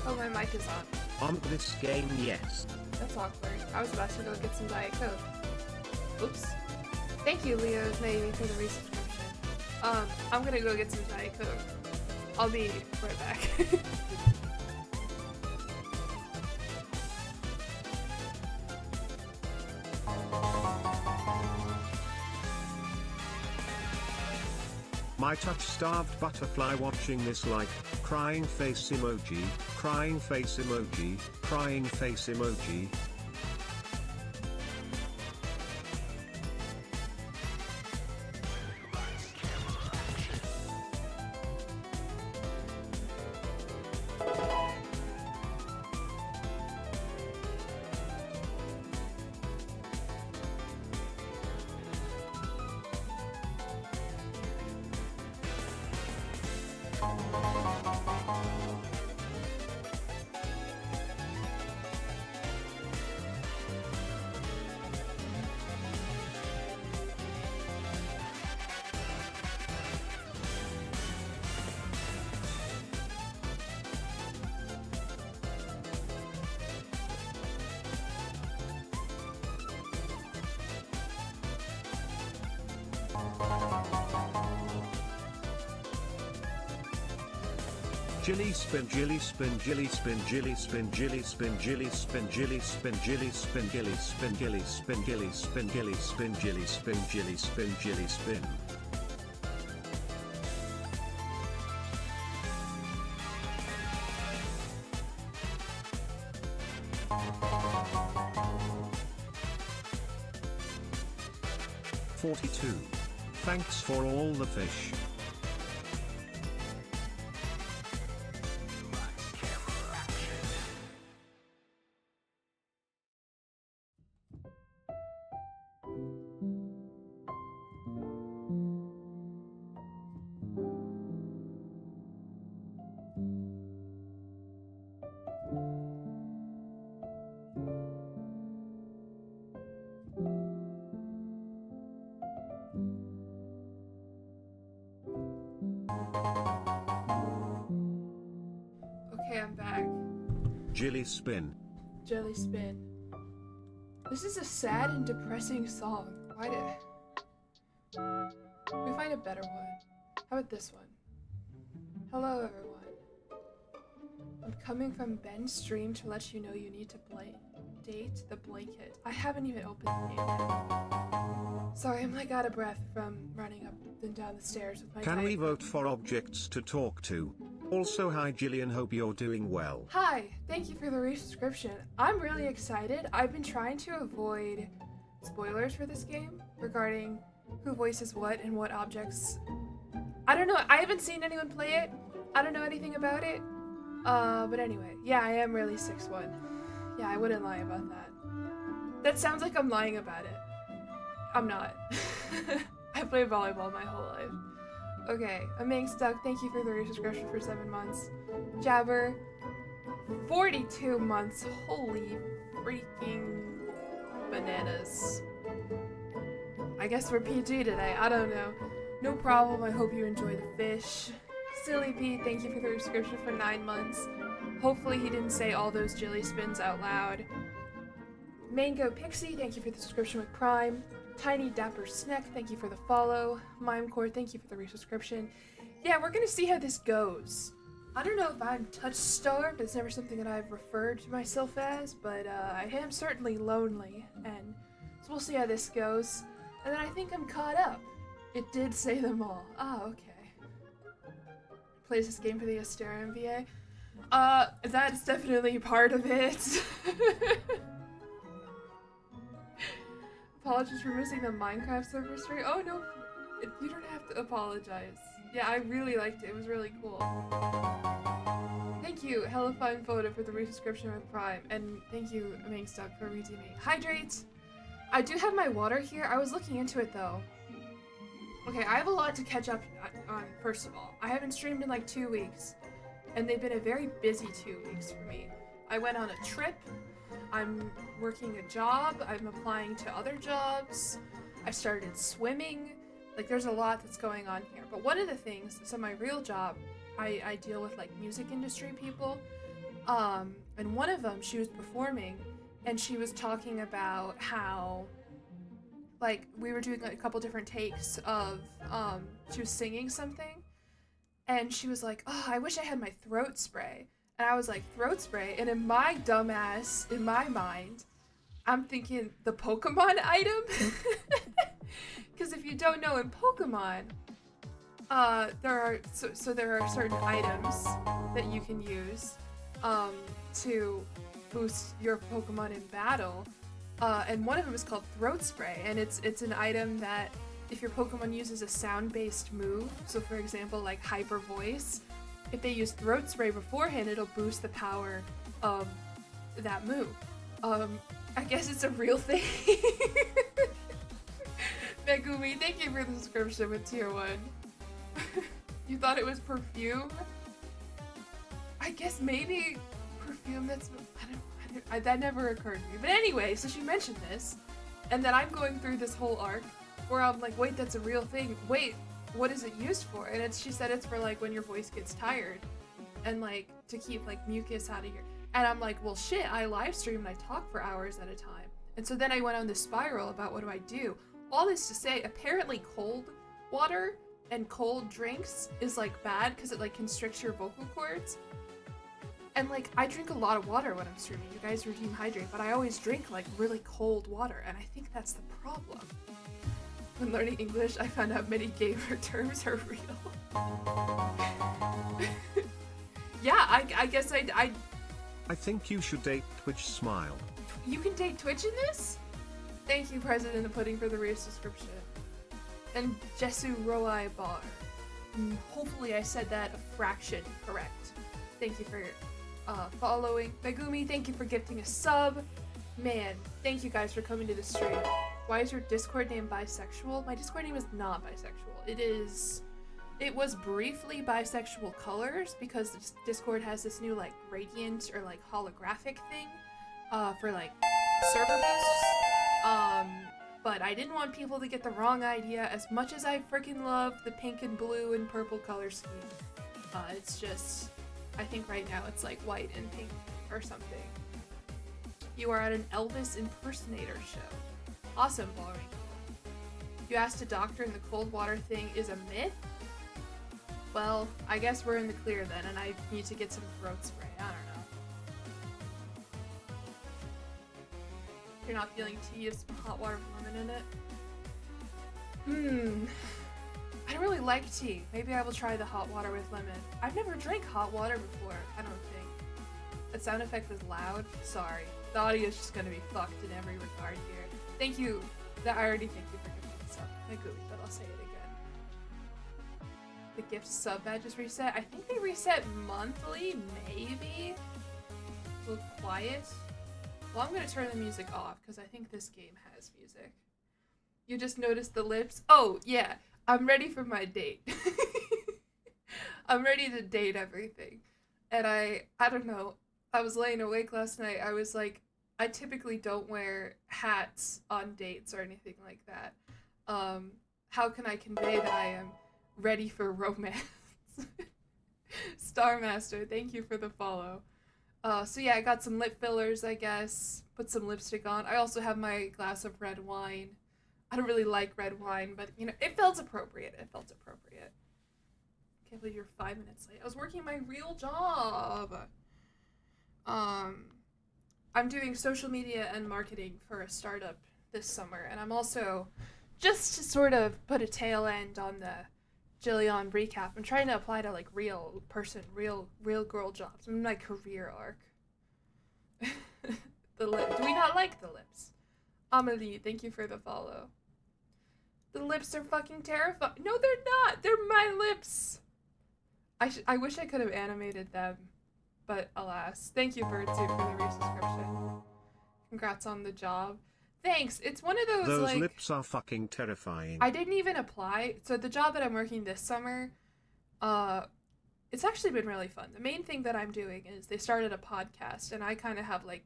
Oh, my mic is on. On this game, yes. That's awkward. I was about to go get some Diet Coke. Oops. Thank you, Leo's maybe, for the resubscription. I'm gonna go get some Diet Coke. I'll be right back. My touch-starved butterfly watching this like, crying face emoji, crying face emoji, crying face emoji. Jilly spin, jilly spin, jilly spin, jilly spin, jilly spin, jilly spin, jilly spin, jilly spin, jilly spin, jilly spin, jilly spin, jilly spin, jilly spin, jilly spin, jilly spin. Thanks for all the fish. Okay, I'm back. Jilly spin. Jelly spin. This is a sad and depressing song. Why did we find a better one? How about this one? Hello, everyone. I'm coming from Ben's stream to let you know you need to date the blanket. I haven't even opened the game yet. Sorry, I'm like out of breath from running up and down the stairs with my Can we Diet vote Coke. for objects to talk to? Also, hi Jillian, hope you're doing well. Hi, thank you for the resubscription. I'm really excited. I've been trying to avoid spoilers for this game regarding who voices what and what objects. I don't know, I haven't seen anyone play it. I don't know anything about it. But anyway, yeah, I am really 6'1". Yeah, I wouldn't lie about that. That sounds like I'm lying about it. I'm not. I played volleyball my whole life. Okay, Aming Stuck, thank you for the resubscription for 7 months. Jabber, 42 months. Holy freaking bananas. I guess we're PG today, I don't know. No problem, I hope you enjoy the fish. Silly Pete, thank you for the subscription for 9 months. Hopefully he didn't say all those jelly spins out loud. Mango Pixie, thank you for the subscription with Prime. Tiny Dapper Snack, thank you for the follow. Mimecore, thank you for the resubscription. Yeah, we're gonna see how this goes. I don't know if I'm touch-starved, it's never something that I've referred to myself as, but I am certainly lonely, and so we'll see how this goes. And then I think I'm caught up. It did say them all. Ah, okay. Plays this game for the Astera MVA. That's definitely part of it. Apologies for missing the Minecraft server stream. Oh no, you don't have to apologize. Yeah, I really liked it. It was really cool. Thank you, Hella Fine Photo, for the resubscription with Prime, and thank you, Aming Stuck, for redeeming. Hydrate! I do have my water here. I was looking into it though. Okay, I have a lot to catch up on, first of all. I haven't streamed in like 2 weeks, and they've been a very busy 2 weeks for me. I went on a trip, I'm working a job, I'm applying to other jobs, I started swimming, Like, there's a lot that's going on here. But one of the things, so my real job, I deal with, like, music industry people. And one of them, she was performing, and she was talking about how, like, we were doing a couple different takes of, she was singing something, and she was like, oh, I wish I had my throat spray. And I was like, throat spray? And in my dumbass, in my mind, I'm thinking the Pokemon item. Because if you don't know, in Pokemon, there are certain items that you can use to boost your Pokemon in battle. And one of them is called Throat Spray, and it's an item that if your Pokemon uses a sound-based move, so for example, like Hyper Voice, if they use Throat Spray beforehand, it'll boost the power of that move. I guess it's a real thing. Megumi, thank you for the subscription with tier 1. You thought it was perfume? I guess maybe perfume that's... that never occurred to me. But anyway, so she mentioned this, and then I'm going through this whole arc where I'm like, wait, that's a real thing. Wait, what is it used for? And she said it's for, like, when your voice gets tired and, like, to keep, like, mucus out of your... And I'm like, well, shit, I live stream and I talk for hours at a time. And so then I went on this spiral about what do I do. All this to say, apparently cold water and cold drinks is, like, bad because it, like, constricts your vocal cords. And, like, I drink a lot of water when I'm streaming. You guys are dehydrated, but I always drink, like, really cold water, and I think that's the problem. When learning English, I found out many gamer terms are real. Yeah, I guess I think you should date Twitch Smile. You can date Twitch in this? Thank you, President of Pudding, for the resubscription. And Jesu Roi Bar. Hopefully I said that a fraction correct. Thank you for following. Megumi, thank you for gifting a sub. Man, thank you guys for coming to the stream. Why is your Discord name bisexual? My Discord name is not bisexual. It was briefly bisexual colors because Discord has this new, like, gradient or, like, holographic thing for, like, server boosts. But I didn't want people to get the wrong idea. As much as I freaking love the pink and blue and purple color scheme, it's just, I think right now it's like white and pink or something. You are at an Elvis impersonator show. Awesome, Boring. You asked a doctor and the cold water thing is a myth? Well, I guess we're in the clear then, and I need to get some throat spray. I don't know. If you're not feeling tea, have some hot water with lemon in it. I don't really like tea. Maybe I will try the hot water with lemon. I've never drank hot water before, I don't think. That sound effect was loud. Sorry. The audio is just gonna be fucked in every regard here. Thank you. I already thank you for giving this up. My gooey, but I'll say it again. The gift sub badges reset. I think they reset monthly, maybe? A little quiet. Well, I'm gonna turn the music off because I think this game has music. You just noticed the lips? Oh, yeah. I'm ready for my date. I'm ready to date everything. And I don't know. I was laying awake last night. I was like, I typically don't wear hats on dates or anything like that. How can I convey that I am ready for romance? Starmaster, thank you for the follow. So yeah, I got some lip fillers, I guess. Put some lipstick on. I also have my glass of red wine. I don't really like red wine, but, you know, it felt appropriate. It felt appropriate. Can't believe you're 5 minutes late. I was working my real job. I'm doing social media and marketing for a startup this summer, and I'm also, just to sort of put a tail end on the jillyeon recap, I'm trying to apply to, like, real person, real girl jobs. I'm in my career arc. The lip. Do we not like the lips? Amelie, thank you for the follow. The lips are fucking terrifying. No, they're not. They're my lips. I wish I could have animated them, but alas. Thank you, Birdsuit, for the resubscription. Congrats on the job. Thanks. It's one of those, Those like... lips are fucking terrifying. I didn't even apply. So the job that I'm working this summer, it's actually been really fun. The main thing that I'm doing is they started a podcast, and I kind of have, like...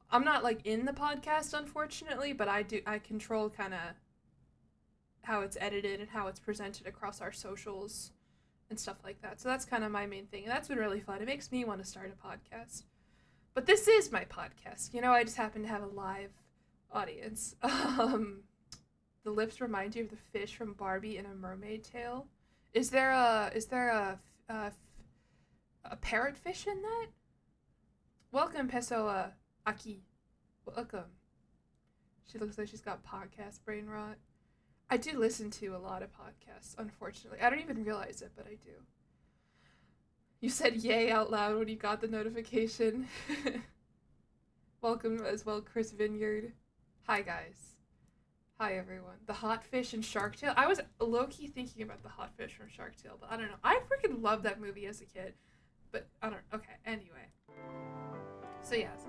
I'm not, like, in the podcast, unfortunately, but I control kind of how it's edited and how it's presented across our socials and stuff like that. So that's kind of my main thing, and that's been really fun. It makes me want to start a podcast. But this is my podcast. You know, I just happen to have a live audience. The lips remind you of the fish from Barbie in A Mermaid Tale. Is there a parrotfish in that? Welcome, Pessoa Aki. Welcome. She looks like she's got podcast brain rot. I do listen to a lot of podcasts, unfortunately. I don't even realize it, but I do. You said yay out loud when you got the notification. Welcome as well, Chris Vineyard. Hi, guys. Hi, everyone. The hot fish in Shark Tale. I was low-key thinking about the hot fish from Shark Tale, but I don't know. I freaking loved that movie as a kid. But I don't... Okay, anyway. So, yes.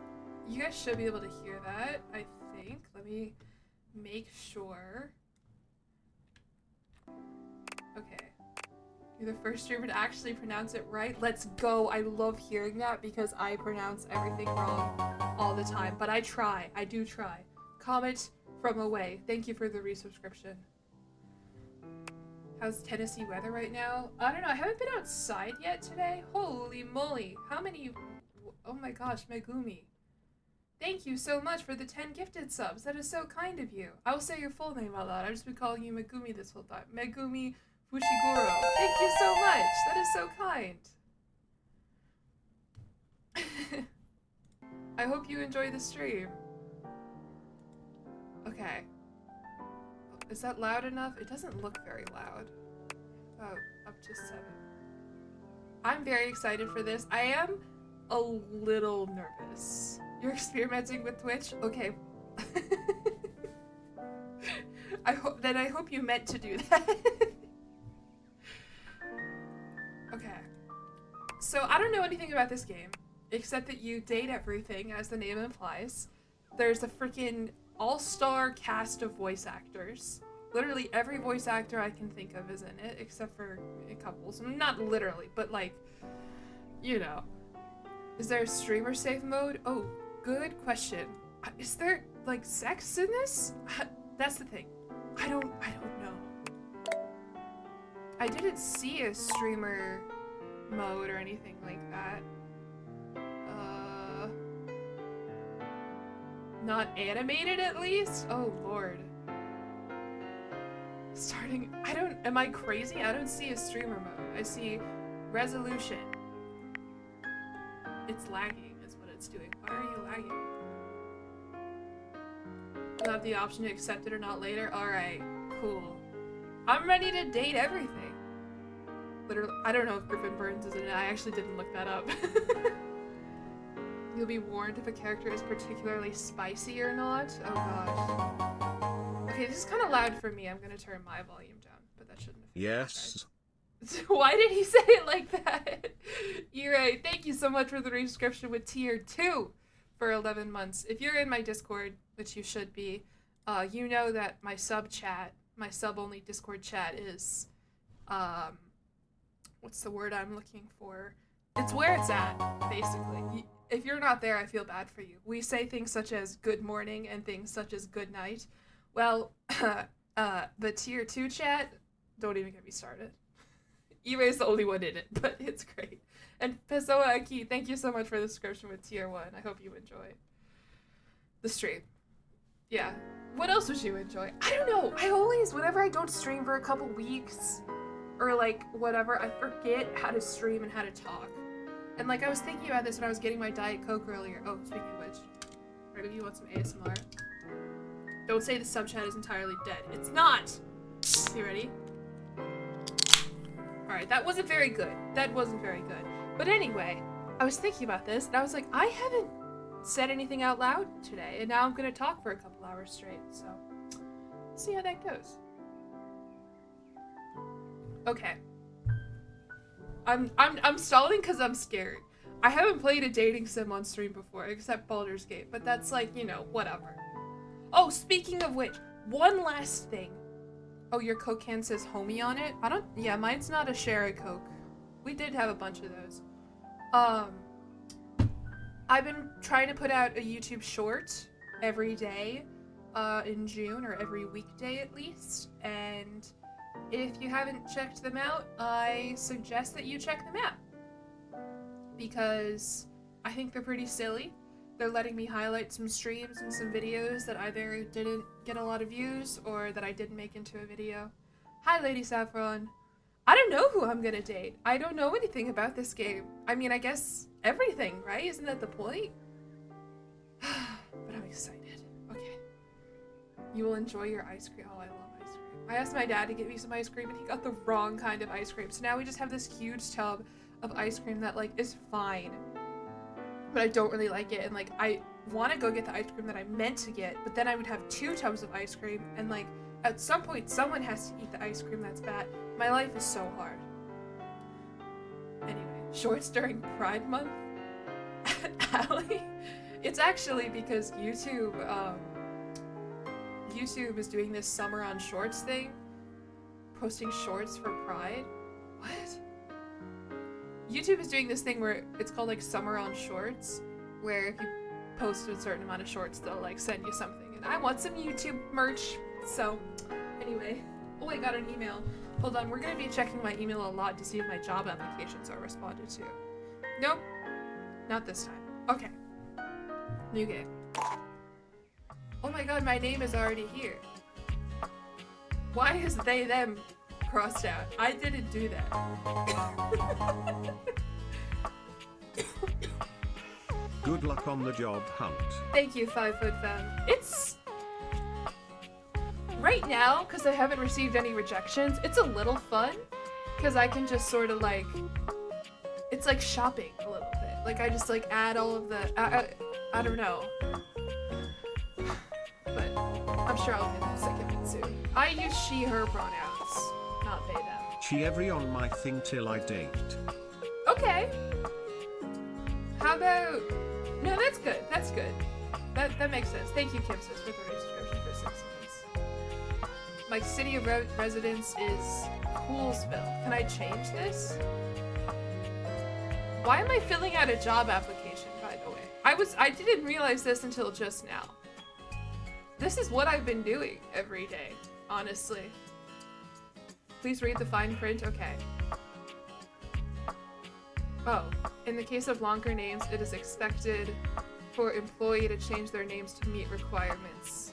You guys should be able to hear that, I think. Let me make sure... Okay. You're the first streamer to actually pronounce it right. Let's go. I love hearing that because I pronounce everything wrong all the time. But I try. I do try. Comment from away. Thank you for the resubscription. How's Tennessee weather right now? I don't know. I haven't been outside yet today. Holy moly. How many... Oh my gosh, Megumi. Thank you so much for the 10 gifted subs. That is so kind of you. I will say your full name out loud. I've just been calling you Megumi this whole time. Megumi Fushiguro. Thank you so much. That is so kind. I hope you enjoy the stream. Okay. Is that loud enough? It doesn't look very loud. Oh, up to 7. I'm very excited for this. I am a little nervous. You're experimenting with Twitch? Okay. I hope you meant to do that. Okay. So I don't know anything about this game, except that you date everything, as the name implies. There's a freaking all-star cast of voice actors. Literally every voice actor I can think of is in it, except for a couple. So not literally, but like, you know. Is there a streamer safe mode? Oh, good question. Is there, like, sex in this? That's the thing. I don't know. I didn't see a streamer mode or anything like that. Not animated, at least? Oh, Lord. Am I crazy? I don't see a streamer mode. I see resolution. It's lagging, is what it's doing. Why are you lagging? You'll have the option to accept it or not later. Alright, cool. I'm ready to date everything. Literally, I don't know if Griffin Burns is in it. I actually didn't look that up. You'll be warned if a character is particularly spicy or not. Oh gosh. Okay, this is kind of loud for me. I'm gonna turn my volume down, but that shouldn't affect Yes. Why did he say it like that? You're right. Thank you so much for the resubscription with tier 2 for 11 months. If you're in my Discord, which you should be, you know that my sub-only Discord chat is, what's the word I'm looking for? It's where it's at, basically. If you're not there, I feel bad for you. We say things such as good morning and things such as good night. Well, the tier 2 chat, don't even get me started. Erase the only one in it, but it's great. And Pessoa Aki, thank you so much for the subscription with tier 1. I hope you enjoy the stream. Yeah. What else would you enjoy? I don't know. I always, whenever I don't stream for a couple weeks, or like whatever, I forget how to stream and how to talk. And like I was thinking about this when I was getting my Diet Coke earlier. Oh, speaking of which, maybe you want some ASMR? Don't say the sub chat is entirely dead. It's not! You ready? Alright, that wasn't very good. That wasn't very good. But anyway, I was thinking about this, and I was like, I haven't said anything out loud today, and now I'm gonna talk for a couple hours straight, so see how that goes. Okay. I'm stalling because I'm scared. I haven't played a dating sim on stream before, except Baldur's Gate, but that's like, you know, whatever. Oh, speaking of which, one last thing. Oh, your Coke can says homie on it? Yeah, mine's not a share a Coke. We did have a bunch of those. I've been trying to put out a YouTube short every day, in June, or every weekday at least. And if you haven't checked them out, I suggest that you check them out, because I think they're pretty silly. They're letting me highlight some streams and some videos that either didn't get a lot of views or that I didn't make into a video. Hi, Lady Saffron. I don't know who I'm gonna date. I don't know anything about this game. I mean, I guess everything, right? Isn't that the point? But I'm excited. Okay. You will enjoy your ice cream. Oh, I love ice cream. I asked my dad to get me some ice cream and he got the wrong kind of ice cream. So now we just have this huge tub of ice cream that, like, is fine. But I don't really like it, and, like, I want to go get the ice cream that I meant to get, but then I would have 2 tubs of ice cream, and, like, at some point someone has to eat the ice cream that's bad. My life is so hard. Anyway, shorts during Pride Month? Allie? It's actually because YouTube is doing this summer on shorts thing, posting shorts for Pride. What? YouTube is doing this thing where it's called, like, summer on shorts, where if you post a certain amount of shorts, they'll, like, send you something. And I want some YouTube merch. So, anyway. Oh, I got an email. Hold on, we're gonna be checking my email a lot to see if my job applications are responded to. Nope. Not this time. Okay. New game. Oh my god, my name is already here. Why is they, them crossed out? I didn't do that. Good luck on the job hunt. Thank you, 5 Foot Femme. It's... Right now, because I haven't received any rejections, it's a little fun. Because I can just sort of, like... It's like shopping a little bit. Like, I just, like, add all of the... I don't know. But I'm sure I'll get sick of it soon. I use she, her pronouns, not they, them. She every on my thing till I date. Okay. How about... No, that's good. That's good. That makes sense. Thank you, Kimsis, for the subscription for 6 months. My city of residence is Coolsville. Can I change this? Why am I filling out a job application, by the way? I didn't realize this until just now. This is what I've been doing every day, honestly. Please read the fine print. Okay. Oh, in the case of longer names, it is expected for employee to change their names to meet requirements.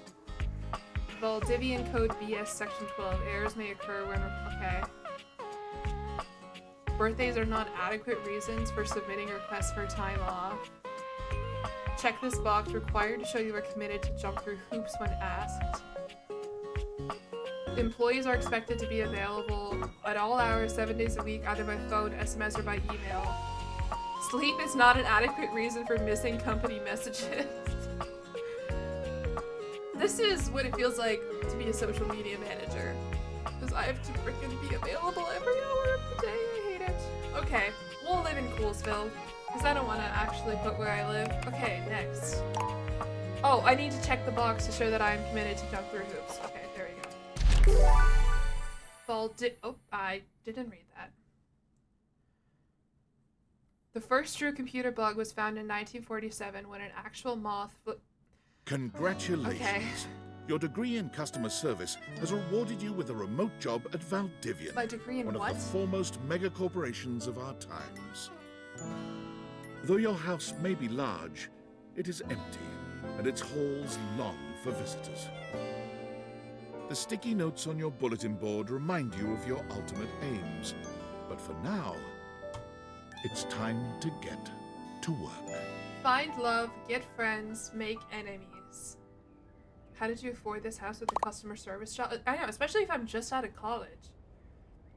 Valdivian Code BS Section 12. Errors may occur when... Okay. Birthdays are not adequate reasons for submitting requests for time off. Check this box. Required to show you are committed to jump through hoops when asked. Employees are expected to be available at all hours, 7 days a week, either by phone, SMS, or by email. Sleep is not an adequate reason for missing company messages. This is what it feels like to be a social media manager. Because I have to freaking be available every hour of the day. I hate it. Okay, we'll live in Coolsville. Because I don't want to actually put where I live. Okay, next. Oh, I need to check the box to show that I'm committed to jump through hoops. Okay, there we go. Oh, I didn't read that. The first true computer bug was found in 1947 when an actual moth... Congratulations. Okay. Your degree in customer service has rewarded you with a remote job at Valdivian. My degree in one what? of the foremost mega corporations of our times. Though your house may be large, it is empty, and its halls long for visitors. The sticky notes on your bulletin board remind you of your ultimate aims. But for now, it's time to get to work. Find love, get friends, make enemies. How did you afford this house with a customer service job? I know, especially if I'm just out of college.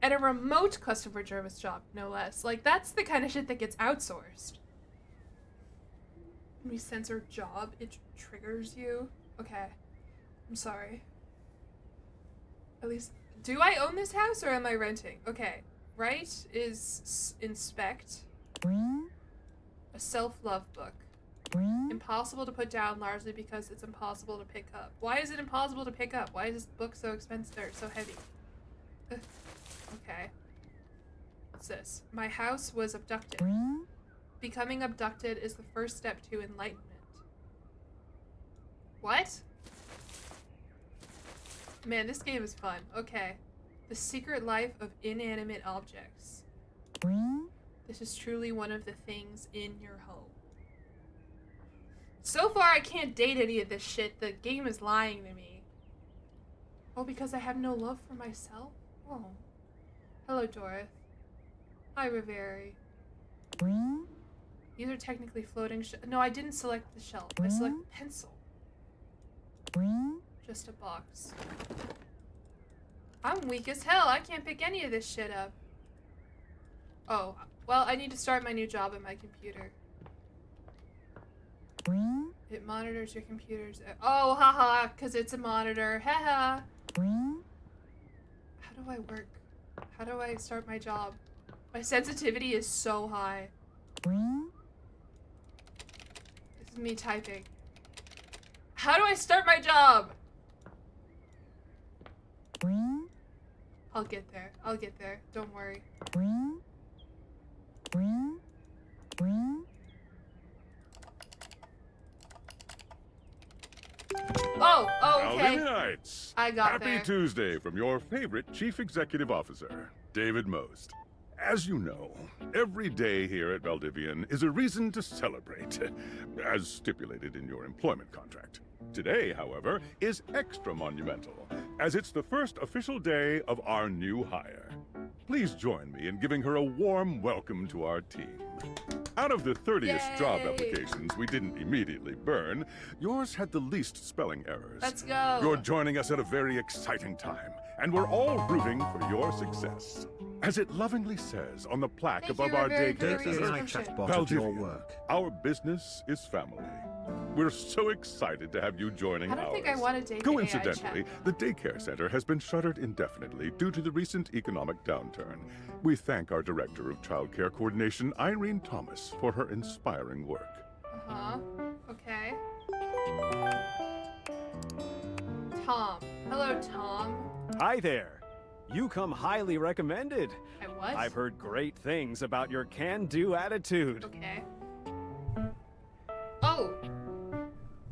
And a remote customer service job, no less. Like, that's the kind of shit that gets outsourced. When we censor job, it triggers you. Okay. I'm sorry. At least, do I own this house or am I renting? Okay. Right is inspect. A self-love book. Impossible to put down largely because it's impossible to pick up. Why is it impossible to pick up? Why is this book so expensive or so heavy? Ugh. Okay. What's this? My house was abducted. Becoming abducted is the first step to enlightenment. What? Man, this game is fun. Okay. The Secret Life of Inanimate Objects. This is truly one of the things in your home. So far, I can't date any of this shit. The game is lying to me. Oh, because I have no love for myself? Oh. Hello, Dorothy. Hi, Riveri. These are technically floating no, I didn't select the shelf. I selected pencil. Just a box. I'm weak as hell. I can't pick any of this shit up. Oh, well, I need to start my new job at my computer. It monitors your computer's... Oh, haha, because it's a monitor. Haha. How do I work? How do I start my job? My sensitivity is so high. This is me typing. How do I start my job? I'll get there. I'll get there. Don't worry. Oh, okay. Valdivianites. I got Happy there. Tuesday from your favorite Chief Executive Officer, David Most. As you know, every day here at Valdivian is a reason to celebrate, as stipulated in your employment contract. Today, however, is extra monumental, as it's the first official day of our new hire. Please join me in giving her a warm welcome to our team. Out of the 30-ish job Yay. applications we didn't immediately burn, yours had the least spelling errors. Let's go. You're joining us at a very exciting time, and we're all rooting for your success. As it lovingly says on the plaque Thank above you, our Riveri, daycare for Date your center, AI description. chatbot at your Valdivian, work. our business is family. We're so excited to have you joining I don't ours. think I want to date the AI Coincidentally, chat. the daycare center has been shuttered indefinitely due to the recent economic downturn. We thank our Director of Child Care Coordination, Irene Thomas, for her inspiring work. Uh-huh. Okay. Tom. Hello, Tom. Hi there. You come highly recommended. I what? I've heard great things about your can-do attitude. Okay. Oh.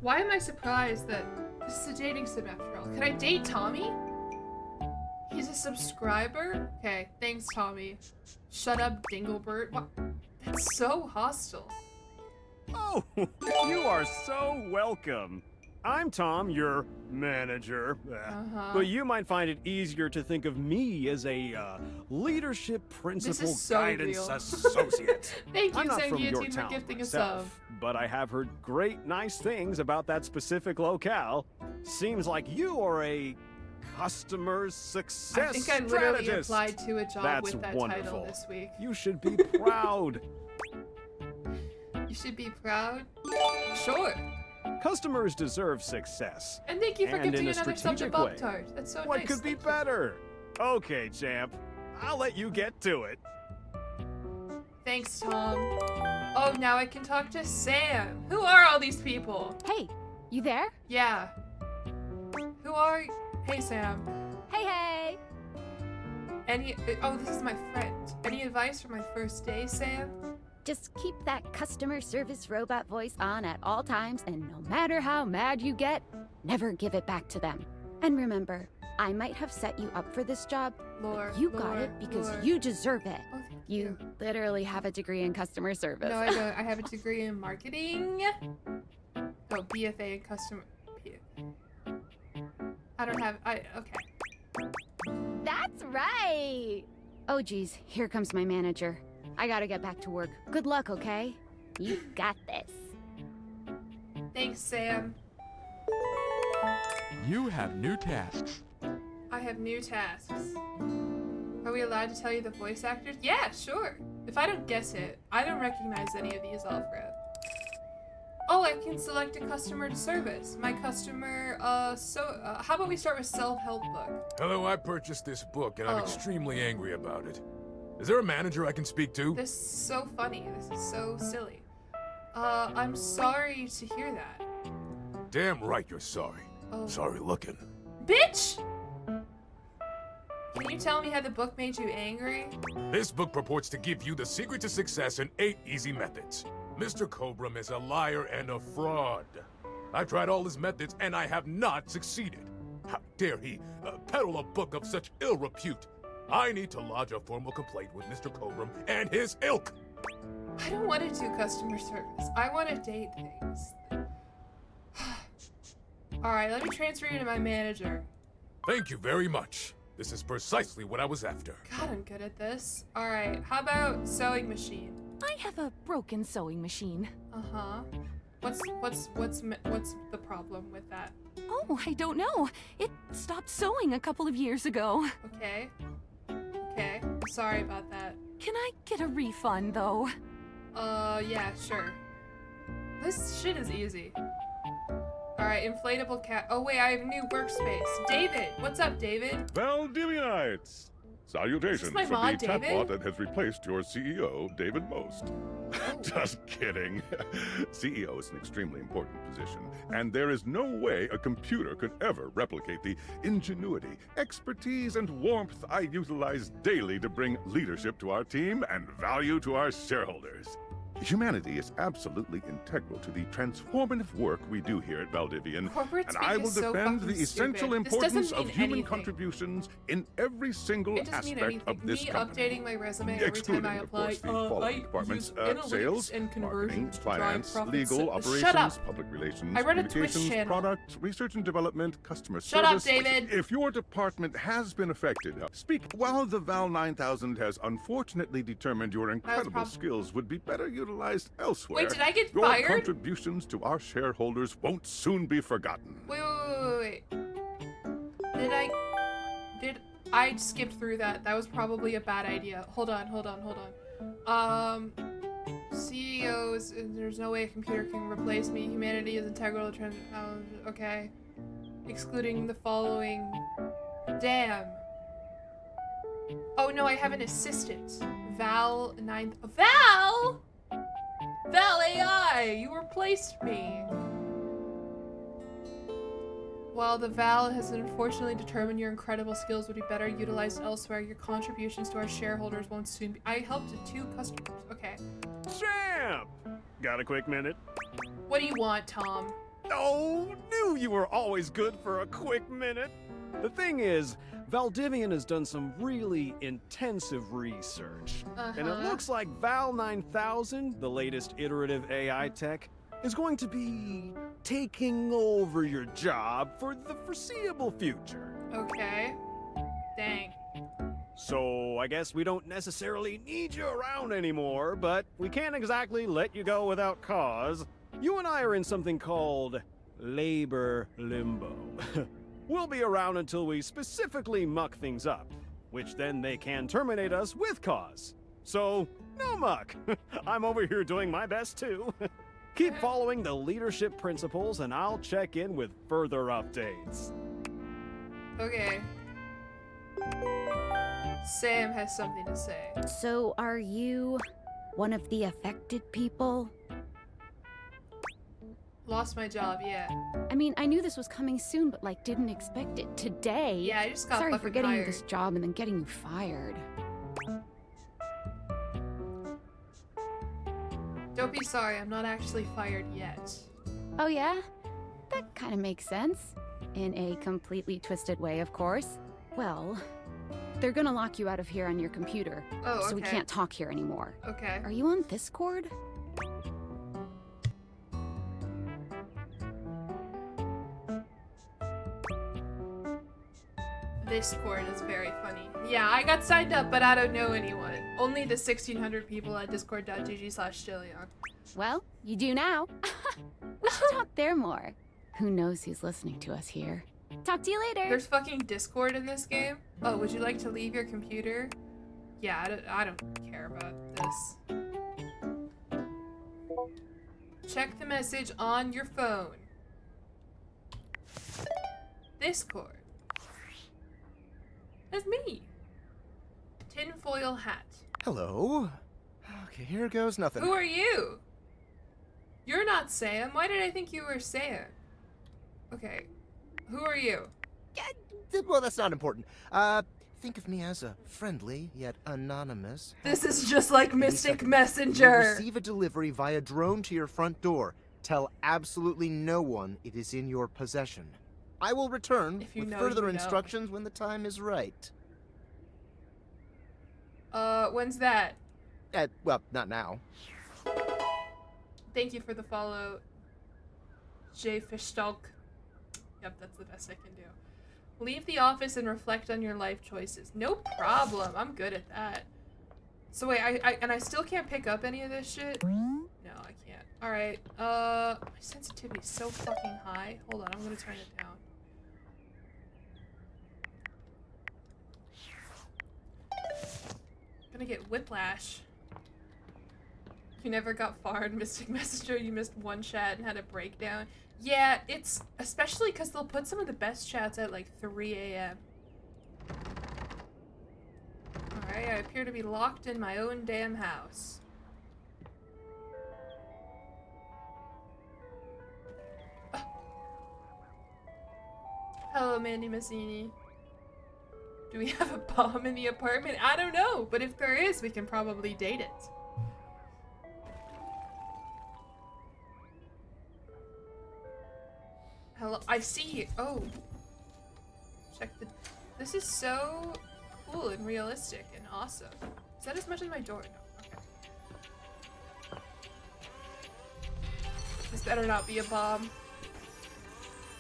Why am I surprised that this is a dating sim after all? Can I date Tommy? He's a subscriber? Okay, thanks, Tommy. Shut up, Dinglebert. What? That's so hostile. Oh, you are so welcome. I'm Tom, your manager. Uh-huh. But you might find it easier to think of me as a leadership principal is so guidance real. associate. Thank you, I'm not from your Sanguillotine, for town gifting myself, a sub. but I have heard great nice things about that specific locale. Seems like you are a customer success I think I literally strategist. applied to a job That's with that wonderful. title this week. You should be proud. You should be proud. Sure. Customers deserve success. And thank you for And in gifting a another sub to strategic Bob way. Tart. That's so What nice. could be Thank you. better? Okay, champ. I'll let you get to it. Thanks, Tom. Oh, now I can talk to Sam. Who are all these people? Hey, you there? Yeah. Who are... Hey, Sam. Hey, hey! Any... Oh, this is my friend. Any advice for my first day, Sam? Just keep that customer service robot voice on at all times, and no matter how mad you get, never give it back to them. And remember, I might have set you up for this job, Lore, but you got lore, it because lore. you deserve it. Oh, thank You literally have a degree in customer service. No, I don't. I have a degree in marketing. Oh, BFA in customer... I don't have... Okay. That's right! Oh, geez, here comes my manager. I gotta get back to work. Good luck, okay? You got this. Thanks, Sam. You have new tasks. I have new tasks. Are we allowed to tell you the voice actors? Yeah, sure. If I don't guess it, I don't recognize any of these off rip. Oh, I can select a customer to service. My customer, how about we start with self-help book? Hello, I purchased this book and I'm Oh. extremely angry about it. Is there a manager I can speak to? This is so funny. This is so silly. I'm sorry to hear that. Damn right you're sorry. Oh. Sorry looking. Bitch! Can you tell me how the book made you angry? This book purports to give you the secret to success in 8 easy methods. Mr. Cobram is a liar and a fraud. I've tried all his methods and I have not succeeded. How dare he peddle a book of such ill repute? I need to lodge a formal complaint with Mr. Cobram and his ilk. I don't want to do customer service. I want to date things. Alright, let me transfer you to my manager. Thank you very much. This is precisely what I was after. God, I'm good at this. Alright, how about sewing machine? I have a broken sewing machine. Uh-huh. What's the problem with that? Oh, I don't know. It stopped sewing a couple of years ago. Okay. Okay. Sorry about that. Can I get a refund, though? Yeah, sure. This shit is easy. Alright, inflatable cat. Oh, wait, I have a new workspace. David! What's up, David? Valdivianites! Salutations Is this my from mod, the David? chatbot that has replaced your CEO, David Most. Oh. Just kidding. CEO is an extremely important position, and there is no way a computer could ever replicate the ingenuity, expertise, and warmth I utilize daily to bring leadership to our team and value to our shareholders. Humanity is absolutely integral to the transformative work we do here at Valdivian, Corporate and speak I will is so defend fucking the essential stupid. This importance doesn't of mean human anything. contributions in every single It doesn't mean aspect anything. of this Me company. updating my resume every Excluding, time I of apply. course, the following I departments: use analytics sales, and marketing, conversions to drive finance, profits. legal, Shut operations, up. public relations, I run a Twitch communications, channel. product, research and development, customer Shut up, service. David. If your department has been affected, speak. While the Val 9000 has unfortunately determined your incredible skills would be better utilized elsewhere, Wait, did I get your fired? contributions to our shareholders won't soon be forgotten. Wait. I skipped through that. That was probably a bad idea. Hold on. CEOs, there's no way a computer can replace me. Humanity is integral to okay. Excluding the following. Damn. Oh no, I have an assistant. Val AI, you replaced me. While the Val has unfortunately determined your incredible skills would be better utilized elsewhere, your contributions to our shareholders won't soon be. I helped 2 customers. Okay. Champ! Got a quick minute? What do you want, Tom? Oh, knew you were always good for a quick minute. The thing is, Valdivian has done some really intensive research. And it looks like Val 9000, the latest iterative AI tech, is going to be taking over your job for the foreseeable future. Okay. Dang. So I guess we don't necessarily need you around anymore, but we can't exactly let you go without cause. You and I are in something called labor limbo. We'll be around until we specifically muck things up, which then they can terminate us with cause. So, no muck. I'm over here doing my best too. Keep following the leadership principles and I'll check in with further updates. Okay. Sam has something to say. So, are you one of the affected people? Lost my job, yeah. I mean, I knew this was coming soon, but didn't expect it today. Yeah, I just got Sorry for fucking getting you hired. this job and then getting you fired. Don't be sorry, I'm not actually fired yet. Oh yeah? That kind of makes sense. In a completely twisted way, of course. Well, they're gonna lock you out of here on your computer. Oh, So we okay. can't talk here anymore. Okay. Are you on Discord? Discord is very funny. Yeah, I got signed up, but I don't know anyone. Only the 1,600 people at discord.gg/jillyeon. Well, you do now. We should talk there more. Who knows who's listening to us here? Talk to you later. There's fucking Discord in this game? Oh, would you like to leave your computer? Yeah, I don't care about this. Check the message on your phone. Discord. That's me. Tinfoil hat. Hello. Okay, here goes nothing. Who are you? You're not Sam. Why did I think you were Sam? Okay. Who are you? Well, that's not important. Think of me as a friendly yet anonymous. This is just like Any Mystic second. You Messenger. receive a delivery via drone to your front door. Tell absolutely no one it is in your possession. I will return If you with know, further you know. instructions when the time is right. When's that? Well, not now. Thank you for the follow, J. Fishtalk. Yep, that's the best I can do. Leave the office and reflect on your life choices. No problem. I'm good at that. So wait, I still can't pick up any of this shit? No, I can't. Alright, my sensitivity is so fucking high. Hold on, I'm gonna turn it down. I'm gonna get whiplash. You never got far in Mystic Messenger, you missed one chat and had a breakdown. Yeah, it's especially because they'll put some of the best chats at like 3 a.m. Alright, I appear to be locked in my own damn house. Hello, Mandy Mazzini. Do we have a bomb in the apartment? I don't know, but if there is, we can probably date it. Hello, I see you. Oh. Check the... This is so cool and realistic and awesome. Is that as much as my door? No, okay. This better not be a bomb.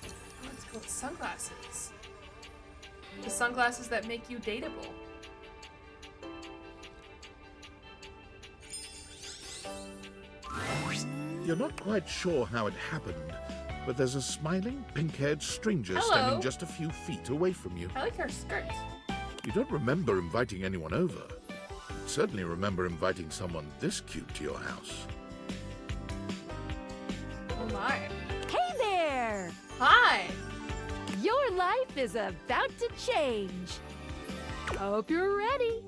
Oh, it's called sunglasses. The sunglasses that make you dateable. You're not quite sure how it happened, but there's a smiling, pink-haired stranger Hello. standing just a few feet away from you. I like her skirt. You don't remember inviting anyone over. You certainly remember inviting someone this cute to your house. Oh my. Hey there! Hi! Your life is about to change. Hope you're ready.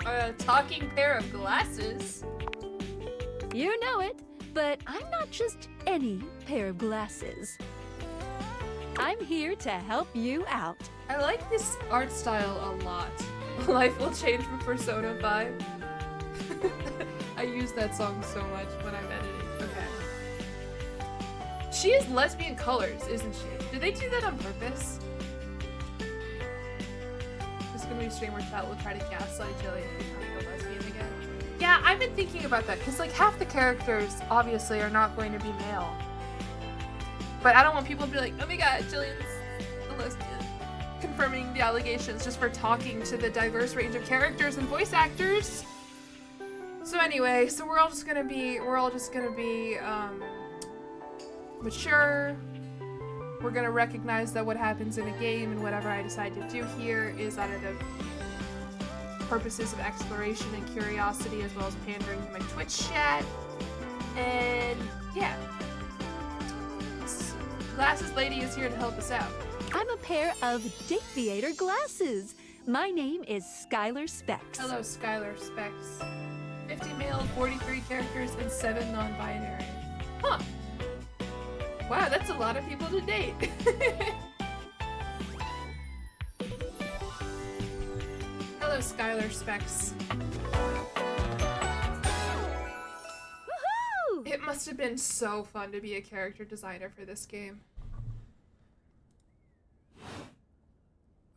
A talking pair of glasses. You know it, but I'm not just any pair of glasses. I'm here to help you out. I like this art style a lot. Life will change from Persona 5. I use that song so much when I'm editing. Okay. She is lesbian colors, isn't she? Did they do that on purpose? This is gonna be a stream where chat will try to gaslight Jillian into becoming a lesbian again. Yeah, I've been thinking about that, because like half the characters obviously are not going to be male. But I don't want people to be like, oh my god, Jillian's a lesbian. Confirming the allegations just for talking to the diverse range of characters and voice actors. So anyway, so we're all just gonna be mature. We're gonna recognize that what happens in a game and whatever I decide to do here is out of the purposes of exploration and curiosity, as well as pandering to my Twitch chat. And yeah. Glasses Lady is here to help us out. I'm a pair of dateviator glasses. My name is Skylar Specs. Hello, Skylar Specs. 50 male, 43 characters, and 7 non-binary. Huh. Wow, that's a lot of people to date. Hello, Skylar Specs. Woohoo! It must have been so fun to be a character designer for this game.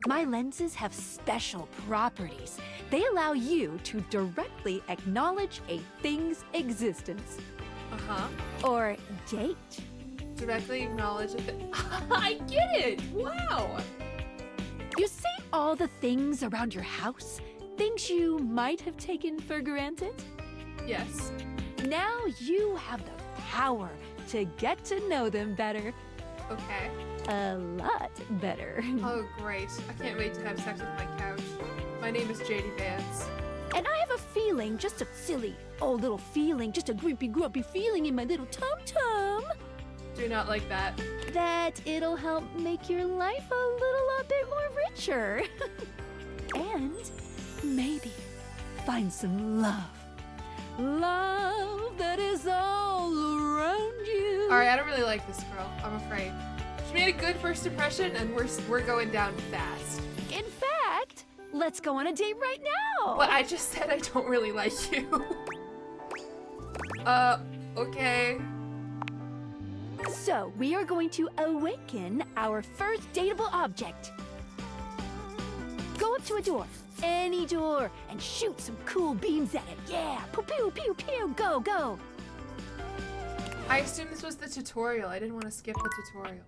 My lenses have special properties. They allow you to directly acknowledge a thing's existence. Uh-huh. Or date. Directly acknowledge it. I get it! Wow! You see all the things around your house? Things you might have taken for granted? Yes. Now you have the power to get to know them better. Okay. A lot better. Oh, great. I can't wait to have sex with my couch. My name is JD Vance. And I have a feeling, just a silly old little feeling, just a grumpy feeling in my little tum-tum, Do not like that. that it'll help make your life a little bit more richer. And maybe find some love. Love that is all around you. Alright, I don't really like this girl. I'm afraid. She made a good first impression, and we're going down fast. In fact, let's go on a date right now. But I just said I don't really like you. Okay. So, we are going to awaken our first dateable object. Go up to a door, any door, and shoot some cool beams at it. Yeah! Pew, pew, pew, pew! Go, go! I assumed this was the tutorial. I didn't want to skip the tutorial.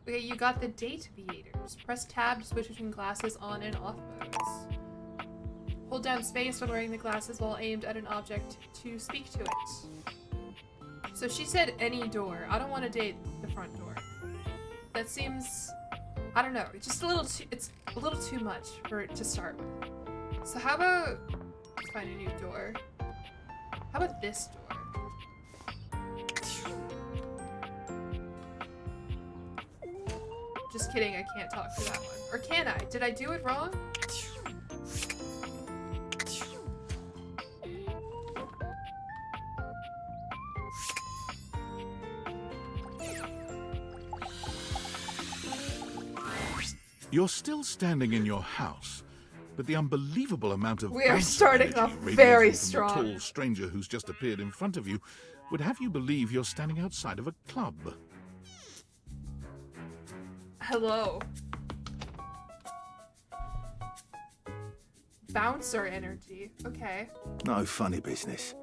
Okay, you got the dateviators. Press tab to switch between glasses on and off modes. Hold down space when wearing the glasses while aimed at an object to speak to it. So she said any door. I don't want to date the front door. That seems, I don't know, it's just a little too, it's a little too much for it to start with. So how about, let's find a new door. How about this door? Just kidding, I can't talk to that one. Or can I? Did I do it wrong? You're still standing in your house, but the unbelievable amount of We are bounce starting energy off radiating very from strong. the tall stranger who's just appeared in front of you would have you believe you're standing outside of a club. Hello. Bouncer energy. Okay. No funny business.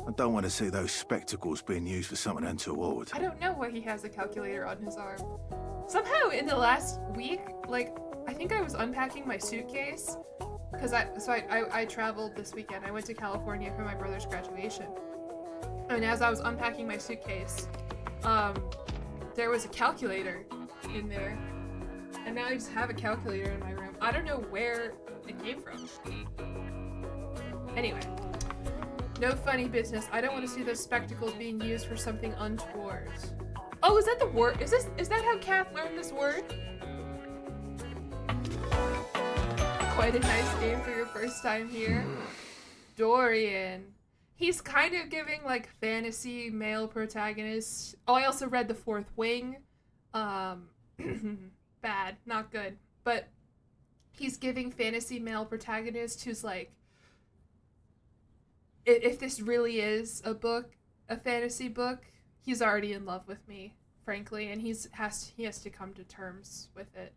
I don't want to see those spectacles being used for something untoward. I don't know why he has a calculator on his arm. Somehow in the last week, like, I think I was unpacking my suitcase because I traveled this weekend. I went to California for my brother's graduation. And as I was unpacking my suitcase, there was a calculator in there. And now I just have a calculator in my room. I don't know where it came from. Anyway. No funny business. I don't want to see those spectacles being used for something untoward. Oh, is that the word? Is that how Kath learned this word? Quite a nice game for your first time here. Dorian. He's kind of giving like fantasy male protagonist. Oh, I also read The Fourth Wing. Bad, not good. But he's giving fantasy male protagonist who's like, if this really is a book, a fantasy book, he's already in love with me, frankly, and he has to come to terms with it.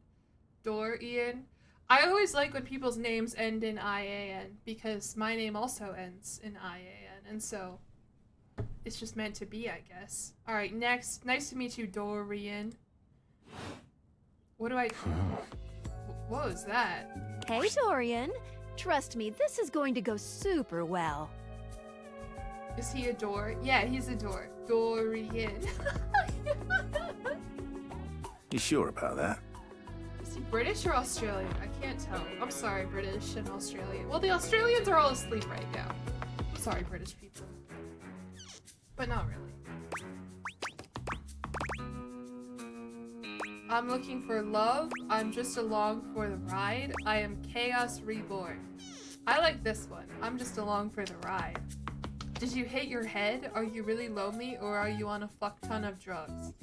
Dorian. I always like when people's names end in IAN because my name also ends in IAN, and so it's just meant to be, I guess. All right, next. Nice to meet you, Dorian. What was that? Hey, Dorian. Trust me, this is going to go super well. Is he a door? Yeah, he's a door. Dorian. You sure about that? Is he British or Australian? I can't tell. I'm sorry, British and Australian. Well, the Australians are all asleep right now. I'm sorry, British people. But not really. I'm looking for love. I'm just along for the ride. I am Chaos Reborn. I like this one. I'm just along for the ride. Did you hit your head? Are you really lonely or are you on a fuck ton of drugs?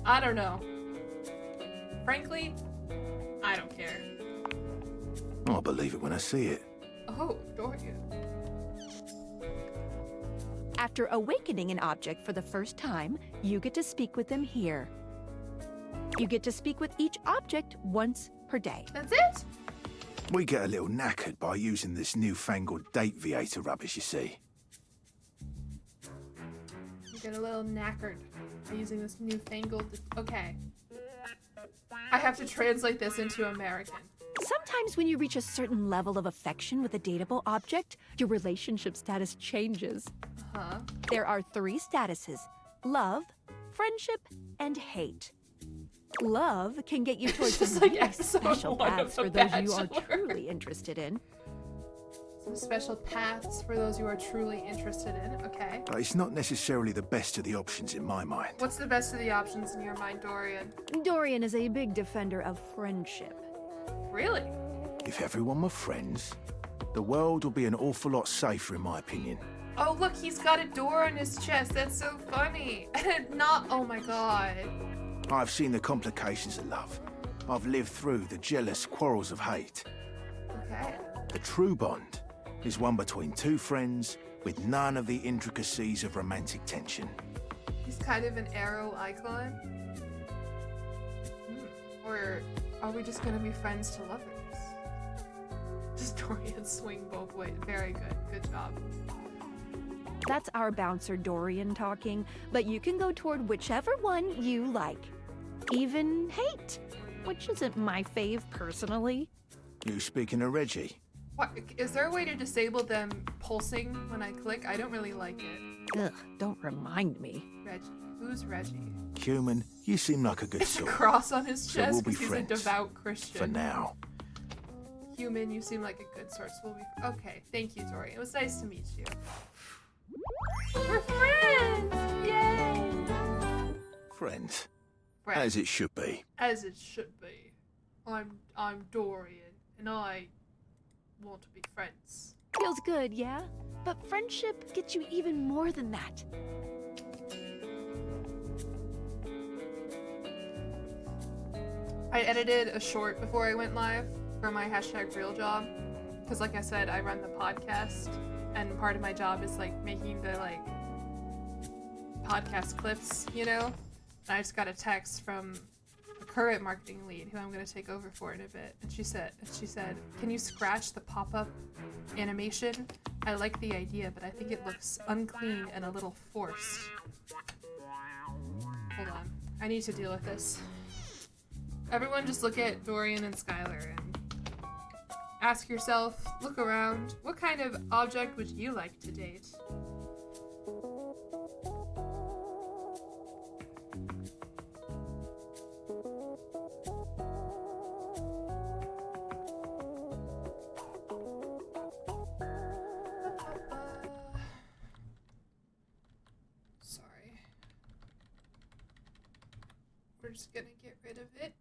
I don't know. Frankly, I don't care. I'll believe it when I see it. Oh, Dorian. After awakening an object for the first time, you get to speak with them here. You get to speak with each object once per day. That's it? We get a little knackered by using this newfangled dateviator rubbish, you see. You get a little knackered by using this newfangled... Okay. I have to translate this into American. Sometimes when you reach a certain level of affection with a dateable object, your relationship status changes. Uh-huh. There are 3 statuses: love, friendship, and hate. Love can get you towards just some like really episode special 1 of paths The for those you are Bachelor. truly interested in. Some special paths for those you are truly interested in. Okay. But it's not necessarily the best of the options in my mind. What's the best of the options in your mind, Dorian? Dorian is a big defender of friendship. Really? If everyone were friends, the world would be an awful lot safer, in my opinion. Oh, look, he's got a door on his chest. That's so funny. Not, oh my god. I've seen the complications of love. I've lived through the jealous quarrels of hate. Okay. The true bond is one between 2 friends with none of the intricacies of romantic tension. He's kind of an arrow icon. Or are we just gonna be friends to lovers? Does Dorian swing both ways? Very good. Good job. That's our bouncer Dorian talking, but you can go toward whichever one you like. Even hate, which isn't my fave personally. You speaking of Reggie? What, is there a way to disable them pulsing when I click? I don't really like it. Ugh, don't remind me. Reggie. Who's Reggie? Human, you seem like a good It's a sort. cross on his So chest we'll be because he's a friends. devout Christian. For now. Human, you seem like a good sort, so we'll be... Okay, thank you, Dorian. It was nice to meet you. We're friends! Yay! Friends. Friends. As it should be. As it should be. I'm Dorian, and I want to be friends. Feels good, yeah? But friendship gets you even more than that. I edited a short before I went live for my #real job, because like I said, I run the podcast, and part of my job is like making the like podcast clips, you know? And I just got a text from the current marketing lead who I'm going to take over for in a bit, and she said, "Can you scratch the pop-up animation? I like the idea, but I think it looks unclean and a little forced." Hold on, I need to deal with this. Everyone just look at Dorian and Skylar and ask yourself, look around, what kind of object would you like to date? Sorry. We're just gonna get rid of it.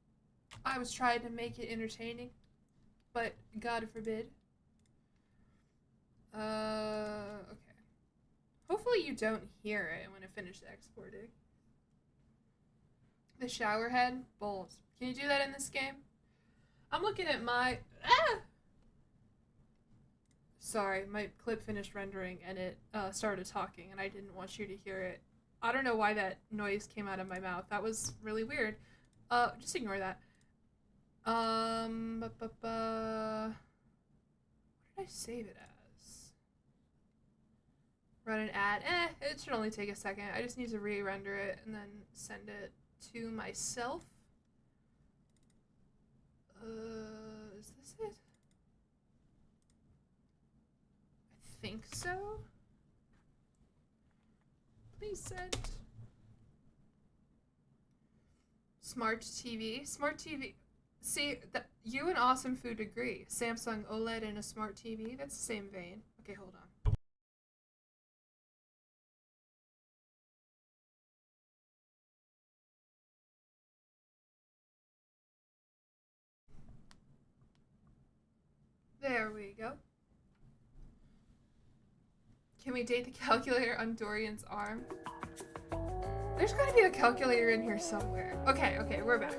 I was trying to make it entertaining, but God forbid. Okay. Hopefully you don't hear it when I finish exporting. The shower head, bold. Can you do that in this game? I'm looking at my... Sorry, my clip finished rendering and it started talking and I didn't want you to hear it. I don't know why that noise came out of my mouth. That was really weird. Just ignore that. What did I save it as? Run an ad. It should only take a second. I just need to re-render it and then send it to myself. Is this it? I think so. Please send. Smart TV. Smart TV. See, you and Awesome Food agree. Samsung OLED and a smart TV. That's the same vein. Okay, hold on. There we go. Can we date the calculator on Dorian's arm? There's gotta be a calculator in here somewhere. Okay, we're back.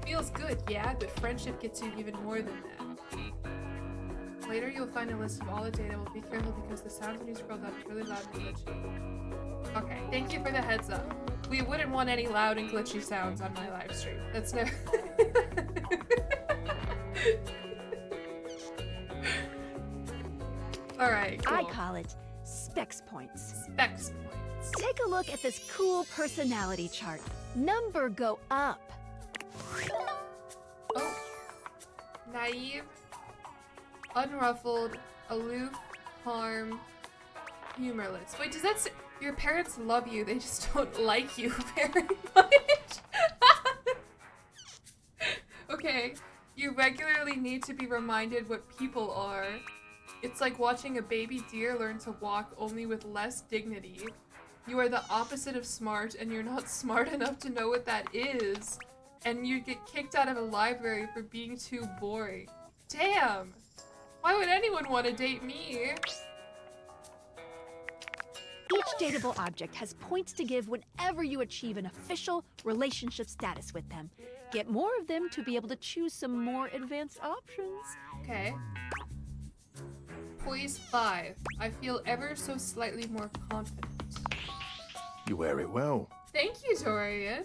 Feels good, yeah, but friendship gets you even more than that. Later you'll find a list of all the data. Well, be careful because the sounds when you scroll down is really loud and glitchy. Okay, thank you for the heads up. We wouldn't want any loud and glitchy sounds on my live stream. That's no... Alright, cool. I call it specs points. Specs points. Take a look at this cool personality chart. Number go up. Oh. Naive, unruffled, aloof, harm, humorless. Wait, does that say your parents love you, they just don't like you very much? Okay, you regularly need to be reminded what people are. It's like watching a baby deer learn to walk, only with less dignity. You are the opposite of smart, and you're not smart enough to know what that is. And you get kicked out of a library for being too boring. Damn! Why would anyone want to date me? Each dateable object has points to give whenever you achieve an official relationship status with them. Get more of them to be able to choose some more advanced options. Okay. Poise 5. I feel ever so slightly more confident. You wear it well. Thank you, Dorian.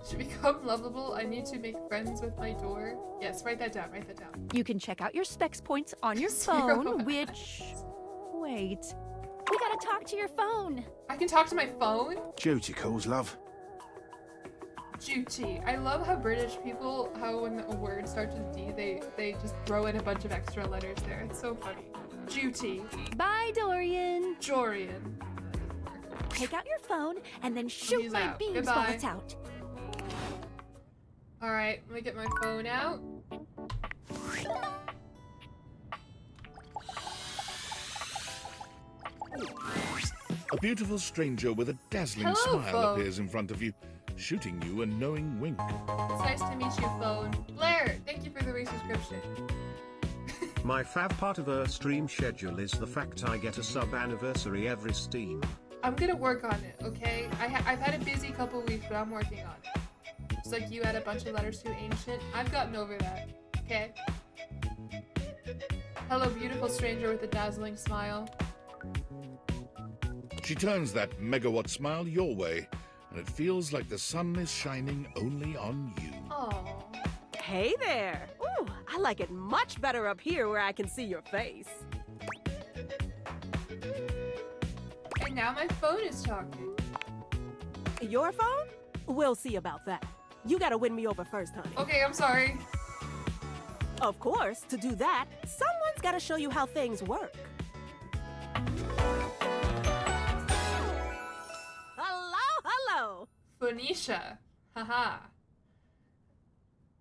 To become lovable, I need to make friends with my door. Yes, write that down, write that down. You can check out your specs points on your 0 phone, which... Wait. We gotta talk to your phone. I can talk to my phone? Duty calls, love. Duty. I love how British people, how when a word starts with D, they just throw in a bunch of extra letters there. It's so funny. Duty. Bye, Dorian. Dorian. Take out your phone and then shoot He's my out. beams Goodbye. while it's out. Alright, let me get my phone out. A beautiful stranger with a dazzling Hello, smile phone. appears in front of you, shooting you a knowing wink. It's nice to meet you, phone. Blair, thank you for the resubscription. My fav part of a stream schedule is the fact I get a sub anniversary every Steam. I'm gonna work on it, okay? I've had a busy couple weeks, but I'm working on it. Just like you had a bunch of letters too ancient, I've gotten over that, okay? Hello, beautiful stranger with a dazzling smile. She turns that megawatt smile your way, and it feels like the sun is shining only on you. Aww. Hey there! Ooh, I like it much better up here where I can see your face. And now my phone is talking. Your phone? We'll see about that. You gotta win me over first, honey. Okay, I'm sorry. Of course, to do that, someone's gotta show you how things work. Hello! Phoenicia. Haha.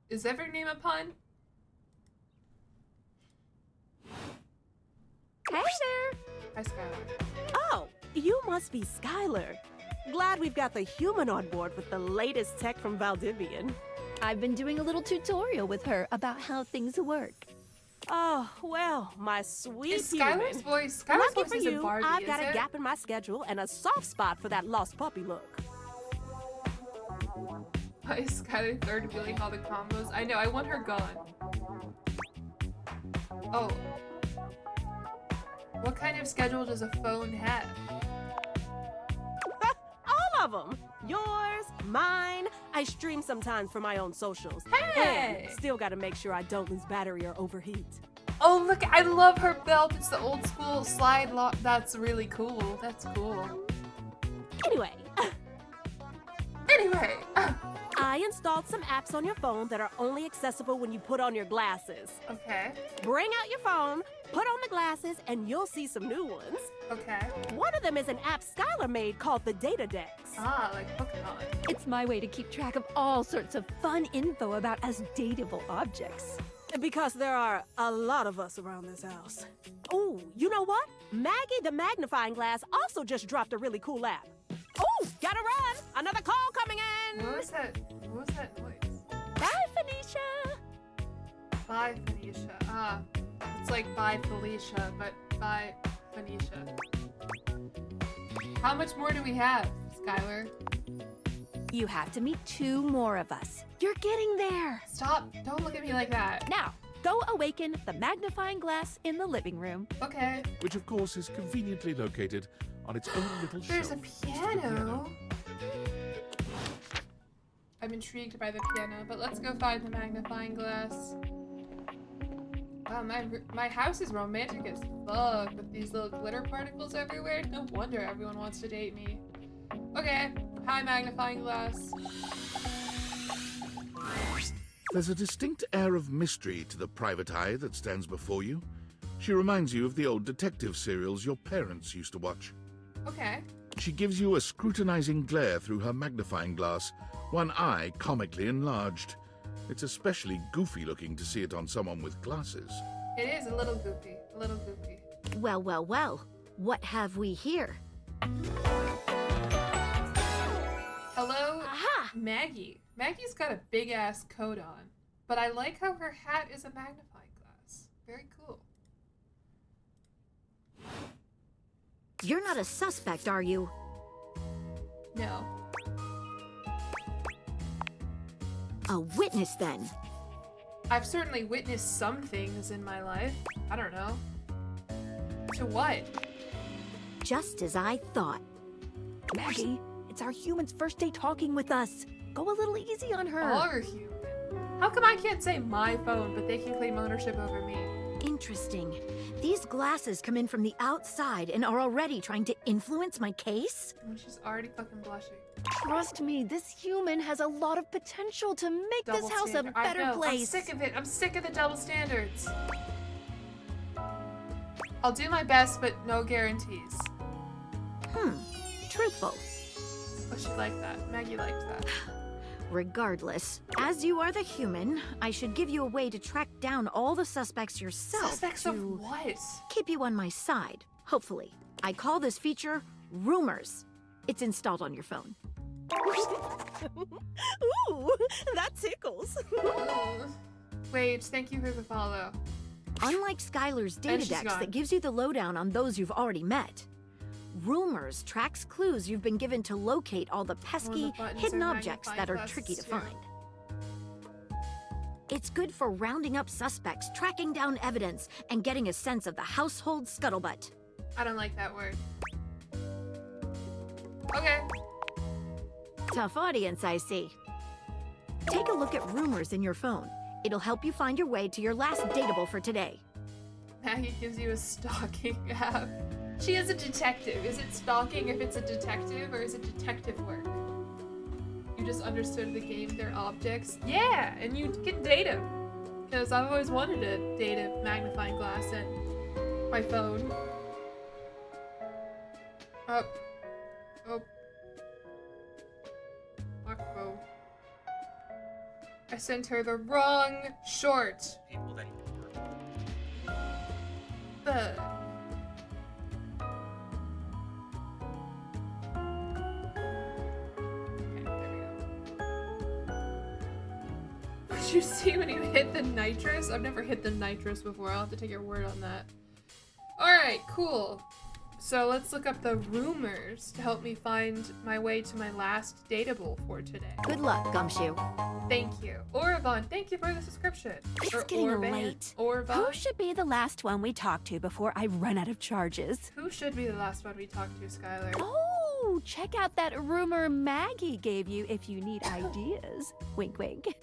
Is every name a pun? Hey there! Hi, Skylar. Oh, you must be Skylar. Glad we've got the human on board with the latest tech from Valdivian. I've been doing a little tutorial with her about how things work. Oh, well, my sweet Is human. Skylar's voice? Skylar's Lucky voice for isn't you, Barbie, I've got is a it? gap in my schedule and a soft spot for that lost puppy look. Why is Skylar third wheeling all the combos? I know, I want her gone. Oh. What kind of schedule does a phone have? All of them. Yours, mine. I stream sometimes for my own socials. Hey! And still got to make sure I don't lose battery or overheat. Oh, look, I love her belt. It's the old school slide lock. That's really cool. That's cool. Anyway. Anyway. I installed some apps on your phone that are only accessible when you put on your glasses. Okay. Bring out your phone, put on the glasses, and you'll see some new ones. Okay. One of them is an app Skylar made called the Data Dex. Ah, like Pokemon. It's my way to keep track of all sorts of fun info about us dateable objects. Because there are a lot of us around this house. Oh, you know what? Maggie the magnifying glass also just dropped a really cool app. Oh, gotta run! Another call coming in! What was that? What was that noise? Bye, Phoenicia! Bye, Phoenicia. Ah, it's like bye, Felicia, but bye, Phoenicia. How much more do we have, Skylar? You have to meet 2 more of us. You're getting there. Stop! Don't look at me like that. Now, go awaken the magnifying glass in the living room. Okay. Which, of course, is conveniently located on its own little There's a shelf next to the piano. I'm intrigued by the piano, but let's go find the magnifying glass. Wow, my house is romantic as fuck with these little glitter particles everywhere. No wonder everyone wants to date me. Okay, hi magnifying glass. There's a distinct air of mystery to the private eye that stands before you. She reminds you of the old detective serials your parents used to watch. Okay. She gives you a scrutinizing glare through her magnifying glass, one eye comically enlarged. It's especially goofy looking to see it on someone with glasses. It is a little goofy, a little goofy. Well, well, well. What have we here? Hello, Aha! Maggie. Maggie's got a big ass coat on, but I like how her hat is a magnifying glass. Very cool. You're not a suspect, are you? No. A witness, then. I've certainly witnessed some things in my life. I don't know. To what? Just as I thought. Maggie, it's our human's first day talking with us. Go a little easy on her. Our human. How come I can't say my phone, but they can claim ownership over me? Interesting. These glasses come in from the outside and are already trying to influence my case? Oh, she's already fucking blushing. Trust me, this human has a lot of potential to make Double this house standard. a better I know. place. I'm sick of it. I'm sick of the double standards. I'll do my best, but no guarantees. Truthful. Oh, she liked that. Maggie liked that. Regardless, as you are the human, I should give you a way to track down all the suspects yourself. Suspects to of what? keep you on my side, hopefully. I call this feature Rumors. It's installed on your phone. Ooh, that tickles. Wait, thank you for the follow. Unlike Skylar's data she's dex gone. that gives you the lowdown on those you've already met, Rumors tracks clues you've been given to locate all the pesky, buttons hidden are objects magnifying that are glasses tricky to too. find. It's good for rounding up suspects, tracking down evidence, and getting a sense of the household scuttlebutt. I don't like that word. Okay. Tough audience, I see. Take a look at Rumors in your phone. It'll help you find your way to your last dateable for today. Maggie gives you a stalking app. She is a detective. Is it stalking if it's a detective, or is it detective work? You just understood the game, they're objects. Yeah, and you can date them. Because I've always wanted to date a magnifying glass and my phone. Oh. Akbo. I sent her the wrong short. People that The. Okay, there we go. Did you see when you hit the nitrous? I've never hit the nitrous before. I'll have to take your word on that. Alright, cool. So let's look up the rumors to help me find my way to my last dateable for today. Good luck, Gumshoe. Thank you. Orvon, thank you for the subscription. It's getting Orvan, late. Orvon. Who should be the last one we talk to before I run out of charges? Who should be the last one we talk to, Skylar? Oh, check out that rumor Maggie gave you if you need ideas. Wink, wink.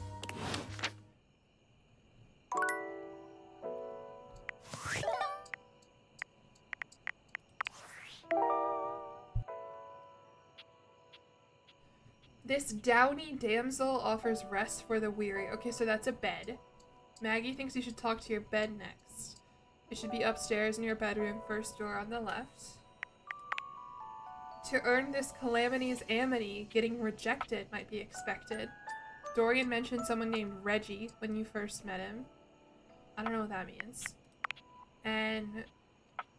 This downy damsel offers rest for the weary. Okay, so that's a bed. Maggie thinks you should talk to your bed next. It should be upstairs in your bedroom, first door on the left. To earn this calamity's amity, getting rejected might be expected. Dorian mentioned someone named Reggie when you first met him. I don't know what that means. And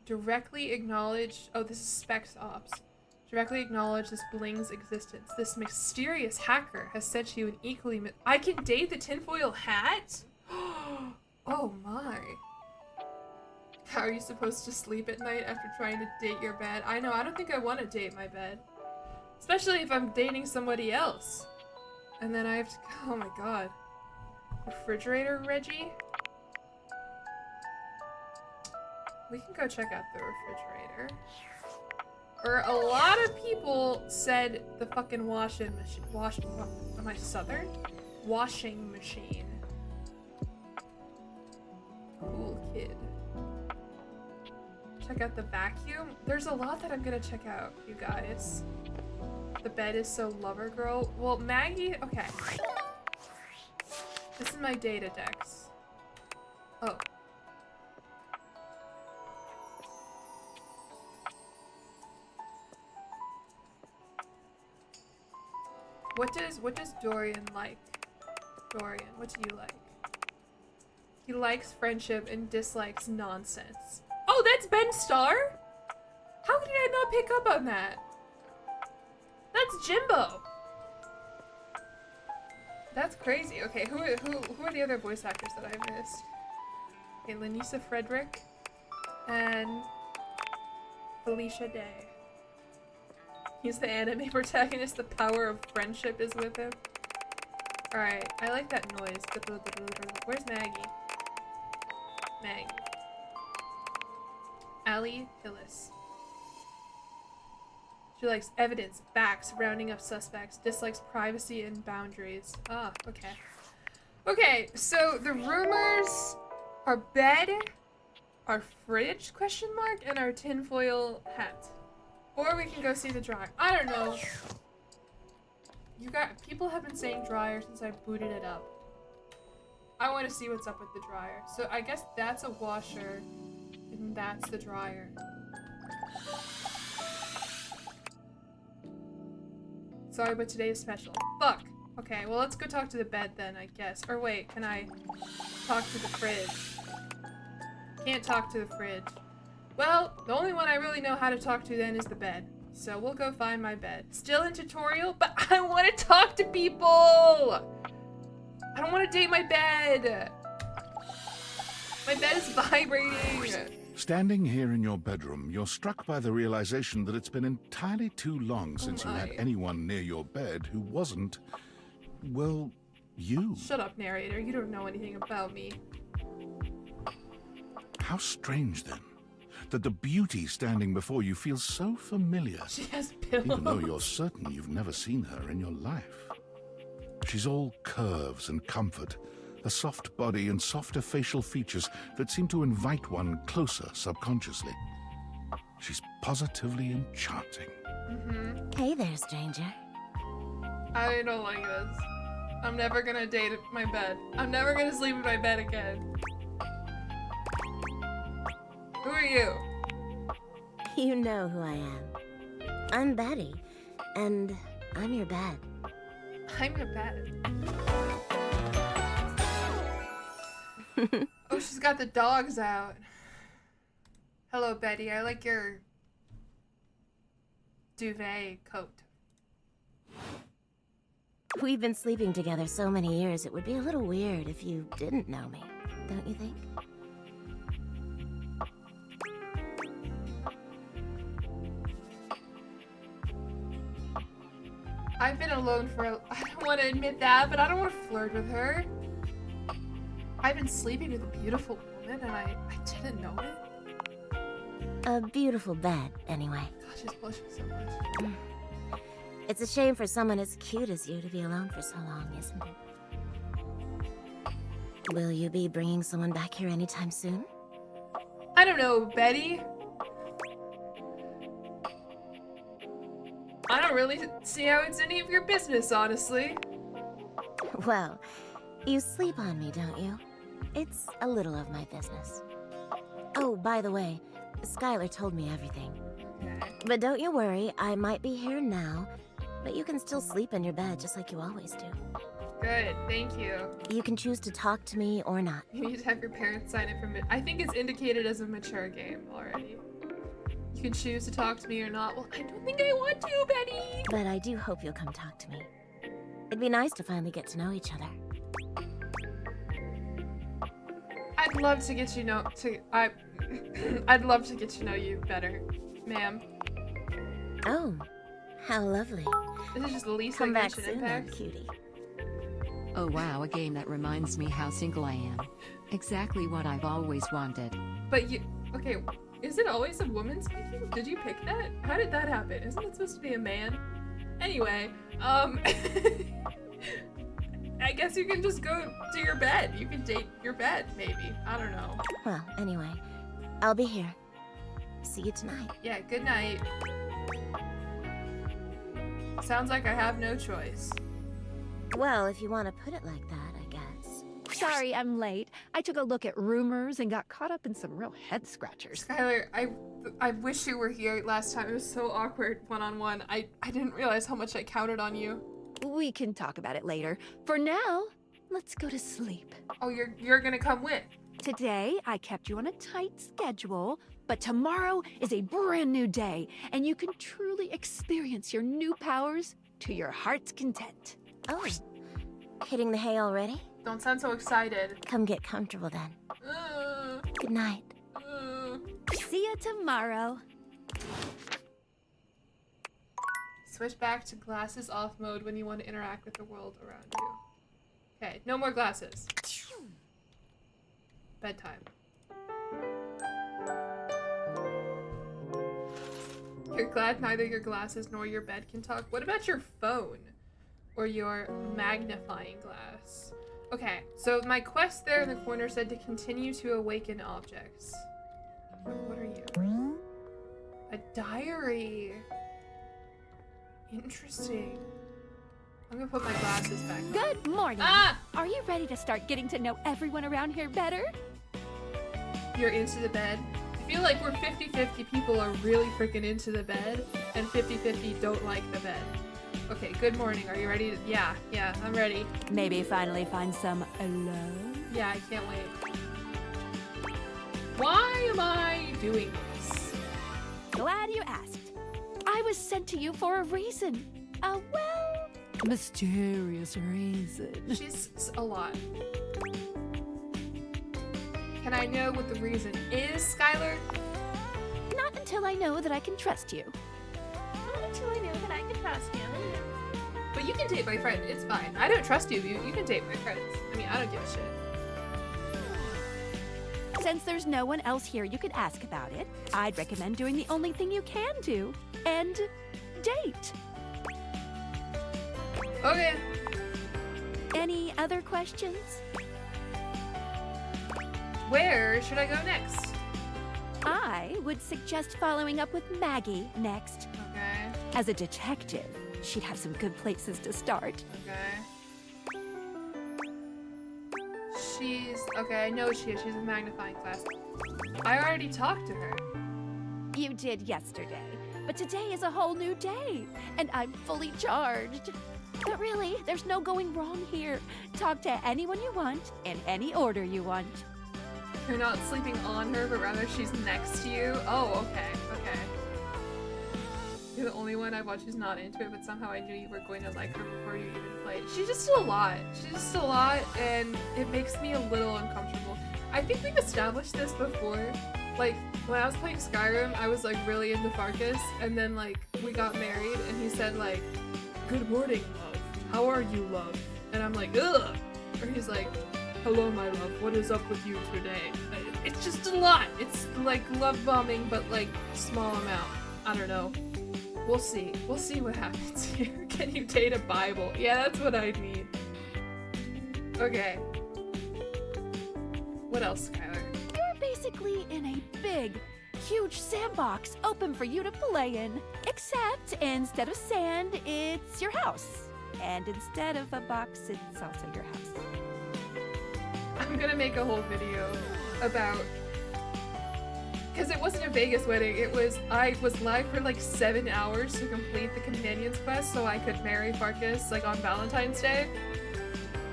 directly acknowledge... Oh, this is Specs Ops. Directly acknowledge this bling's existence. This mysterious hacker has sent you an equally... I can date the tinfoil hat? Oh my. How are you supposed to sleep at night after trying to date your bed? I know, I don't think I want to date my bed. Especially if I'm dating somebody else. And then I have to... Oh my god. Refrigerator Reggie? We can go check out the refrigerator. Or a lot of people said the fucking washing machine. Am I Southern? Washing machine. Cool kid. Check out the vacuum. There's a lot that I'm gonna check out, you guys. The bed is so lover girl. Well, Maggie, okay. This is my data dex. Oh. What does Dorian like? Dorian, what do you like? He likes friendship and dislikes nonsense. Oh, that's Ben Starr? How did I not pick up on that? That's Jimbo. That's crazy. Okay, who are the other voice actors that I missed? Okay, Lanisa Frederick and Felicia Day. He's the anime protagonist. The power of friendship is with him. Alright, I like that noise. Where's Maggie? Maggie. Allie Hillis. She likes evidence, facts, rounding up suspects, dislikes privacy and boundaries. Ah, okay. Okay, so the rumors are bed, our fridge, question mark, and our tinfoil hat. Or we can go see the dryer. I don't know. People have been saying dryer since I booted it up. I want to see what's up with the dryer. So I guess that's a washer, and that's the dryer. Sorry, but today is special. Fuck. Okay, well let's go talk to the bed then, I guess. Or wait, can I talk to the fridge? Can't talk to the fridge. Well, the only one I really know how to talk to then is the bed. So we'll go find my bed. Still in tutorial, but I want to talk to people! I don't want to date my bed! My bed is vibrating! Standing here in your bedroom, you're struck by the realization that it's been entirely too long since you had anyone near your bed who wasn't, well, you. Shut up, narrator. You don't know anything about me. How strange, then, that the beauty standing before you feels so familiar. She has pillows. Even though you're certain you've never seen her in your life. She's all curves and comfort, a soft body and softer facial features that seem to invite one closer subconsciously. She's positively enchanting. Hey there, stranger. I don't like this. I'm never gonna date my bed. I'm never gonna sleep in my bed again. Who are you? You know who I am. I'm Betty, and I'm your bed. I'm your bed. Oh, she's got the dogs out. Hello, Betty. I like your duvet coat. We've been sleeping together so many years, it would be a little weird if you didn't know me, don't you think? I've been alone for I don't want to admit that, but I don't want to flirt with her. I've been sleeping with a beautiful woman and I didn't know it. A beautiful bed, anyway. God, she's blushing so much. It's a shame for someone as cute as you to be alone for so long, isn't it? Will you be bringing someone back here anytime soon? I don't know, Betty. I don't really see how it's any of your business, honestly. Well, you sleep on me, don't you? It's a little of my business. Oh, by the way, Skylar told me everything. Okay. But don't you worry, I might be here now, but you can still sleep in your bed just like you always do. Good, thank you. You can choose to talk to me or not. You need to have your parents sign it from it. I think it's indicated as a mature game already. You can choose to talk to me or not. Well, I don't think I want to, Betty. But I do hope you'll come talk to me. It'd be nice to finally get to know each other. I'd love to get you I'd love to get to know you better, ma'am. Oh, how lovely. This is just the least Come like back Genshin soon, then, Impact. cutie. Oh wow, a game that reminds me how single I am. Exactly what I've always wanted. But you, okay, is it always a woman speaking? Did you pick that? How did that happen? Isn't it supposed to be a man? Anyway, I guess you can just go to your bed. You can date your bed, maybe. I don't know. Well, anyway, I'll be here. See you tonight. Yeah, good night. Sounds like I have no choice. Well, if you want to put it like that, I guess. Sorry, I'm late. I took a look at rumors and got caught up in some real head scratchers. Skylar, I wish you were here last time. It was so awkward one-on-one. I didn't realize how much I counted on you. We can talk about it later. For now, let's go to sleep. Oh, you're gonna come with? Today, I kept you on a tight schedule, but tomorrow is a brand new day, and you can truly experience your new powers to your heart's content. Oh, hitting the hay already? Don't sound so excited. Come get comfortable then. Good night. See you tomorrow. Switch back to glasses off mode when you want to interact with the world around you. Okay, no more glasses. Bedtime. You're glad neither your glasses nor your bed can talk. What about your phone? Or your magnifying glass? Okay, so my quest there in the corner said to continue to awaken objects. What are you? A diary. Interesting. I'm gonna put my glasses back on. Good morning. Ah! Are you ready to start getting to know everyone around here better? You're into the bed. I feel like we're 50-50 people are really freaking into the bed, and 50-50 don't like the bed. Okay, good morning. Are you ready to... Yeah, I'm ready. Maybe finally find some love? Yeah, I can't wait. Why am I doing this? Glad you asked. I was sent to you for a reason. A, well, mysterious reason. She's a lot. Can I know what the reason is, Skylar? Not until I know that I can trust you. Not until I know that I can trust you. But you can date my friend. It's fine. I don't trust you. You can date my friends. I mean, I don't give a shit. Since there's no one else here you could ask about it, I'd recommend doing the only thing you can do, and date. Okay. Any other questions? Where should I go next? I would suggest following up with Maggie next. Okay. As a detective, she'd have some good places to start. Okay. Okay, I know she is. She's a magnifying glass. I already talked to her. You did yesterday, but today is a whole new day, and I'm fully charged. But really, there's no going wrong here. Talk to anyone you want, in any order you want. You're not sleeping on her, but rather she's next to you? Oh, okay. You're the only one I've watched who's not into it, but somehow I knew you were going to like her before you even played. She's just a lot. And it makes me a little uncomfortable. I think we've established this before. Like, when I was playing Skyrim, I was like really into Farkas, and then like we got married, and he said like, "Good morning, love. How are you, love?" And I'm like, "Ugh." Or he's like, "Hello, my love. What is up with you today?" It's just a lot. It's like love bombing, but like small amount. I don't know. We'll see. We'll see what happens here. Can you date a Bible? Yeah, that's what I need. Okay. What else, Skylar? You're basically in a big, huge sandbox open for you to play in. Except instead of sand, it's your house. And instead of a box, it's also your house. I'm gonna make a whole video about... Because it wasn't a Vegas wedding, I was live for like 7 hours to complete the Companion's quest so I could marry Farkas like on Valentine's Day.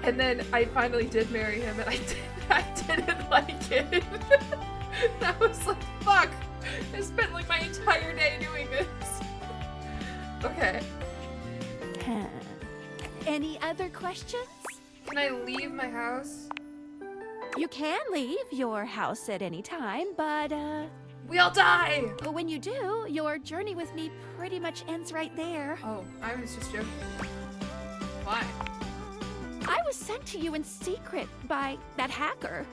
And then I finally did marry him, and I didn't like it. I was like, fuck! I spent like my entire day doing this. Okay. Any other questions? Can I leave my house? You can leave your house at any time, but, we'll die! when you do, your journey with me pretty much ends right there. Oh, I was just joking. Why? I was sent to you in secret by that hacker.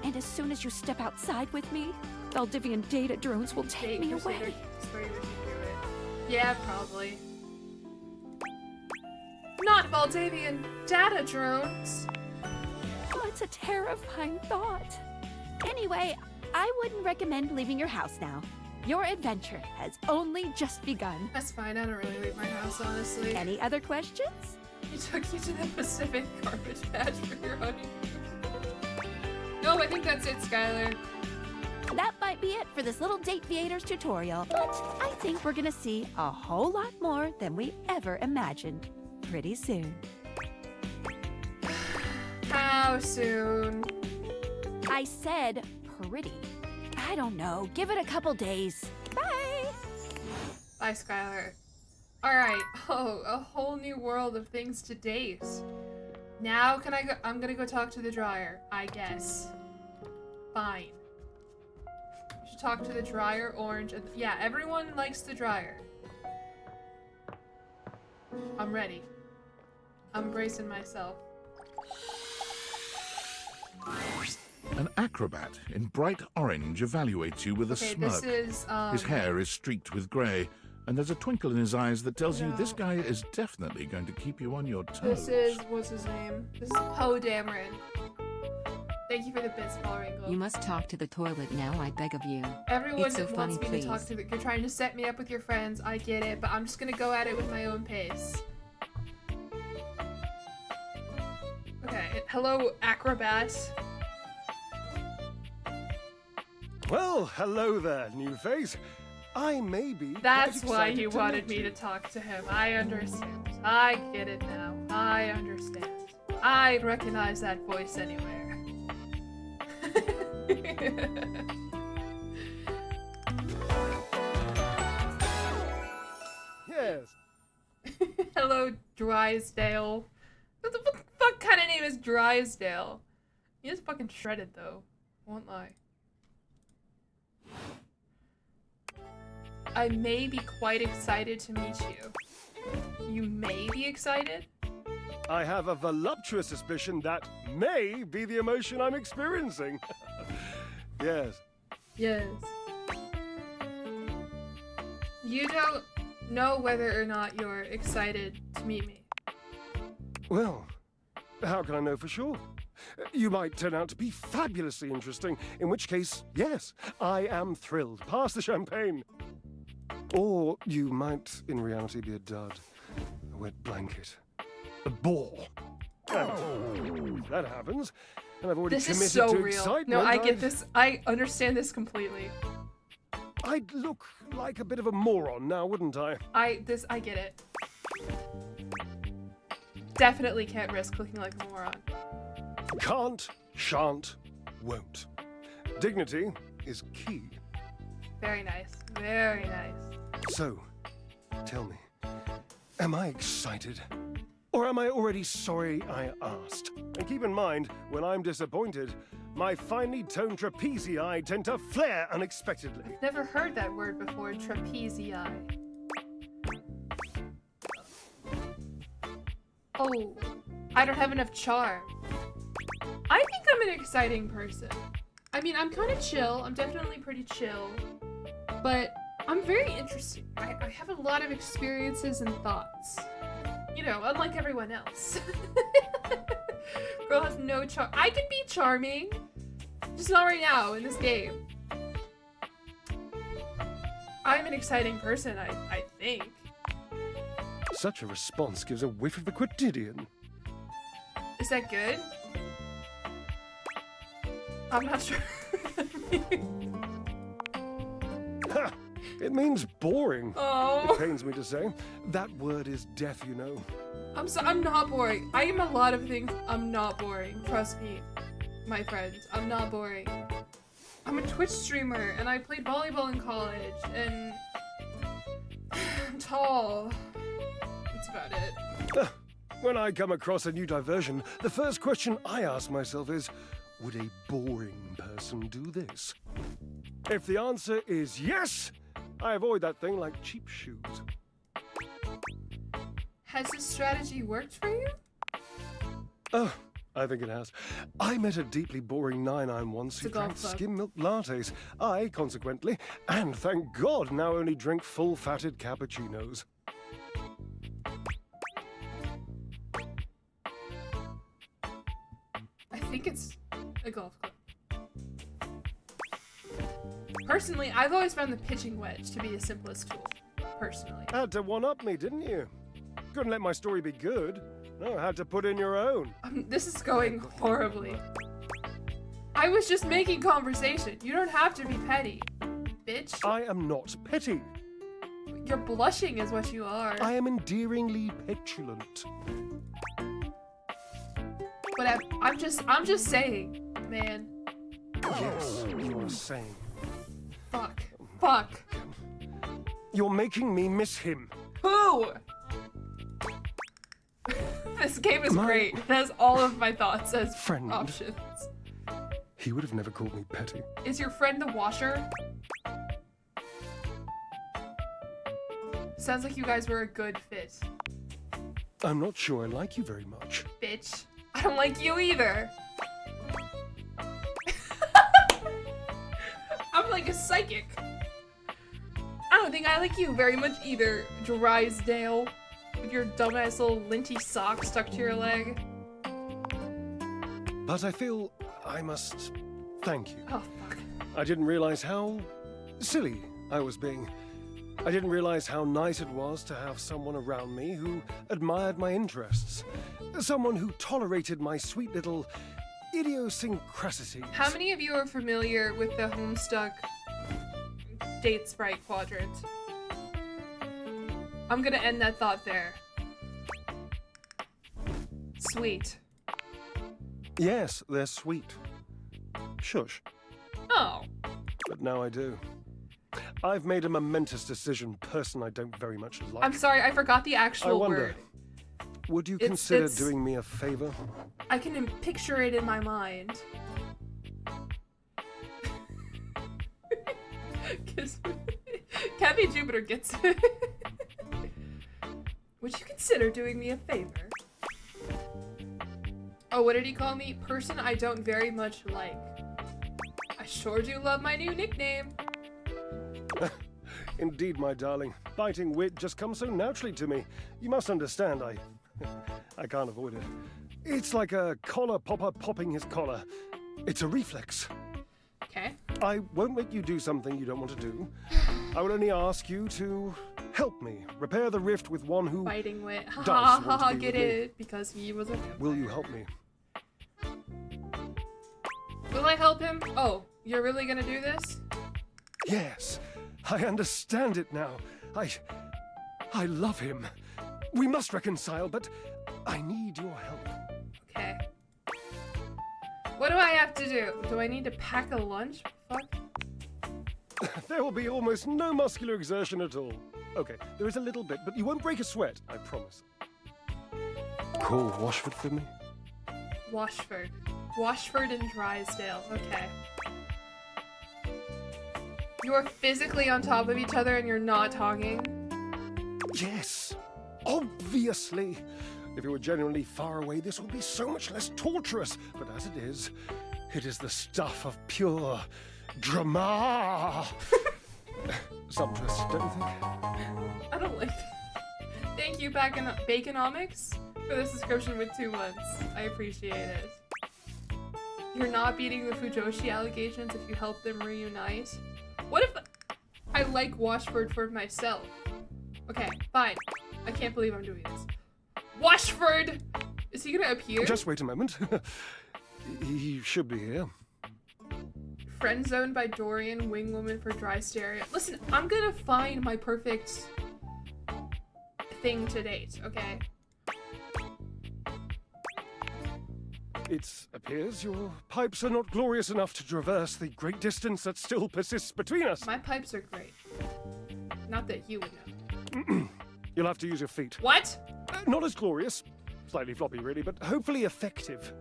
And as soon as you step outside with me, Valdivian data drones will take me away. Yeah, probably. Not Valdivian data drones! Oh, it's a terrifying thought. Anyway, I wouldn't recommend leaving your house now. Your adventure has only just begun. That's fine, I don't really leave my house, honestly. Any other questions? He took you to the Pacific garbage patch for your honeymoon. No, I think that's it, Skylar. That might be it for this little dateviators tutorial, but I think we're gonna see a whole lot more than we ever imagined pretty soon. How soon? I said pretty. I don't know. Give it a couple days. Bye! Bye, Skylar. Alright. Oh, a whole new world of things to date. Now can I go? I'm gonna go talk to the dryer, I guess. Fine. We should talk to the dryer, orange, and yeah, everyone likes the dryer. I'm ready. I'm bracing myself. An acrobat in bright orange evaluates you with a Okay, smirk. this is, His hair is streaked with grey, and there's a twinkle in his eyes that tells you this guy is definitely going to keep you on your toes. This is, what's his name? This is Poe Dameron. Thank you for the bits, Paul Ringo. You must talk to the toilet now, I beg of you. Everyone it's so wants funny, me please. to talk to. You're trying to set me up with your friends. I get it, but I'm just gonna go at it with my own pace. Okay. Hello, acrobats. Well, hello there, new face. I may be. That's quite why excited you to wanted meet me you. to talk to him. I understand. I get it now. I understand. I recognize that voice anywhere. Yes. Hello, Drysdale. What the fuck kind of name is Drysdale? He is fucking shredded though. Won't lie. I may be quite excited to meet you. You may be excited? I have a voluptuous suspicion that may be the emotion I'm experiencing. Yes. Yes. You don't know whether or not you're excited to meet me. Well, how can I know for sure? You might turn out to be fabulously interesting, in which case, yes, I am thrilled. Pass the champagne. Or you might, in reality, be a dud, a wet blanket, a bore. And if that happens, and I've already This committed is so to real. excitement. No, I get this. I understand this completely. I'd look like a bit of a moron now, wouldn't I? I get it. Definitely can't risk looking like a moron. Can't, shan't, won't. Dignity is key. Very nice. Very nice. So, tell me, am I excited? Or am I already sorry I asked? And keep in mind, when I'm disappointed, my finely toned trapezii tend to flare unexpectedly. I've never heard that word before, trapezii. Oh, I don't have enough charm. I think I'm an exciting person. I mean, I'm kind of chill. I'm definitely pretty chill. But I'm very interesting. I have a lot of experiences and thoughts. You know, unlike everyone else. Girl has no charm. I can be charming. Just not right now in this game. I'm an exciting person, I think. Such a response gives a whiff of the quotidian. Is that good? I'm not sure. Ha! It means boring. Oh. It pains me to say. That word is deaf, you know. I'm not boring. I am a lot of things. I'm not boring. Trust me, my friends. I'm not boring. I'm a Twitch streamer, and I played volleyball in college, and I'm tall. That's about it. When I come across a new diversion, the first question I ask myself is, would a boring person do this? If the answer is yes, I avoid that thing like cheap shoes. Has this strategy worked for you? Oh, I think it has. I met a deeply boring 9-9 once who drank skim milk lattes. I, consequently, and thank God, now only drink full-fatted cappuccinos. I think it's a golf club. Personally, I've always found the pitching wedge to be the simplest tool. Personally. Had to one-up me, didn't you? Couldn't let my story be good. No, had to put in your own. This is going horribly. I was just making conversation. You don't have to be petty, bitch. I am not petty. You're blushing is what you are. I am endearingly petulant. Whatever. I'm just saying, man. Yes, you are saying. Fuck. Fuck. You're making me miss him. Who? This game is great. It has all of my thoughts as friend. options. He would have never called me petty. Is your friend the washer? Sounds like you guys were a good fit. I'm not sure I like you very much. Bitch. I don't like you either. I'm like a psychic. I don't think I like you very much either, Drysdale. With your dumbass little linty sock stuck to your leg. But I feel I must thank you. Oh, fuck. I didn't realize how silly I was being. I didn't realize how nice it was to have someone around me who admired my interests. Someone who tolerated my sweet little idiosyncrasies. How many of you are familiar with the Homestuck date sprite quadrant? I'm gonna end that thought there. Sweet. Yes, they're sweet. Shush. Oh. But now I do. I've made a momentous decision, person I don't very much like. I'm sorry, I forgot the actual I wonder, word. would you It's- consider it's- doing me a favor? I can picture it in my mind. Cabby Jupiter gets it. Would you consider doing me a favor? Oh, what did he call me? Person I don't very much like. I sure do love my new nickname. Indeed, my darling. Biting wit just comes so naturally to me. You must understand, I can't avoid it. It's like a collar popper popping his collar. It's a reflex. Okay. I won't make you do something you don't want to do. I will only ask you to help me repair the rift with one who Biting wit. Ha does ha want ha, to be get with me. it? Because he was a... Will you help me? Will I help him? Oh, you're really gonna do this? Yes, I understand it now. I love him. We must reconcile, but I need your help. Okay. What do I have to do? Do I need to pack a lunch? Fuck. There will be almost no muscular exertion at all. Okay, there is a little bit, but you won't break a sweat, I promise. Call Washford for me? Washford. Washford and Drysdale. Okay. You're physically on top of each other and you're not talking? Yes, obviously. If you were genuinely far away, this would be so much less torturous. But as it is the stuff of pure drama. Sumptuous, don't you think? I don't like that. Thank you, Baconomics, for this description with 2 months. I appreciate it. You're not beating the Fujoshi allegations if you help them reunite. What if I like Washford for myself? Okay, fine. I can't believe I'm doing this. Washford! Is he gonna appear? Just wait a moment. He should be here. Friend zoned by Dorian, wingwoman for dry stereo. Listen, I'm gonna find my perfect thing to date, okay? It appears your pipes are not glorious enough to traverse the great distance that still persists between us. My pipes are great. Not that you would know. You'll have to use your feet. What? Not as glorious. Slightly floppy, really, but hopefully effective.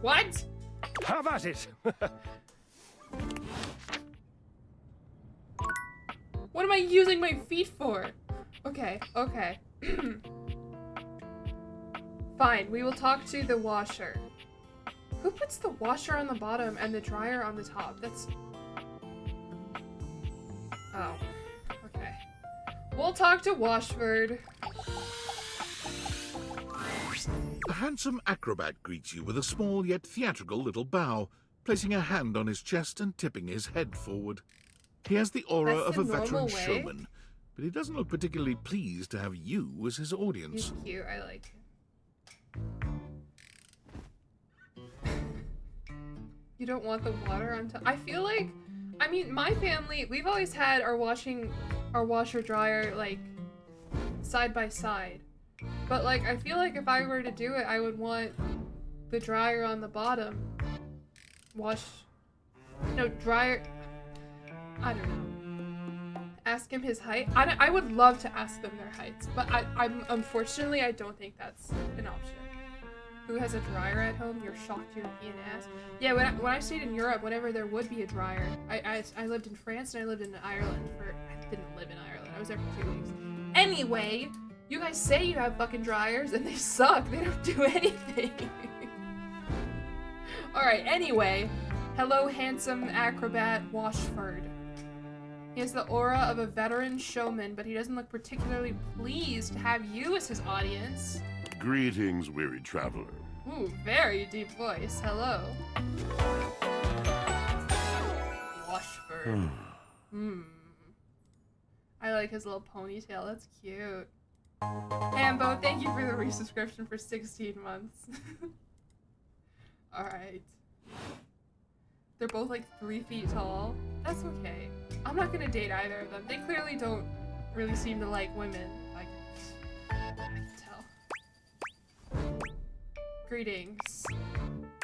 What? Have at it! What am I using my feet for? Okay, okay. Fine, we will talk to the washer. Who puts the washer on the bottom and the dryer on the top? That's... Oh. Okay. We'll talk to Washford. A handsome acrobat greets you with a small yet theatrical little bow, placing a hand on his chest and tipping his head forward. He has the aura That's of the a veteran normal way? showman, but he doesn't look particularly pleased to have you as his audience. He's cute, I like him. You don't want the water on top? I feel like, I mean, my family, we've always had our washer dryer, like, side by side. But, like, I feel like if I were to do it, I would want the dryer on the bottom. Dryer, I don't know. Ask him his height. I would love to ask them their heights, but unfortunately, I don't think that's an option. Who has a dryer at home? Your shocked European ass. Yeah, when I stayed in Europe, whenever there would be a dryer, I lived in France and I lived in Ireland I didn't live in Ireland. I was there for 2 weeks. Anyway, you guys say you have fucking dryers and they suck. They don't do anything. Alright, anyway, Hello, handsome acrobat Washford. He has the aura of a veteran showman, but he doesn't look particularly pleased to have you as his audience. Greetings, weary traveler. Ooh, very deep voice. Hello. Washford. I like his little ponytail. That's cute. Hambo, thank you for the resubscription for 16 months. Alright. They're both like 3 feet tall. That's okay. I'm not gonna date either of them. They clearly don't really seem to like women. I can tell. Greetings.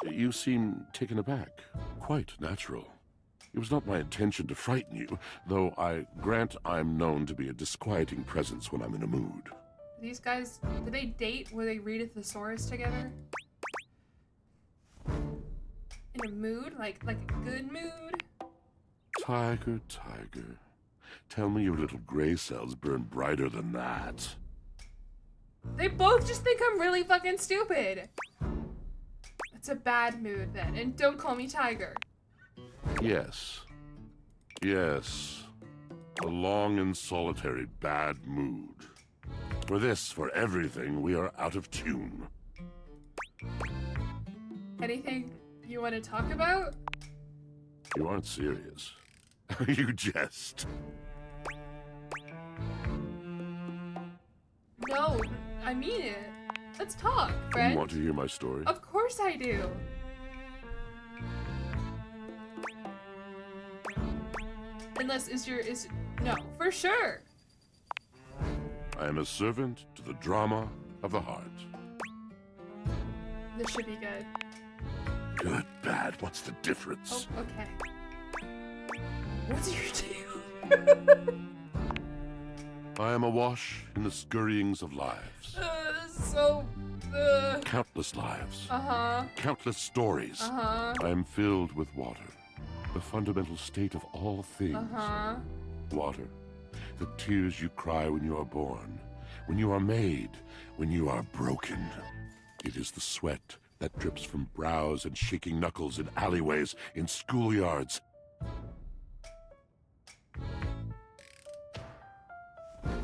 You seem taken aback. Quite natural. It was not my intention to frighten you, though I grant I'm known to be a disquieting presence when I'm in a mood. These guys, did they date? Were they read a thesaurus together? In a mood? Like a good mood? Tiger, tiger. Tell me your little gray cells burn brighter than that. They both just think I'm really fucking stupid. It's a bad mood then, and don't call me Tiger. Yes. Yes. A long and solitary bad mood. For this, for everything, we are out of tune. Anything you want to talk about? You aren't serious. You jest. No, I mean it. Let's talk, friend. You want to hear my story? Of course I do. Unless no, for sure. I am a servant to the drama of the heart. This should be good. Good, bad, what's the difference? Oh, okay. What's your deal? I am awash in the scurryings of lives. Countless lives. Uh-huh. Countless stories. Uh-huh. I am filled with water. The fundamental state of all things. Uh-huh. Water. The tears you cry when you are born. When you are made. When you are broken. It is the sweat that drips from brows and shaking knuckles in alleyways, in schoolyards.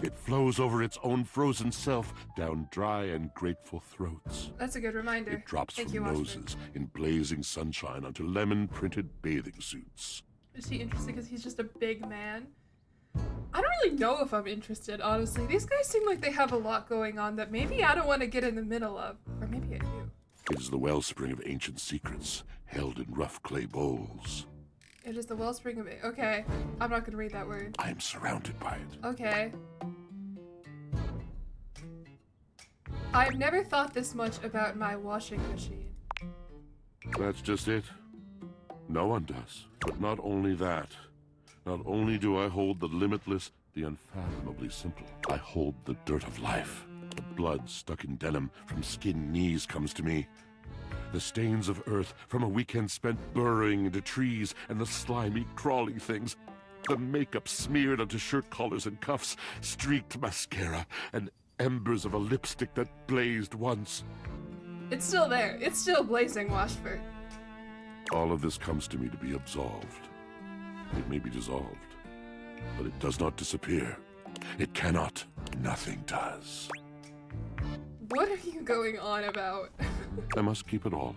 It flows over its own frozen self down dry and grateful throats. That's a good reminder. It drops Thank from you, Washford. noses in blazing sunshine onto lemon-printed bathing suits. Is he interested because he's just a big man? I don't really know if I'm interested, honestly. These guys seem like they have a lot going on that maybe I don't want to get in the middle of. Or maybe I do. It is the wellspring of ancient secrets, held in rough clay bowls. It is the wellspring of it. Okay. I'm not gonna read that word. I am surrounded by it. Okay. I've never thought this much about my washing machine. That's just it. No one does. But not only that. Not only do I hold the limitless, the unfathomably simple. I hold the dirt of life. The blood stuck in denim from skinned knees comes to me. The stains of earth from a weekend spent burrowing into trees and the slimy, crawly things. The makeup smeared onto shirt collars and cuffs, streaked mascara, and embers of a lipstick that blazed once. It's still there. It's still blazing, Washford. All of this comes to me to be absolved. It may be dissolved, but it does not disappear. It cannot. Nothing does. What are you going on about? I must keep it all.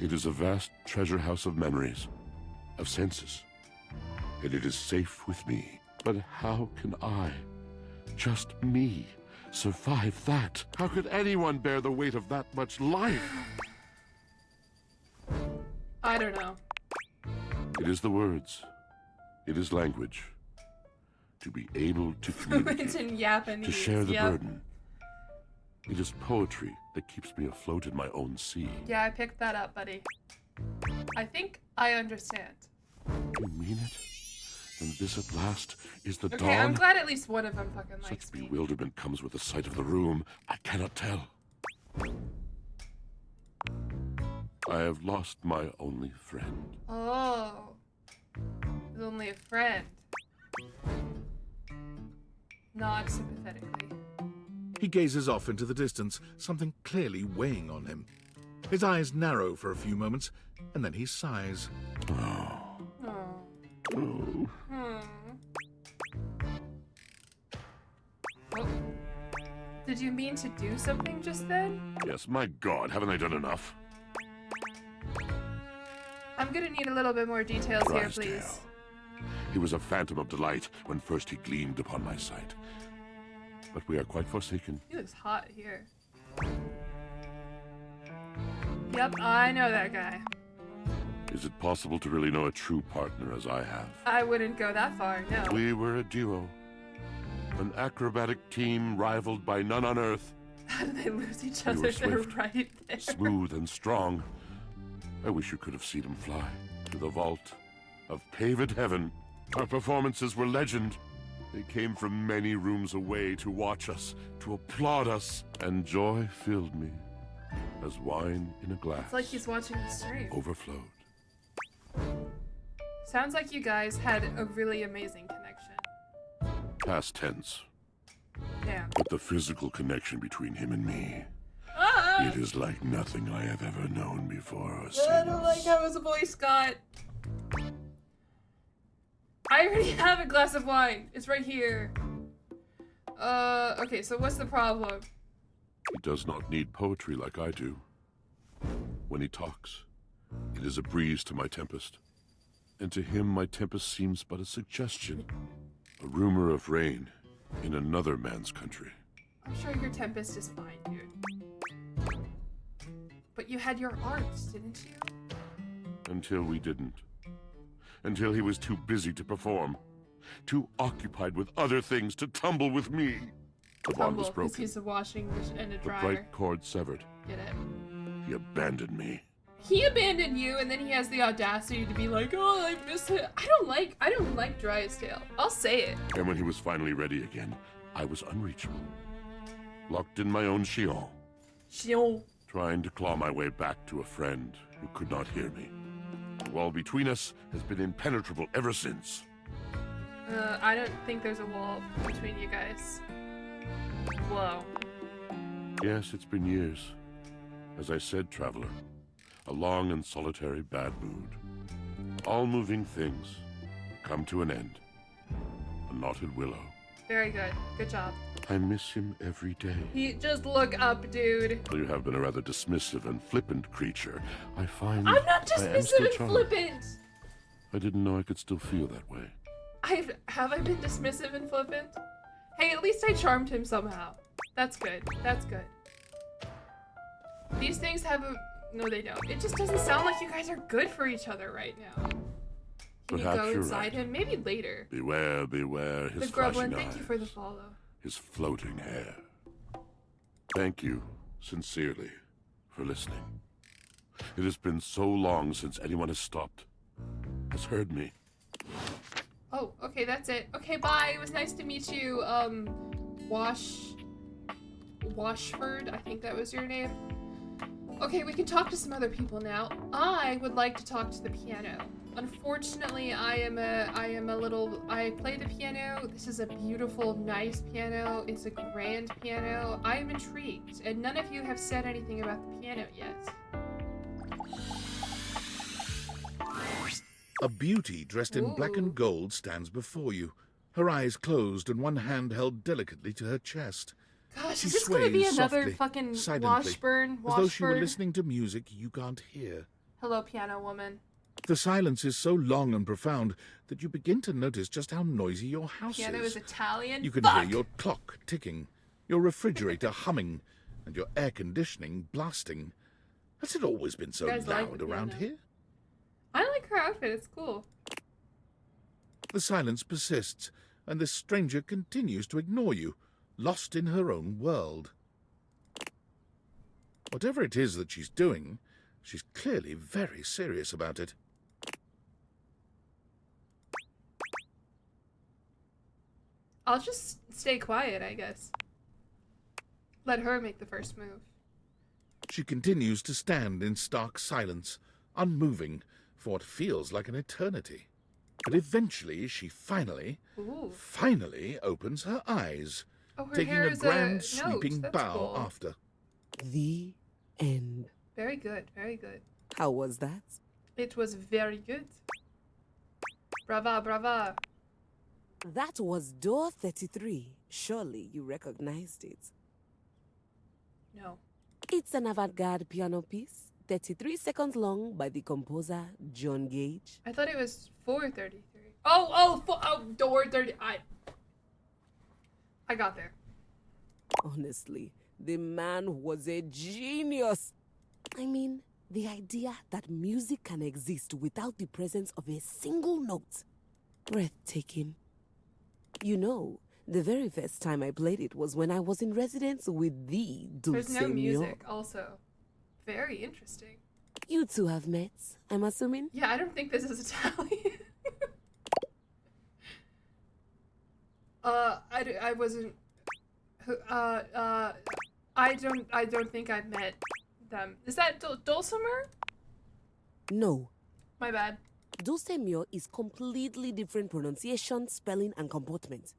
It is a vast treasure house of memories, of senses, and it is safe with me. But how can I, just me, survive that? How could anyone bear the weight of that much life? I don't know. It is the words. It is language. To be able to communicate. It's in Japanese. To share the Yep. burden. It is poetry that keeps me afloat in my own sea. Yeah, I picked that up, buddy. I think I understand. You mean it? And this at last is the Okay, dawn? I'm glad at least one of them fucking likes Such me. bewilderment comes with the sight of the room. I cannot tell. I have lost my only friend. Oh. He's only a friend. Nod sympathetically. He gazes off into the distance, something clearly weighing on him. His eyes narrow for a few moments, and then he sighs. Oh. Did you mean to do something just then? Yes, my God, haven't I done enough? I'm gonna need a little bit more details here, Drysdale. please. He was a phantom of delight when first he gleamed upon my sight. But we are quite forsaken. He looks hot here. Yep, I know that guy. Is it possible to really know a true partner as I have? I wouldn't go that far, no. We were a duo. An acrobatic team rivaled by none on Earth. How did they lose each We other? were They're swift, right there. smooth and strong. I wish you could have seen him fly to the vault of paved heaven. Our performances were legend. They came from many rooms away to watch us, to applaud us, and joy filled me as wine in a glass It's like he's watching the stream. overflowed. Sounds like you guys had a really amazing connection. Past tense. Yeah. But the physical connection between him and me, Ah! it is like nothing I have ever known before or I since. don't like how his voice got. I already have a glass of wine. It's right here. Okay, so what's the problem? He does not need poetry like I do. When he talks, it is a breeze to my tempest. And to him, my tempest seems but a suggestion, a rumor of rain in another man's country. I'm sure your Tempest is fine, dude. But you had your arts, didn't you? Until we didn't. Until he was too busy to perform. Too occupied with other things to tumble with me. The bond was Because broken. he's a washing machine and a The dryer. bright cord severed. Get it? He abandoned me. He abandoned you, and then he has the audacity to be like, "Oh, I miss it." I don't like Drysdale. I'll say it. And when he was finally ready again, I was unreachable. Locked in my own chion. Trying to claw my way back to a friend who could not hear me. The wall between us has been impenetrable ever since. I don't think there's a wall between you guys. Whoa. Yes, it's been years. As I said, traveler, a long and solitary bad mood. All moving things come to an end. A knotted willow. Very good. Good job. I miss him every day. Just look up, dude. Though you have been a rather dismissive and flippant creature, I find I'm not I am dismissive still and charmed. flippant. I didn't know I could still feel that way. Have I been dismissive and flippant? Hey, at least I charmed him somehow. That's good. That's good. These things have a... No, they don't. It just doesn't sound like you guys are good for each other right now. Can you Perhaps go you're inside right. him? Maybe later. Beware, beware his The flashing Grublin, thank eyes, you for the follow. his floating hair. Thank you, sincerely, for listening. It has been so long since anyone has stopped, has heard me. Oh, okay, that's it. Okay, bye. It was nice to meet you. Washford, I think that was your name. Okay, we can talk to some other people now. I would like to talk to the piano. Unfortunately, I play the piano. This is a beautiful, nice piano. It's a grand piano. I am intrigued, and none of you have said anything about the piano yet. A beauty dressed in black and gold stands before you, her eyes closed and one hand held delicately to her chest. Gosh, She is this gonna be sways another softly, fucking silently, Washburn? as though she were Washford? listening to music you can't hear. Hello, piano woman. The silence is so long and profound that you begin to notice just how noisy your house Piano is. is Italian? You can Fuck! hear your clock ticking, your refrigerator humming, and your air conditioning blasting. Has it always been so You guys like loud the around piano? here? I like her outfit. It's cool. The silence persists, and this stranger continues to ignore you, lost in her own world. Whatever it is that she's doing, she's clearly very serious about it. I'll just stay quiet, I guess. Let her make the first move. She continues to stand in stark silence, unmoving for what feels like an eternity. But eventually she finally opens her eyes, Oh, her taking hair a is grand note. sweeping That's bow cool. after. The end. Very good, very good. How was that? It was very good. Brava, brava. That was door 33. Surely you recognized it. No. It's an avant-garde piano piece, 33 seconds long by the composer John Gage. I thought it was 4:33. Door 30. I got there. Honestly, the man was a genius. I mean, the idea that music can exist without the presence of a single note. Breathtaking. You know, the very first time I played it was when I was in residence with the There's no Dulce music, also. Very interesting. You two have met, I'm assuming? Yeah, I don't think this is Italian. I wasn't. I don't think I've met them. Is that Dulcimer? No. My bad. Dulcemio is completely different pronunciation, spelling, and comportment.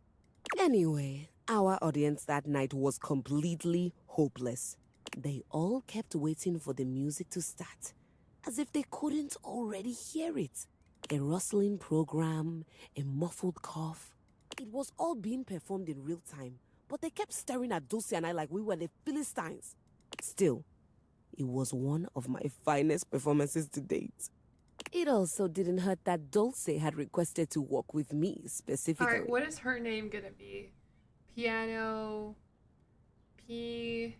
Anyway, our audience that night was completely hopeless. They all kept waiting for the music to start, as if they couldn't already hear it. A rustling program, a muffled cough. It was all being performed in real time, but they kept staring at Dulce and I like we were the Philistines. Still, it was one of my finest performances to date. It also didn't hurt that Dulce had requested to work with me specifically. Alright, what is her name gonna be? Piano... Piano...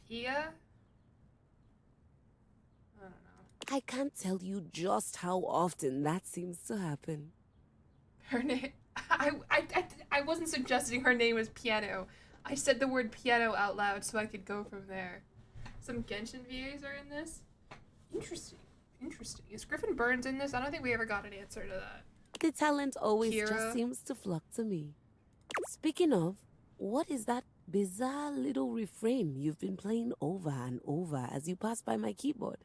Pia? I don't know. I can't tell you just how often that seems to happen. Her name... I wasn't suggesting her name was Piano. I said the word piano out loud so I could go from there. Some Genshin VAs are in this? Interesting. Interesting. Is Griffin Burns in this? I don't think we ever got an answer to that. The talent always Kira. just seems to flock to me. Speaking of, what is that bizarre little refrain you've been playing over and over as you pass by my keyboard?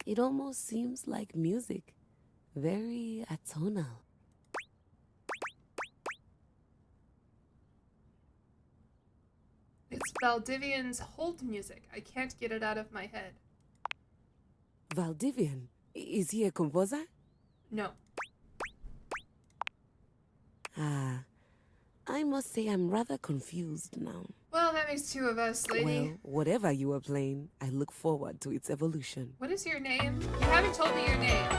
It almost seems like music. Very atonal. It's Valdivian's hold music. I can't get it out of my head. Valdivian? Is he a composer? No. Ah, I must say I'm rather confused now. Well, that makes two of us, lady. Well, whatever you are playing, I look forward to its evolution. What is your name? You haven't told me your name.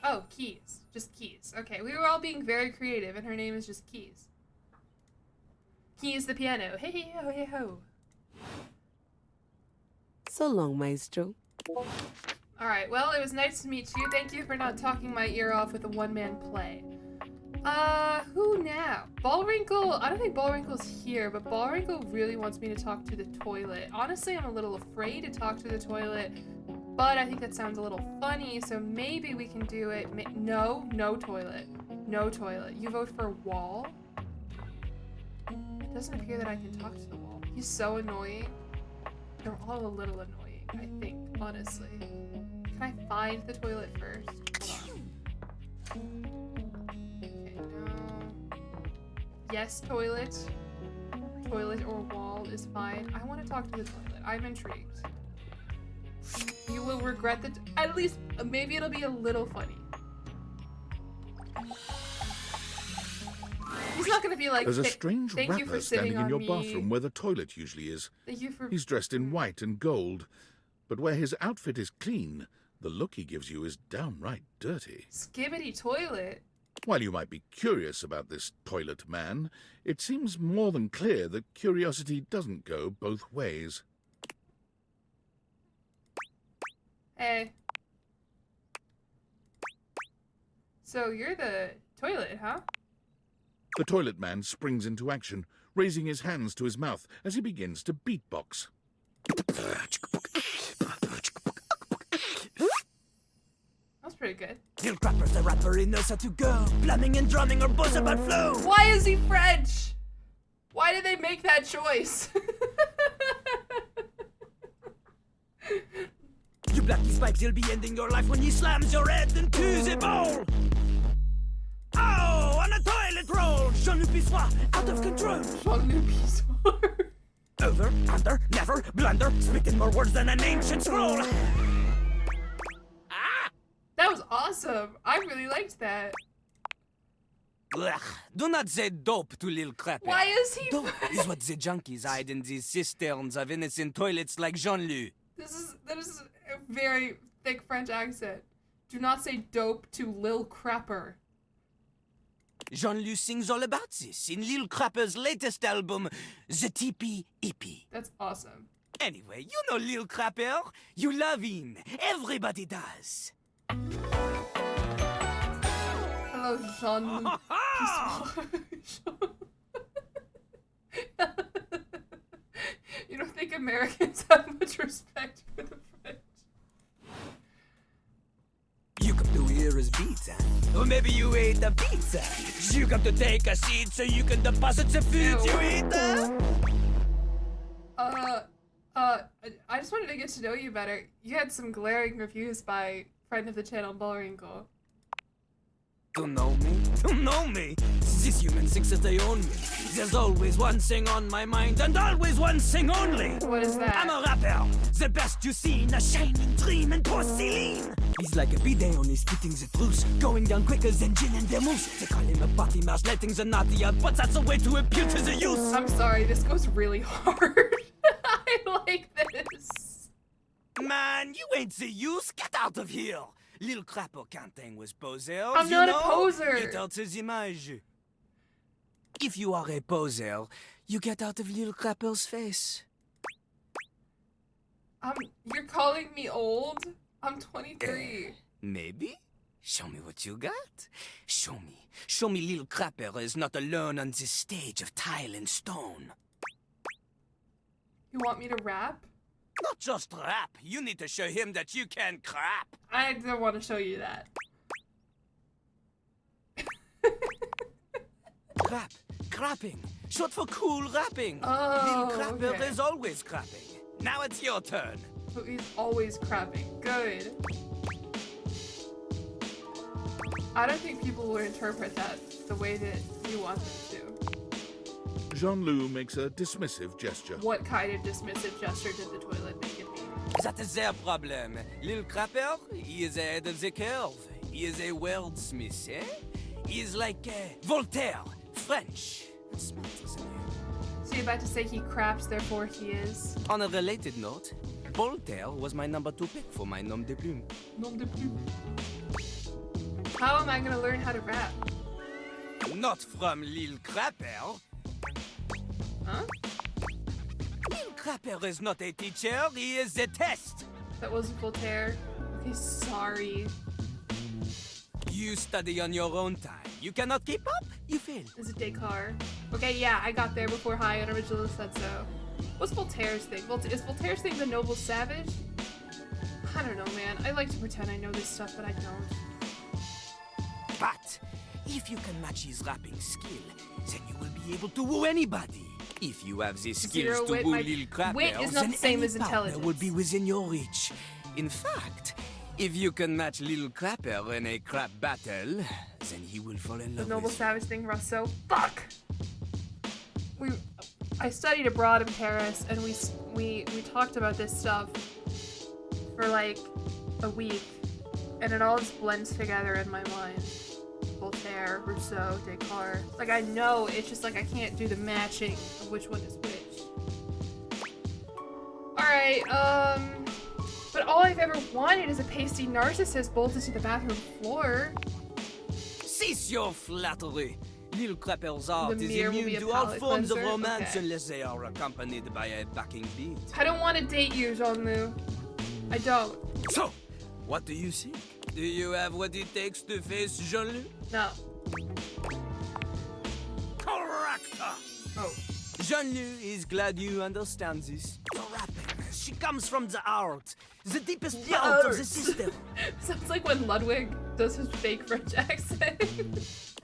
Oh, Keys. Just Keys. Okay, we were all being very creative, and her name is just Keys. Keys the piano. Hey, hey, ho, hey, ho. So long, Maestro. Alright, well, it was nice to meet you. Thank you for not talking my ear off with a one-man play. Who now? Ballwrinkle? I don't think Ballwrinkle's here, but Ballwrinkle really wants me to talk to the toilet. Honestly, I'm a little afraid to talk to the toilet, but I think that sounds a little funny, so maybe we can do it. No toilet. No toilet. You vote for wall? It doesn't appear that I can talk to the wall. He's so annoying. They're all a little annoying, I think, honestly. Can I find the toilet first? Hold on. Okay, no. Yes, toilet. Toilet or wall is fine. I want to talk to the toilet. I'm intrigued. You will regret the... At least, maybe it'll be a little funny. He's not gonna be like, There's a strange thank you for rapper sitting standing in on your me. bathroom where the toilet usually is. Thank you for... He's dressed in white and gold, but where his outfit is clean, the look he gives you is downright dirty. Skibbity toilet. While you might be curious about this toilet man, it seems more than clear that curiosity doesn't go both ways. Hey. So you're the toilet, huh? The toilet man springs into action, raising his hands to his mouth as he begins to beatbox. That's pretty good. Till Crapper's the rapper, he knows how to go. Plumbing and drumming or buzz about flow. Why is he French? Why did they make that choice? You black these pipes, you'll be ending your life when he slams your head into the bowl. Oh, on a toilet roll. Jean-Luc Pissoir, out of control. Jean-Luc Pissoir. Over, under, never, blunder, speaking more words than an ancient scroll. That was awesome. I really liked that. Ugh, do not say dope to Lil Crapper. Why is he? Dope is what the junkies hide in these cisterns of innocent toilets like Jean-Luc. That is a very thick French accent. Do not say dope to Lil Crapper. Jean-Luc sings all about this in Lil Crapper's latest album, The Tippy Hippie. That's awesome. Anyway, you know Lil Crapper. You love him. Everybody does. Hello, Jean-Luc Pissoir. You don't think Americans have much respect for the French? You come to hear us pizza. Or maybe you ate the pizza. You come to take a seat so you can deposit the food you eat. I just wanted to get to know you better. You had some glaring reviews by friend of the channel, Dorian. Don't know me? Don't know me? These humans think that they own me. There's always one thing on my mind, and always one thing only. What is that? I'm a rapper, the best you see in a shining dream and porcelain. He's like a bidet, only spitting the truth, going down quicker than gin and vermouth. They call him a potty mouse, letting the naughty out, but that's a way to appeal to the youth. I'm sorry, this goes really hard. I like this. Man, you ain't the youth. Get out of here. Lil Crapper can't hang with posers. I'm not a poser. Get out his image. If you are a poser, you get out of Lil Crapper's face. You're calling me old? I'm 23. Maybe? Show me what you got. Show me. Show me Lil Crapper is not alone on this stage of tile and stone. You want me to rap? Not just rap. You need to show him that you can crap. I don't want to show you that. Crap. Crapping. Short for cool rapping. Oh, Lil Crapper okay. is always crapping. Now it's your turn. So he's always crapping. Good. I don't think people would interpret that the way that you want them to. Jean-Luc makes a dismissive gesture. What kind of dismissive gesture did the toilet make it mean? That is their problem. Lil Crapper, he is ahead of the curve. He is a wordsmith, eh? He is like Voltaire, French. Smarter than you. So you're about to say he craps, therefore he is? On a related note, Voltaire was my number 2 pick for my nom de plume. Nom de plume. How am I gonna learn how to rap? Not from Lil Crapper. Huh? Lil Crapper is not a teacher, he is a test. That wasn't Voltaire. Okay, sorry. You study on your own time. You cannot keep up, you fail. Is it Descartes? Okay, yeah, I got there before High and originally said so. What's Voltaire's thing? Is Voltaire's thing the noble savage? I don't know, man. I like to pretend I know this stuff, but I don't. But if you can match his rapping skill, then you will be able to woo anybody. If you have the skills to woo Lil Crapper, wit is not then the same any as partner intelligence. will be within your reach. In fact, if you can match Lil Crapper in a crap battle, then he will fall in The love noble with savage thing, Rousseau. Fuck! I studied abroad in Paris, and we talked about this stuff for like a week, and it all just blends together in my mind. Voltaire, Rousseau, Descartes. Like I know, it's just like I can't do the matching of which one is which. Alright, but all I've ever wanted is a pasty narcissist bolted to the bathroom floor. Cease your flattery. Lil Crapper's art The is mirror will be immune a to all palate forms of cleanser? romance Okay. unless they are accompanied by a backing beat. I don't want to date you, Jean-Luc. I don't. So, what do you think? Do you have what it takes to face Jean-Luc? No. Correct! Oh. Jean-Luc is glad you understand this. The rapping, she comes from the art. The deepest part of the system. Sounds like when Ludwig does his fake French accent.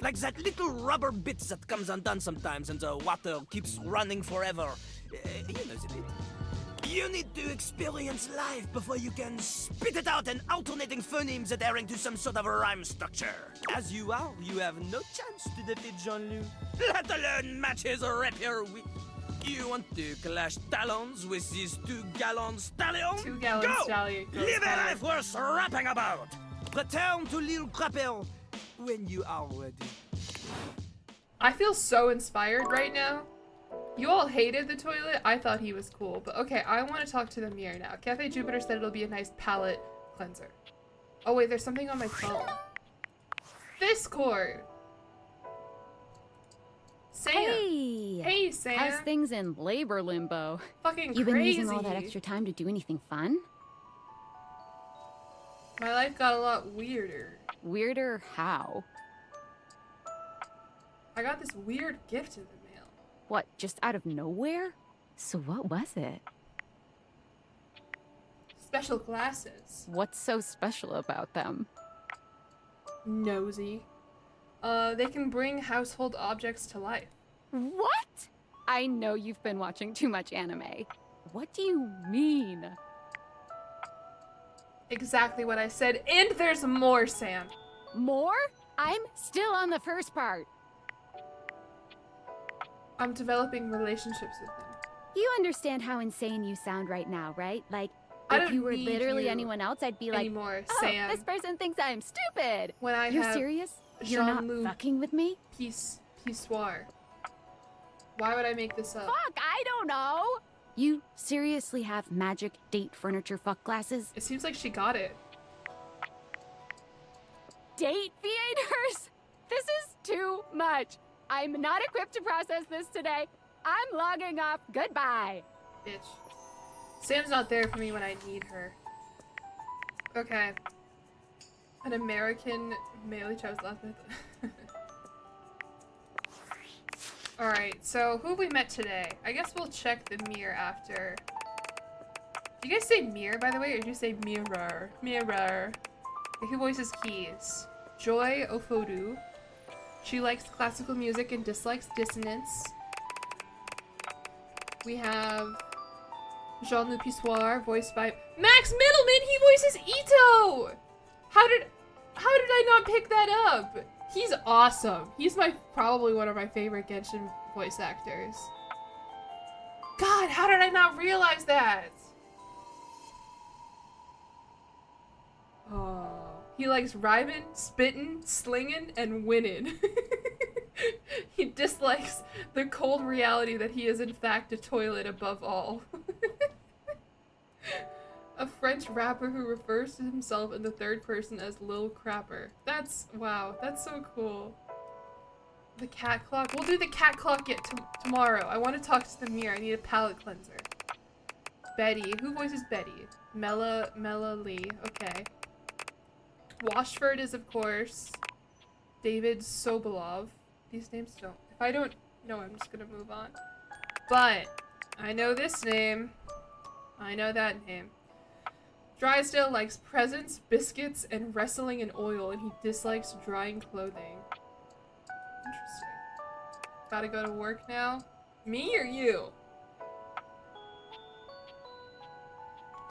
Like that little rubber bit that comes undone sometimes and the water keeps running forever. You know the bit. You need to experience life before you can spit it out in alternating phonemes adhering to some sort of a rhyme structure. As you are, you have no chance to defeat Jean-Luc, let alone match his rapier wit. You want to clash talons with these 2 gallon stallions? 2 gallon Go! stallion. Live a life worth rapping about! Return to Lil Crapper when you are ready. I feel so inspired right now. You all hated the toilet. I thought he was cool. But okay, I want to talk to the mirror now. Cafe Jupiter said it'll be a nice palette cleanser. Oh wait, there's something on my phone. Discord. Sam. Hey! Hey, Sam. How's things in labor limbo? Fucking You've been using all that crazy. extra time to do anything fun? My life got a lot weirder. Weirder how? I got this weird gift in the mail. What, just out of nowhere? So what was it? Special glasses. What's so special about them? Nosy. They can bring household objects to life. What? I know you've been watching too much anime. What do you mean? Exactly what I said, and there's more, Sam. More? I'm still on the first part. I'm developing relationships with them. You understand how insane you sound right now, right? Like, I if don't you were need literally you anyone else, I'd be like, anymore, oh, Sam. this person thinks I'm stupid. When I You're have serious? You're not Jean-Luc fucking with me? Pissoir. Why would I make this up? Fuck, I don't know. You seriously have magic date furniture fuck glasses? It seems like she got it. Dateviators? This is too much. I'm not equipped to process this today. I'm logging off. Goodbye. Bitch. Sam's not there for me when I need her. Okay. An American male each other's last with. Alright, so who have we met today? I guess we'll check the mirror after. Do you guys say mirror, by the way, or do you say mirror? Mirror. Okay, who voices keys? Joy Ofodu. She likes classical music and dislikes dissonance. We have Jean-Luc Pissoir, voiced by Max Middleman. He voices Ito. How did I not pick that up? He's awesome. He's probably one of my favorite Genshin voice actors. God, how did I not realize that? Oh, he likes rhyming, spitting, slinging, and winning. He dislikes the cold reality that he is in fact a toilet above all. A French rapper who refers to himself in the third person as Lil Crapper. Wow, that's so cool. The cat clock. We'll do the cat clock tomorrow. I want to talk to the mirror. I need a palette cleanser. Betty. Who voices Betty? Mela Lee. Okay. Washford is, of course, David Sobolov. These names don't. If I don't know, I'm just gonna move on. But I know this name. I know that name. Drysdale likes presents, biscuits, and wrestling in oil, and he dislikes drying clothing. Interesting. Gotta go to work now? Me or you?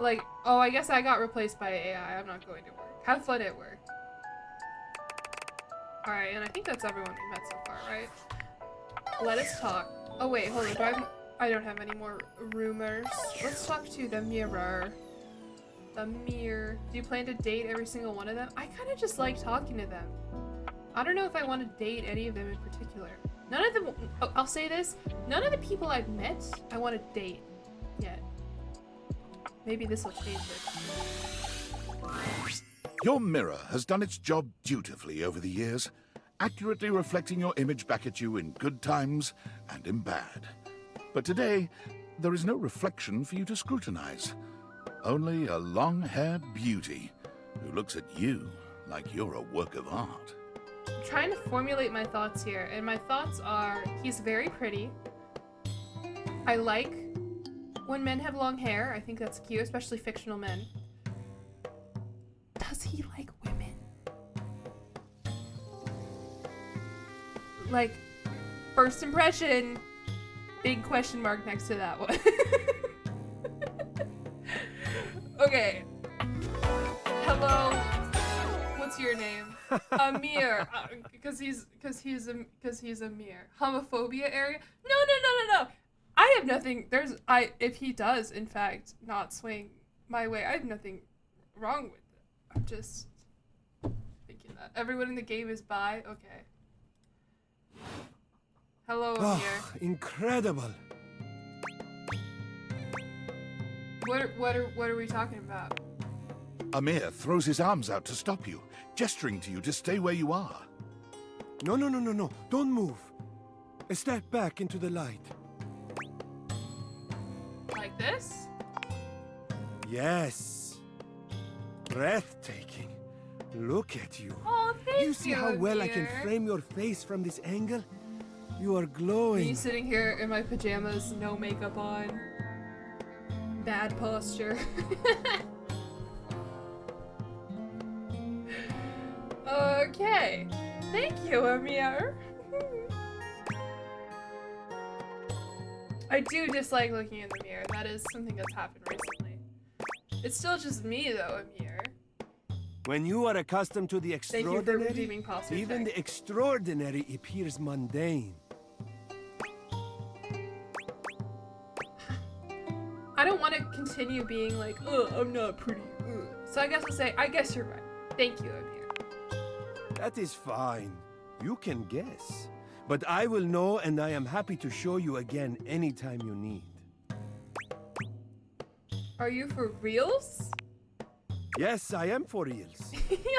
Like, oh, I guess I got replaced by AI. I'm not going to work. Have fun at work. Alright, and I think that's everyone we met so far, right? Let us talk. Oh wait, hold on. I don't have any more rumors. Let's talk to the mirror. The mirror. Do you plan to date every single one of them? I kind of just like talking to them. I don't know if I want to date any of them in particular. None of them. Oh, I'll say this. None of the people I've met I want to date yet. Maybe this will change it. Your mirror has done its job dutifully over the years, accurately reflecting your image back at you in good times and in bad. But today, there is no reflection for you to scrutinize. Only a long-haired beauty who looks at you like you're a work of art. I'm trying to formulate my thoughts here, and my thoughts are, he's very pretty. I like when men have long hair. I think that's cute, especially fictional men. Does he like women? Like, first impression, big question mark next to that one. Okay. Hello. What's your name? Amir. Because he's Amir. Homophobia area? No. I have nothing. If he does in fact not swing my way, I have nothing wrong with it. I'm just thinking that everyone in the game is bi. Okay. Hello, Amir. Oh, incredible. What are we talking about? Amir throws his arms out to stop you, gesturing to you to stay where you are. No. Don't move. Step back into the light. Like this? Yes. Breathtaking. Look at you. Oh, thank you. You see how well I can Amir. frame your face from this angle? You are glowing. Me sitting here in my pajamas, no makeup on. Bad posture. Okay. Thank you, Amir. I do dislike looking in the mirror. That is something that's happened recently. It's still just me, though, Amir. When you are accustomed to the Thank you for extraordinary, redeeming posture even check. the extraordinary appears mundane. I don't want to continue being like, ugh, I'm not pretty. Ugh. So I guess I'll say, I guess you're right. Thank you, Amir. That is fine. You can guess. But I will know, and I am happy to show you again anytime you need. Are you for reals? Yes, I am for reals.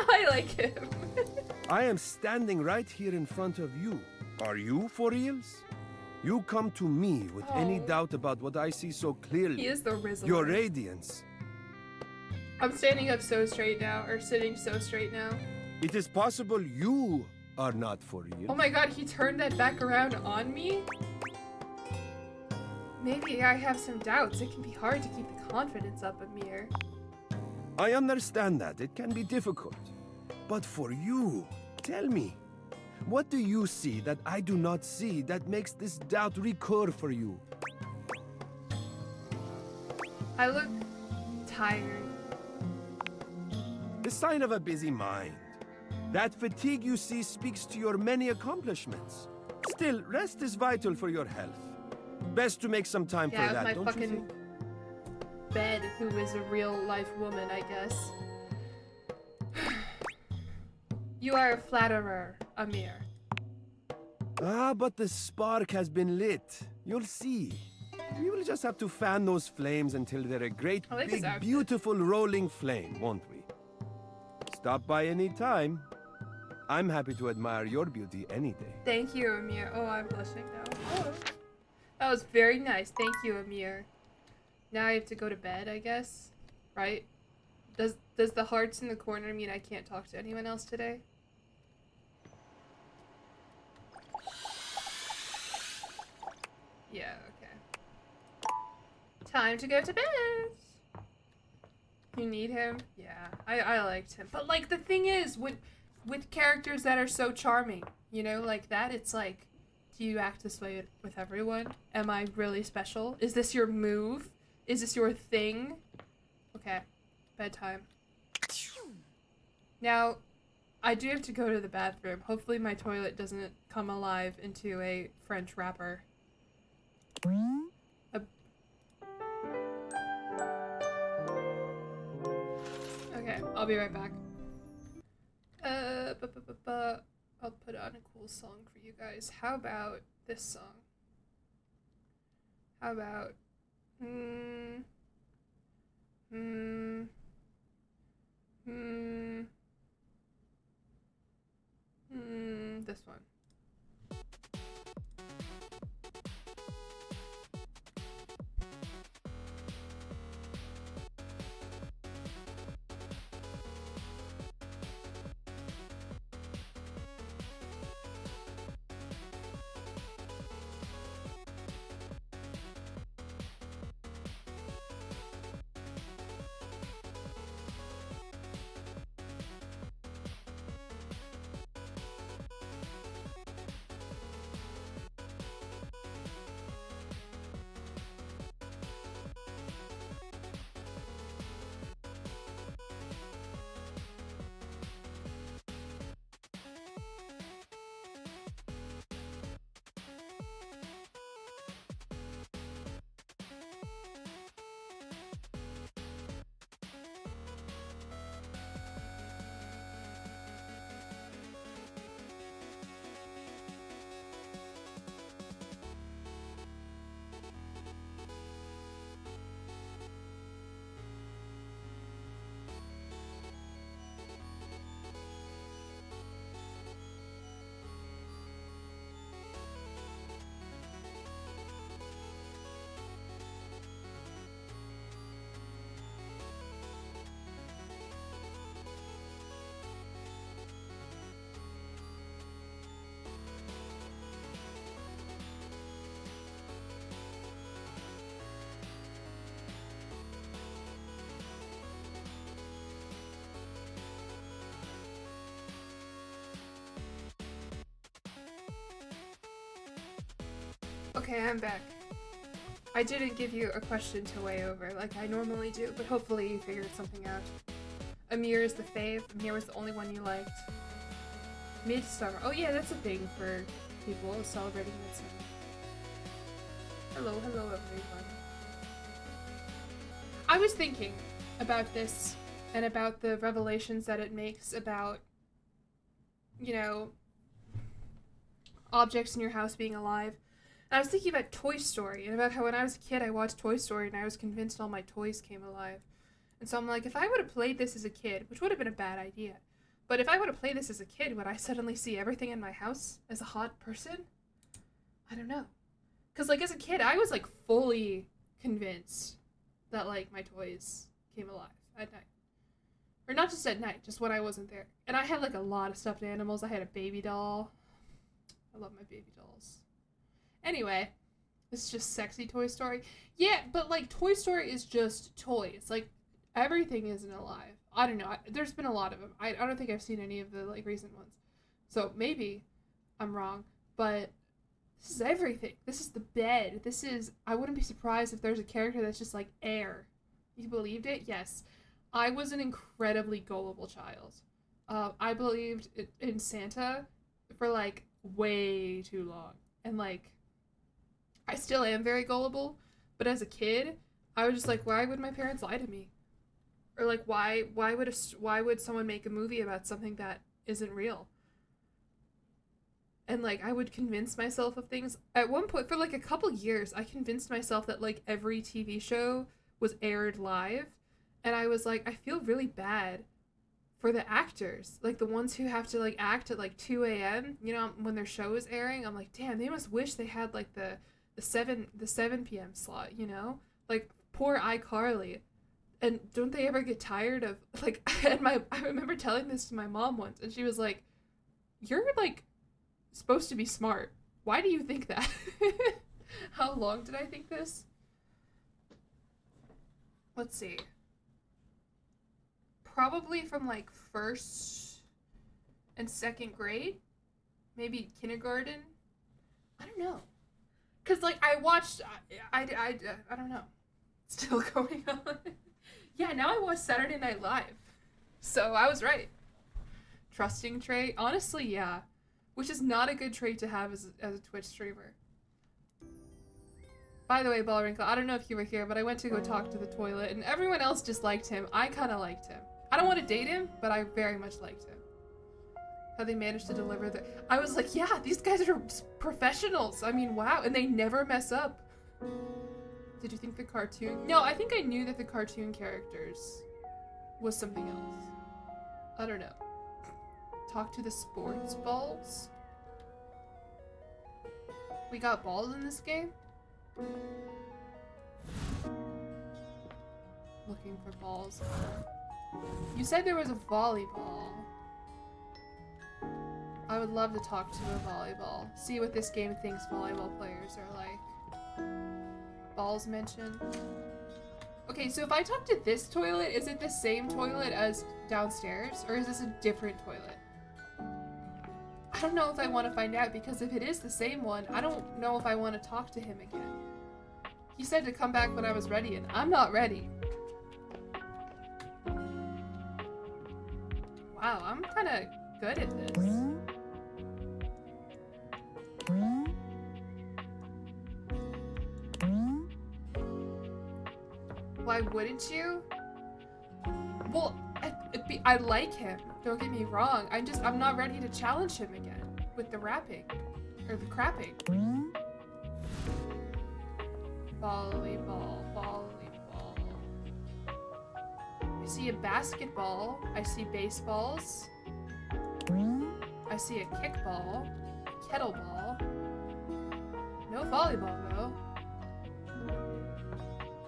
I like him. I am standing right here in front of you. Are you for reals? You come to me with any Oh. doubt about what I see so clearly. He is the Rizzler. Your radiance. I'm standing up so straight now, or sitting so straight now. It is possible you are not for real. Oh my god, he turned that back around on me? Maybe I have some doubts. It can be hard to keep the confidence up, Amir. I understand that. It can be difficult. But for you, tell me, what do you see that I do not see that makes this doubt recur for you? I look tired. The sign of a busy mind. That fatigue you see speaks to your many accomplishments. Still, rest is vital for your health. Best to make some time Yeah, for that, with my don't you fucking think? bed, who is a real life woman, I guess. You are a flatterer, Amir. Ah, but the spark has been lit. You'll see. We will just have to fan those flames until they're a great, I like his big, outfit. beautiful rolling flame, won't we? Stop by any time. I'm happy to admire your beauty any day. Thank you, Amir. Oh, I'm blushing now. Oh. That was very nice. Thank you, Amir. Now I have to go to bed, I guess. Right? Does the hearts in the corner mean I can't talk to anyone else today? Yeah, okay. Time to go to bed. You need him? Yeah, I liked him. But like the thing is, with characters that are so charming, you know, like that, it's like, do you act this way with everyone? Am I really special? Is this your move? Is this your thing? Okay, bedtime. Now, I do have to go to the bathroom. Hopefully my toilet doesn't come alive into a French wrapper. Okay, I'll be right back. I'll put on a cool song for you guys. How about this song? How about this one. Okay, I'm back. I didn't give you a question to weigh over like I normally do, but hopefully you figured something out. Amir is the fave. Amir was the only one you liked. Midsummer. Oh yeah, that's a thing for people celebrating Midsummer. Hello, hello everyone. I was thinking about this and about the revelations that it makes about, you know, objects in your house being alive. And I was thinking about Toy Story and about how when I was a kid I watched Toy Story and I was convinced all my toys came alive. And so I'm like, if I would have played this as a kid, which would have been a bad idea, but if I would have played this as a kid, would I suddenly see everything in my house as a hot person? I don't know. Because, like, as a kid, I was, like, fully convinced that, like, my toys came alive at night. Or not just at night, just when I wasn't there. And I had, like, a lot of stuffed animals. I had a baby doll. I love my baby dolls. Anyway, this is just sexy Toy Story. Yeah, but, like, Toy Story is just toys. Like, everything isn't alive. I don't know. There's been a lot of them. I don't think I've seen any of the, like, recent ones. So maybe I'm wrong. But this is everything. This is the bed. This is... I wouldn't be surprised if there's a character that's just, like, air. You believed it? Yes. I was an incredibly gullible child. I believed in Santa for, like, way too long. And, like, I still am very gullible. But as a kid, I was just like, why would my parents lie to me? Or like, why would someone make a movie about something that isn't real? And like, I would convince myself of things. At one point, for like a couple years, I convinced myself that like every TV show was aired live. And I was like, I feel really bad for the actors. Like the ones who have to like act at like 2 a.m., you know, when their show is airing. I'm like, damn, they must wish they had like the 7 p.m. slot, you know? Like, poor iCarly. And don't they ever get tired of, like, I remember telling this to my mom once, and she was like, you're, like, supposed to be smart. Why do you think that? How long did I think this? Let's see. Probably from, like, 1st and 2nd grade? Maybe kindergarten? I don't know. Because, like, I watched, I don't know. Still going on. Yeah, now I watch Saturday Night Live. So I was right. Trusting trait? Honestly, yeah. Which is not a good trait to have as a Twitch streamer. By the way, Ballwrinkle, I don't know if you were here, but I went to go talk to the toilet, and everyone else disliked him. I kind of liked him. I don't want to date him, but I very much liked him. How they managed to deliver the... I was like, yeah, these guys are professionals. I mean, wow. And they never mess up. Did you think the cartoon... No, I think I knew that the cartoon characters was something else. I don't know. Talk to the sports balls? We got balls in this game? Looking for balls. You said there was a volleyball. I would love to talk to a volleyball. See what this game thinks volleyball players are like. Balls mentioned. Okay, so if I talk to this toilet, is it the same toilet as downstairs? Or is this a different toilet? I don't know if I want to find out, because if it is the same one, I don't know if I want to talk to him again. He said to come back when I was ready, and I'm not ready. Wow, I'm kind of good at this. Why wouldn't you? Well, I like him. Don't get me wrong. I'm not ready to challenge him again with the rapping or the crapping. Volleyball, volleyball. I see a basketball. I see baseballs. I see a kickball, a kettleball. No volleyball though.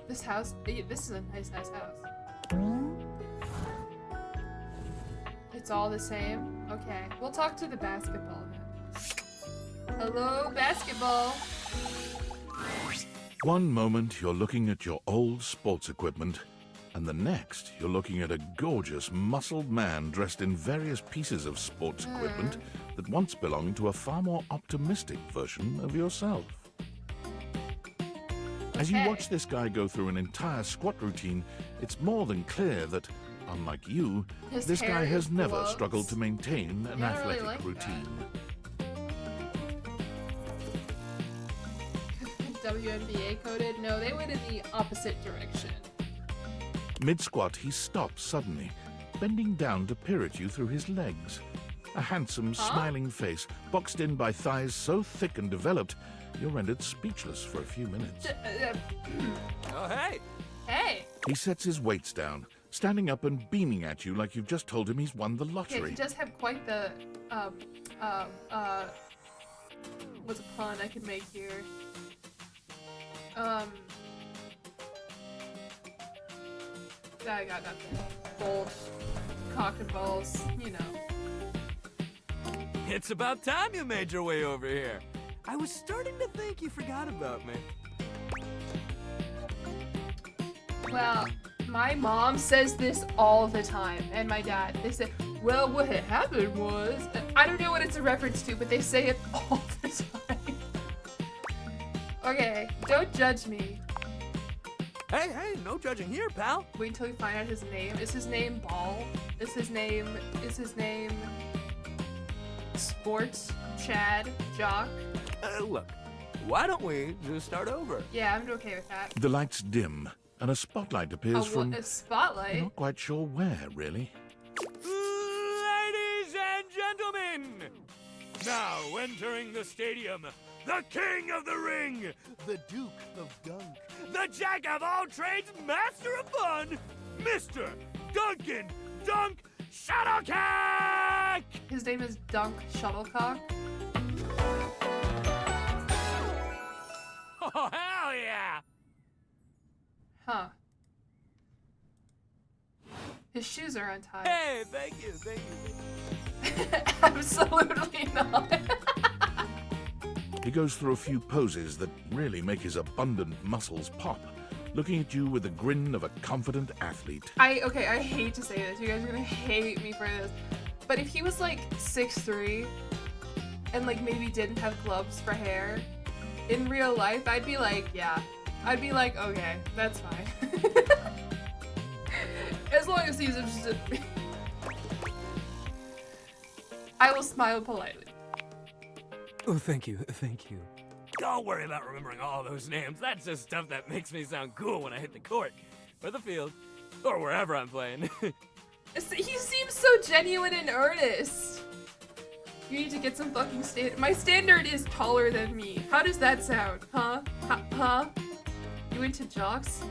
This house, this is a nice house. It's all the same? Okay, we'll talk to the basketball then. Hello, basketball. One moment you're looking at your old sports equipment, and the next you're looking at a gorgeous, muscled man dressed in various pieces of sports equipment that once belonged to a far more optimistic version of yourself. As you watch this guy go through an entire squat routine, it's more than clear that, unlike you, this guy has never struggled to maintain an athletic routine. WNBA coded? No, they went in the opposite direction. Mid-squat, he stops suddenly, bending down to peer at you through his legs. A handsome, smiling face, boxed in by thighs so thick and developed, you're rendered speechless for a few minutes. Oh, hey! Hey! He sets his weights down, standing up and beaming at you like you've just told him he's won the lottery. Okay, he does have quite the, what's a pun I could make here? I got nothing. Bulge. Cock and balls, you know. It's about time you made your way over here. I was starting to think you forgot about me. Well, my mom says this all the time, and my dad. They say, well, what had happened was... I don't know what it's a reference to, but they say it all the time. Okay, don't judge me. Hey, no judging here, pal. Wait until you find out his name. Is his name Ball? Is his name... Sports? Chad? Jock? Look, why don't we just start over? Yeah, I'm okay with that. The lights dim, and a spotlight appears from... A spotlight? Not quite sure where, really. Ladies and gentlemen, now entering the stadium, the king of the ring, the duke of dunk, the jack of all trades, master of fun, Mr. Duncan Dunk Shuttlecock! His name is Dunk Shuttlecock. Oh, hell yeah! Huh. His shoes are untied. Hey, thank you. Absolutely not. He goes through a few poses that really make his abundant muscles pop, looking at you with the grin of a confident athlete. I hate to say this. You guys are gonna hate me for this. But if he was like 6'3" and like maybe didn't have gloves for hair, in real life, I'd be like, yeah. I'd be like, okay, that's fine. As long as he's interested in me. I will smile politely. Oh, thank you. Don't worry about remembering all those names. That's just stuff that makes me sound cool when I hit the court, or the field, or wherever I'm playing. He seems so genuine and earnest. You need to get some fucking standard. My standard is taller than me. How does that sound? Huh? Huh? You into jocks?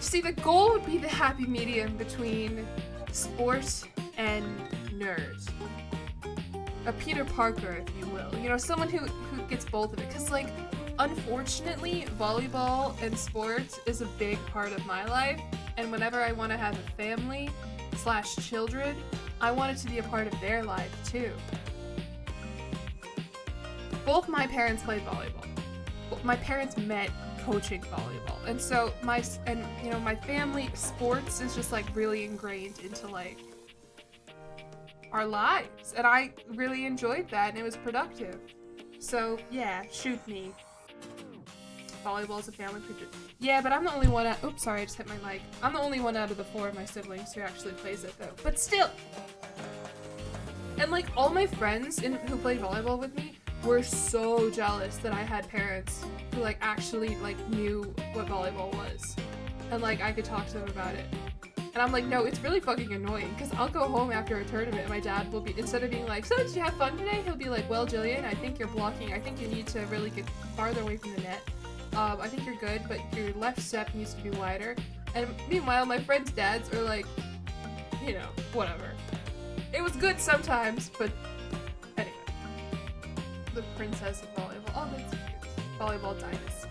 See, the goal would be the happy medium between sport and nerd. A Peter Parker, if you will. You know, someone who gets both of it. Because, like, unfortunately, volleyball and sports is a big part of my life. And whenever I want to have a family / children, I want it to be a part of their life, too. Both my parents played volleyball. My parents met coaching volleyball. And so my family, sports is just, like, really ingrained into, like, our lives. And I really enjoyed that, and it was productive. So, yeah, shoot me. Volleyball is a family creature. Yeah, but I'm the only one out- Oops, sorry, I just hit my mic. I'm the only one out of the 4 of my siblings who actually plays it, though. But still! And, like, all my friends who played volleyball with me were so jealous that I had parents who, like, actually, like, knew what volleyball was. And, like, I could talk to them about it. And I'm like, no, it's really fucking annoying, because I'll go home after a tournament and my dad will be, instead of being like, so did you have fun today? He'll be like, well, Jillian, I think you're blocking. I think you need to really get farther away from the net. I think you're good, but your left step needs to be wider. And meanwhile, my friends' dads are like, you know, whatever. It was good sometimes, but anyway. The princess of volleyball. Oh, that's cute. Volleyball dynasty.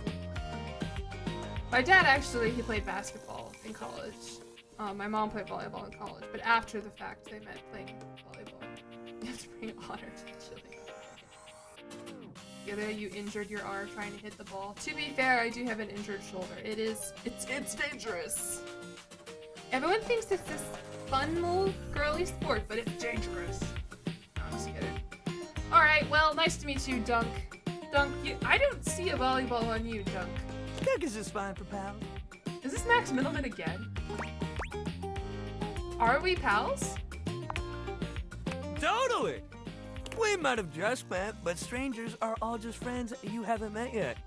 My dad actually, he played basketball in college. My mom played volleyball in college, but after the fact, they met playing volleyball. You have to bring honor to the chili. The other day you injured your arm trying to hit the ball. To be fair, I do have an injured shoulder. It's dangerous. Everyone thinks it's this fun little girly sport, but it's dangerous. No, I'm just kidding. Alright, well, nice to meet you, Dunk. Dunk, I don't see a volleyball on you, Dunk. Cookies is fine for pals. Is this Max Middleman again? Are we pals? Totally! We might have just met, but strangers are all just friends you haven't met yet.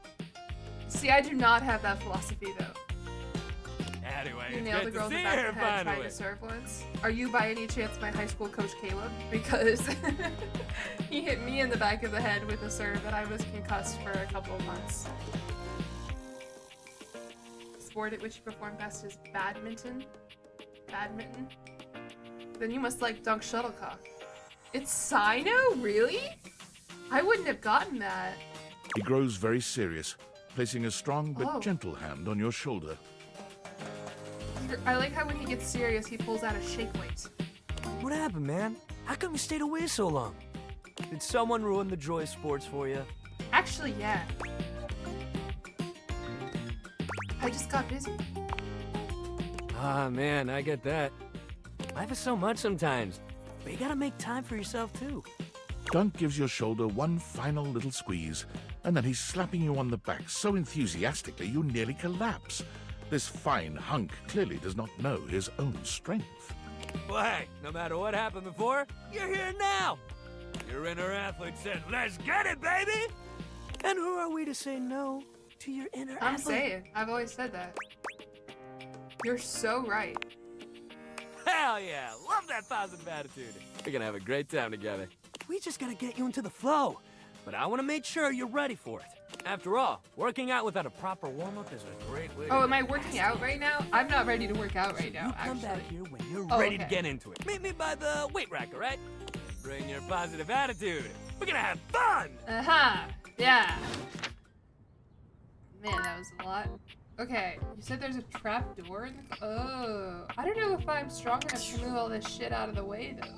See, I do not have that philosophy, though. Anyway, You it's nailed the good girl to in see the back her of the head trying finally. to serve once. Are you by any chance my high school coach Caleb? Because he hit me in the back of the head with a serve and I was concussed for a couple of months. Sport at which you perform best is badminton. Badminton? Then you must like dunk shuttlecock. It's Sino? Really? I wouldn't have gotten that. He grows very serious, placing a strong but Oh. gentle hand on your shoulder. I like how when he gets serious, he pulls out a shake weight. What happened, man? How come you stayed away so long? Did someone ruin the joy of sports for you? Actually, yeah. I just got busy. Ah, man, I get that. Life is so much sometimes, but you gotta make time for yourself, too. Dunk gives your shoulder one final little squeeze, and then he's slapping you on the back so enthusiastically you nearly collapse. This fine hunk clearly does not know his own strength. Well, hey, no matter what happened before, you're here now. Your inner athlete said, let's get it, baby! And who are we to say no to your inner I'm athlete? saying. I've always said that. You're so right. Hell yeah, love that positive attitude. We're gonna have a great time together. We just gotta get you into the flow, but I wanna make sure you're ready for it. After all, working out without a proper warm-up is a great way to Oh, am I working out right now? I'm not ready to work out right now, You come actually. back here when you're Oh, ready okay. to get into it. Meet me by the weight rack, all right? Bring your positive attitude. We're gonna have fun! Uh-huh. Yeah. Man, that was a lot. Okay, you said there's a trap door in the... Oh. I don't know if I'm strong enough to move all this shit out of the way, though.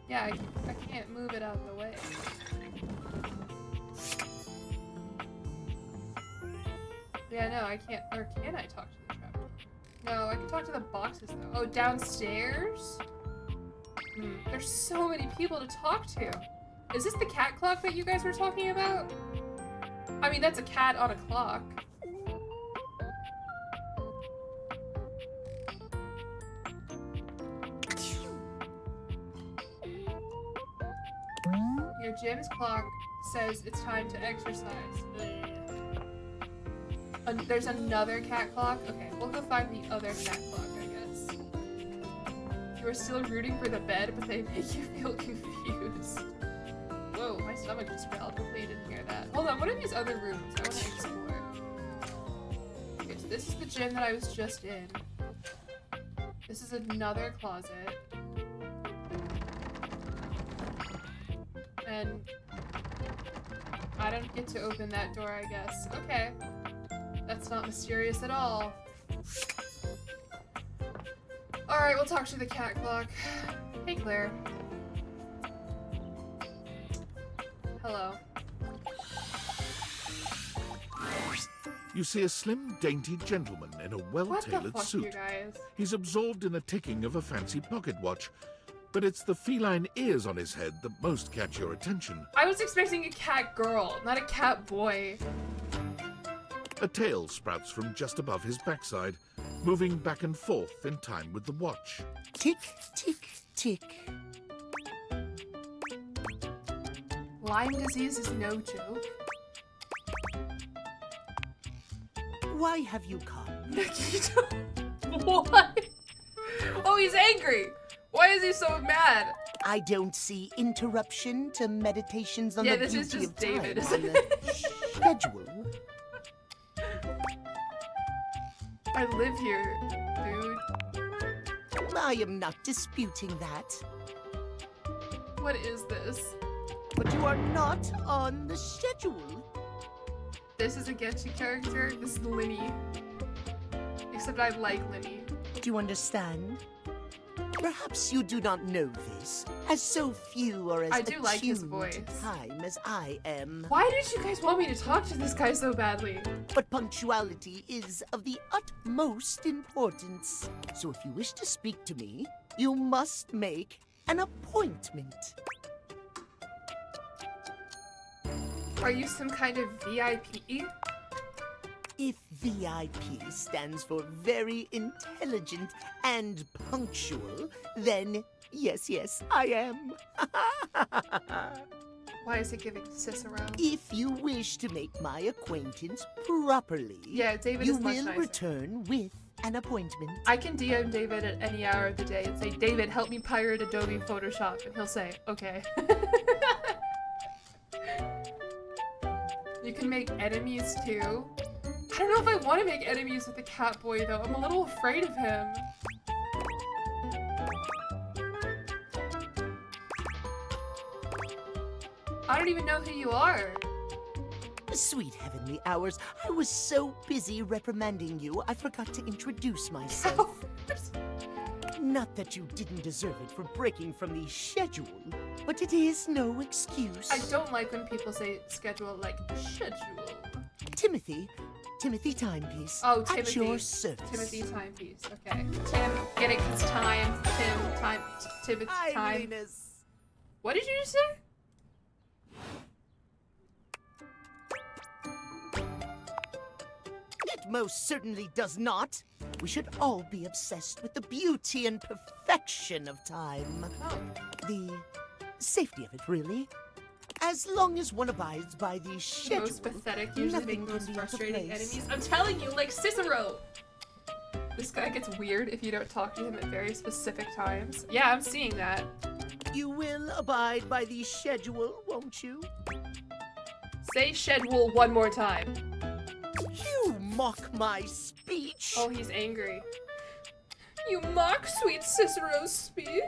Yeah, I can't move it out of the way. Yeah, no, I can't... Or can I talk to the trap door? No, I can talk to the boxes, though. Oh, downstairs? There's so many people to talk to. Is this the cat clock that you guys were talking about? I mean, that's a cat on a clock. Your gym's clock says it's time to exercise. There's another cat clock? Okay, we'll go find the other cat clock, I guess. You are still rooting for the bed, but they make you feel confused. Whoa, my stomach just growled. Hopefully you didn't hear that. Hold on, what are these other rooms? I want to explore. Okay, so this is the gym that I was just in. This is another closet. And I don't get to open that door, I guess. Okay. That's not mysterious at all. Alright, we'll talk to the cat clock. Hey, Claire. Hello. You see a slim, dainty gentleman in a What the well-tailored fuck, suit. you guys? He's absorbed in the ticking of a fancy pocket watch, but it's the feline ears on his head that most catch your attention. I was expecting a cat girl, not a cat boy. A tail sprouts from just above his backside, moving back and forth in time with the watch. Tick, tick, tick. Lyme disease is no joke. Why have you come? What? Oh, he's angry. Why is he so mad? I don't see interruption to meditations on Yeah, the this is beauty just of time David, on isn't the schedule. I live here, dude. I am not disputing that. What is this? But you are not on the schedule. This is a Getchi character. This is Linny. Except I like Linny. Do you understand? Perhaps you do not know this, as so few are as I do like his attuned voice. to time as I am. Why did you guys want me to talk to this guy so badly? But punctuality is of the utmost importance. So if you wish to speak to me, you must make an appointment. Are you some kind of VIP? If VIP stands for very intelligent and punctual, then yes, I am. Why is it giving Cicero? If you wish to make my acquaintance properly, Yeah, David you is much will nicer. return with an appointment. I can DM David at any hour of the day and say, David, help me pirate Adobe Photoshop, and he'll say, okay. You can make enemies too. I don't know if I want to make enemies with the cat boy though. I'm a little afraid of him. I don't even know who you are. Sweet heavenly hours, I was so busy reprimanding you, I forgot to introduce myself. Not that you didn't deserve it for breaking from the schedule, but it is no excuse. I don't like when people say schedule like schedule. Timothy Timepiece. Oh, At Timothy. your service. Timothy Timepiece. Okay. Tim, get it? Cause time. Tim. Time. Timothy. Time. What did you just say? It most certainly does not. We should all be obsessed with the beauty and perfection of time. Oh. The safety of it, really. As long as one abides by the schedule, Most pathetic, usually nothing make the most can be out of frustrating place. enemies. I'm telling you, like Cicero! This guy gets weird if you don't talk to him at very specific times. Yeah, I'm seeing that. You will abide by the schedule, won't you? Say schedule one more time. You mock my speech. Oh, he's angry. You mock sweet Cicero's speech?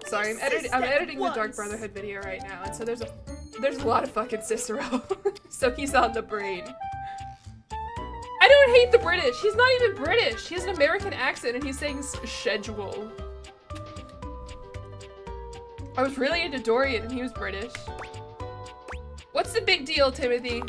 Sorry, I'm editing the Dark Brotherhood video right now, and so there's a lot of fucking Cicero. So he's on the brain. I don't hate the British. He's not even British. He has an American accent and he's saying schedule. I was really into Dorian and he was British. What's the big deal, Timothy?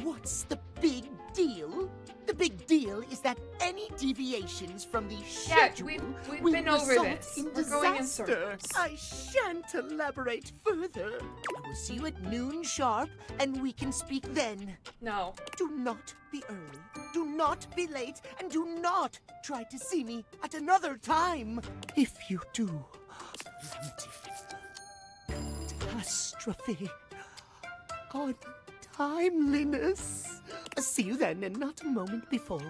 What's the big deal? The big deal is that any deviations from the schedule we've will been over result this. in We're going in disaster. circles. I shan't elaborate further. I will see you at noon sharp, and we can speak then. No. Do not be early, do not be late, and do not try to see me at another time. If you do, catastrophe, untimeliness. See you then, and not a moment before.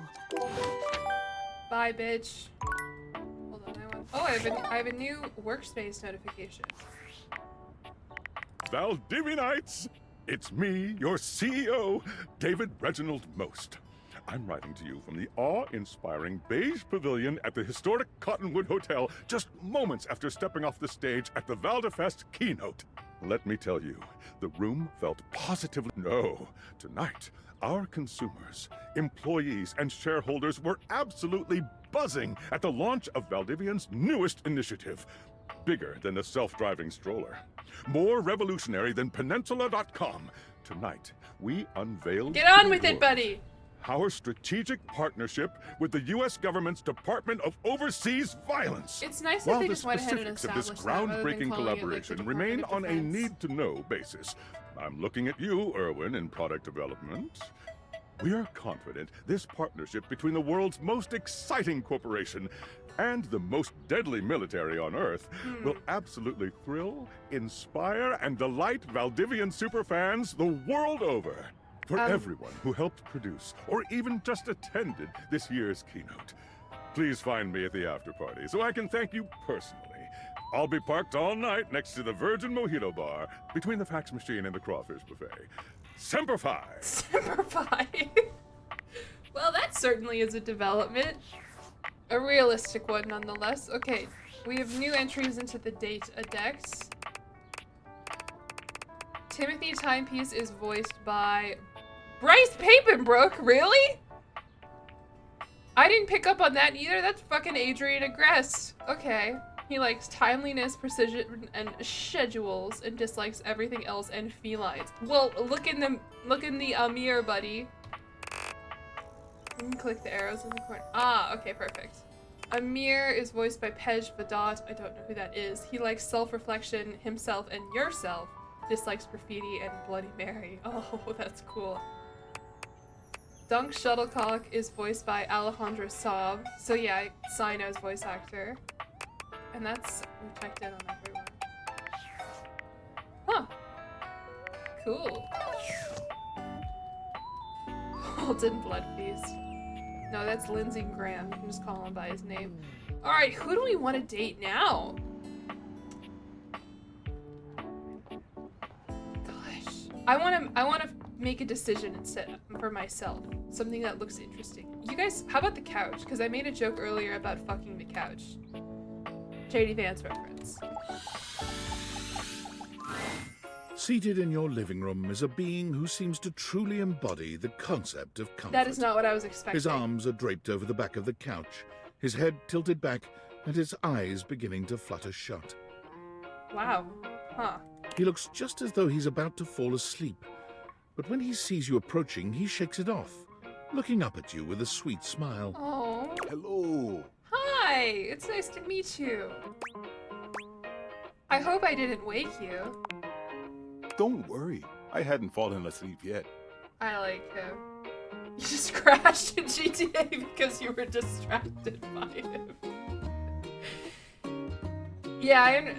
Bye, bitch. Hold on, I have a new workspace notification. Valdivianites! It's me, your CEO, David Reginald Most. I'm writing to you from the awe-inspiring beige pavilion at the historic Cottonwood Hotel just moments after stepping off the stage at the Valdefest keynote. Let me tell you, the room felt positively... No, tonight, our consumers, employees, and shareholders were absolutely buzzing at the launch of Valdivian's newest initiative. Bigger than a self-driving stroller. More revolutionary than Peninsula.com. Tonight, we unveiled... Get on to with the it, world buddy! Our strategic partnership with the U.S. government's Department of Overseas Violence. It's nice that While they the just went ahead and specifics of this established that rather than groundbreaking calling it, like, the collaboration Department remain of on a Defense. need-to-know basis. I'm looking at you, Erwin, in product development. We are confident this partnership between the world's most exciting corporation and the most deadly military on Earth will absolutely thrill, inspire, and delight Valdivian superfans the world over. For everyone who helped produce or even just attended this year's keynote, please find me at the after party so I can thank you personally. I'll be parked all night next to the Virgin Mojito Bar between the fax machine and the crawfish buffet. Semper Fi! Semper Fi. Well, that certainly is a development. A realistic one, nonetheless. Okay, we have new entries into the Dateviators. Timothy Timepiece is voiced by Bryce Papenbrook. Really? I didn't pick up on that either. That's fucking Adrian Agreste. Okay. He likes timeliness, precision, and schedules, and dislikes everything else and felines. Well, look in the mirror, buddy. You can click the arrows in the corner. Ah, okay, perfect. Amir is voiced by Pej Vadat. I don't know who that is. He likes self-reflection, himself, and yourself. Dislikes graffiti and Bloody Mary. Oh, that's cool. Dunk Shuttlecock is voiced by Alejandro Saab. So yeah, Sino's voice actor. And that's, we checked in on everyone. Huh. Cool. Alden Blood Feast. No, that's Lindsey Graham. I'm just calling him by his name. Alright, who do we want to date now? Gosh. I wanna make a decision and set for myself. Something that looks interesting. You guys, how about the couch? Because I made a joke earlier about fucking the couch. J.D. Vance reference. Seated in your living room is a being who seems to truly embody the concept of comfort. That is not what I was expecting. His arms are draped over the back of the couch, his head tilted back, and his eyes beginning to flutter shut. Wow. Huh. He looks just as though he's about to fall asleep, but when he sees you approaching, he shakes it off, looking up at you with a sweet smile. Oh. Hello. Hi. It's nice to meet you. I hope I didn't wake you. Don't worry. I hadn't fallen asleep yet. I like him. You just crashed in GTA because you were distracted by him. Yeah,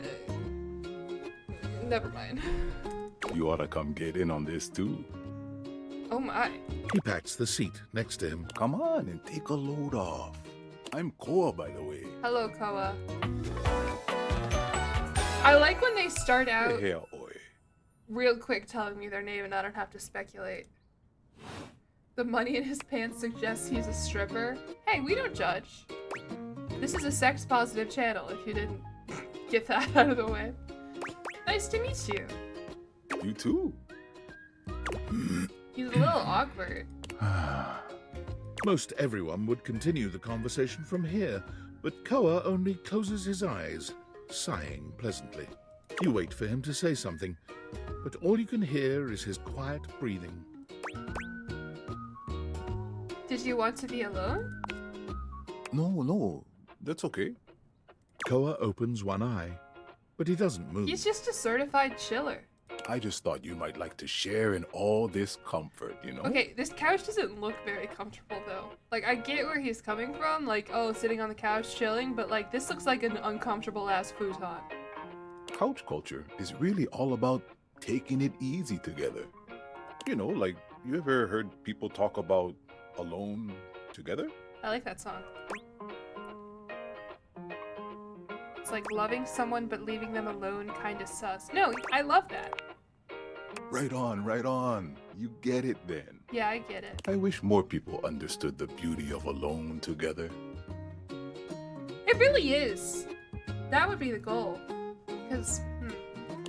never mind. You ought to come get in on this too. Oh my. He pats the seat next to him. Come on and take a load off. I'm Koa, by the way. Hello, Koa. I like when they start out Hey, oi. real quick telling me their name and I don't have to speculate. The money in his pants suggests he's a stripper. Hey, we don't judge. This is a sex-positive channel, if you didn't get that out of the way. Nice to meet you. You too. He's a little awkward. Most everyone would continue the conversation from here, but Koa only closes his eyes, sighing pleasantly. You wait for him to say something, but all you can hear is his quiet breathing. Did you want to be alone? No, that's okay. Koa opens one eye, but he doesn't move. He's just a certified chiller. I just thought you might like to share in all this comfort, you know? Okay, this couch doesn't look very comfortable though. Like, I get where he's coming from, like, oh, sitting on the couch chilling, but like, this looks like an uncomfortable ass futon. Couch culture is really all about taking it easy together. You know, like, you ever heard people talk about alone together? I like that song. It's like loving someone but leaving them alone kinda sus. No, I love that. Right on. You get it then. Yeah, I get it. I wish more people understood the beauty of alone together. It really is. That would be the goal. Because,